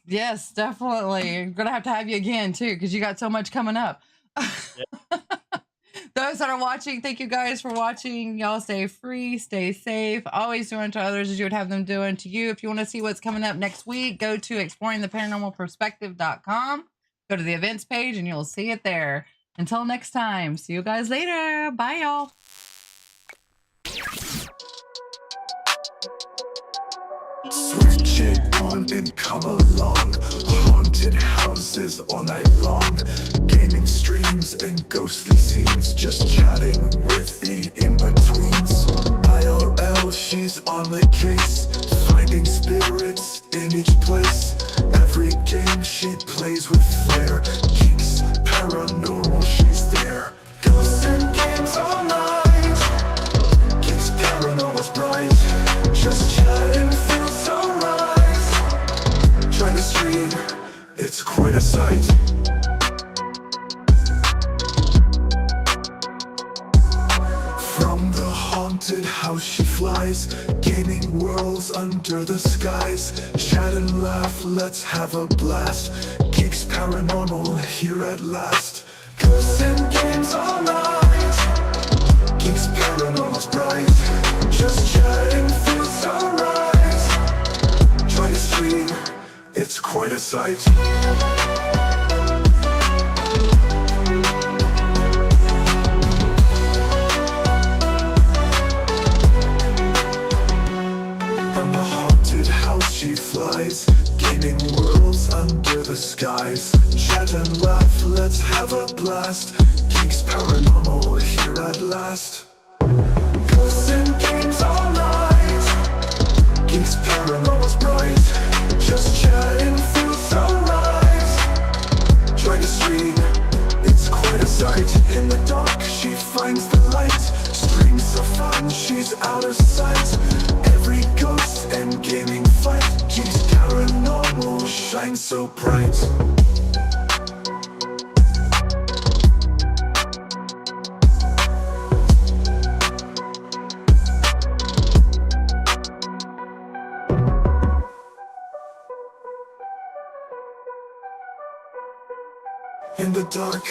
Yes, definitely. Gonna have to have you again too, because you got so much coming up. Yeah. Those that are watching, thank you guys for watching. Y'all stay free, stay safe. Always do unto others as you would have them do unto you. If you want to see what's coming up next week, go to exploringtheparanormalperspective.com. Go to the events page and you'll see it there. Until next time, see you guys later. Bye, y'all. Switch it on and come along. Haunted houses all night long. Gaming streams and ghostly scenes. Just chatting with the in-betweens. IRL, she's on the case. Finding spirits in each place. Every game she plays with flair. Geeks, paranormal, she's there. Ghosts and games all night. Geeks, paranormal's bright. Just chatting feels alright. Trying to stream, it's quite a sight. From the haunted house she flies, gaining worlds under the skies. Chat and laugh, let's have a blast. Geeks paranormal here at last. Ghosts and games all night. Geeks paranormal's bright. Just chatting feels alright. Try to stream, it's quite a sight. From the haunted house she flies, gaining worlds under the skies. Chat and laugh, let's have a blast. Geeks paranormal here at last. Ghosts and games all night. Geeks paranormal's bright. Just chatting feels alright. Trying to stream, it's quite a sight. In the dark she finds the light. Streams so fun, she's out of sight. Every ghost and gaming fight. Geeks paranormal shines so bright. In the dark,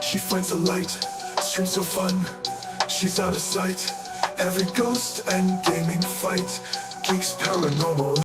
she finds a light. Streams so fun, she's out of sight. Every ghost and gaming fight. Geeks paranormal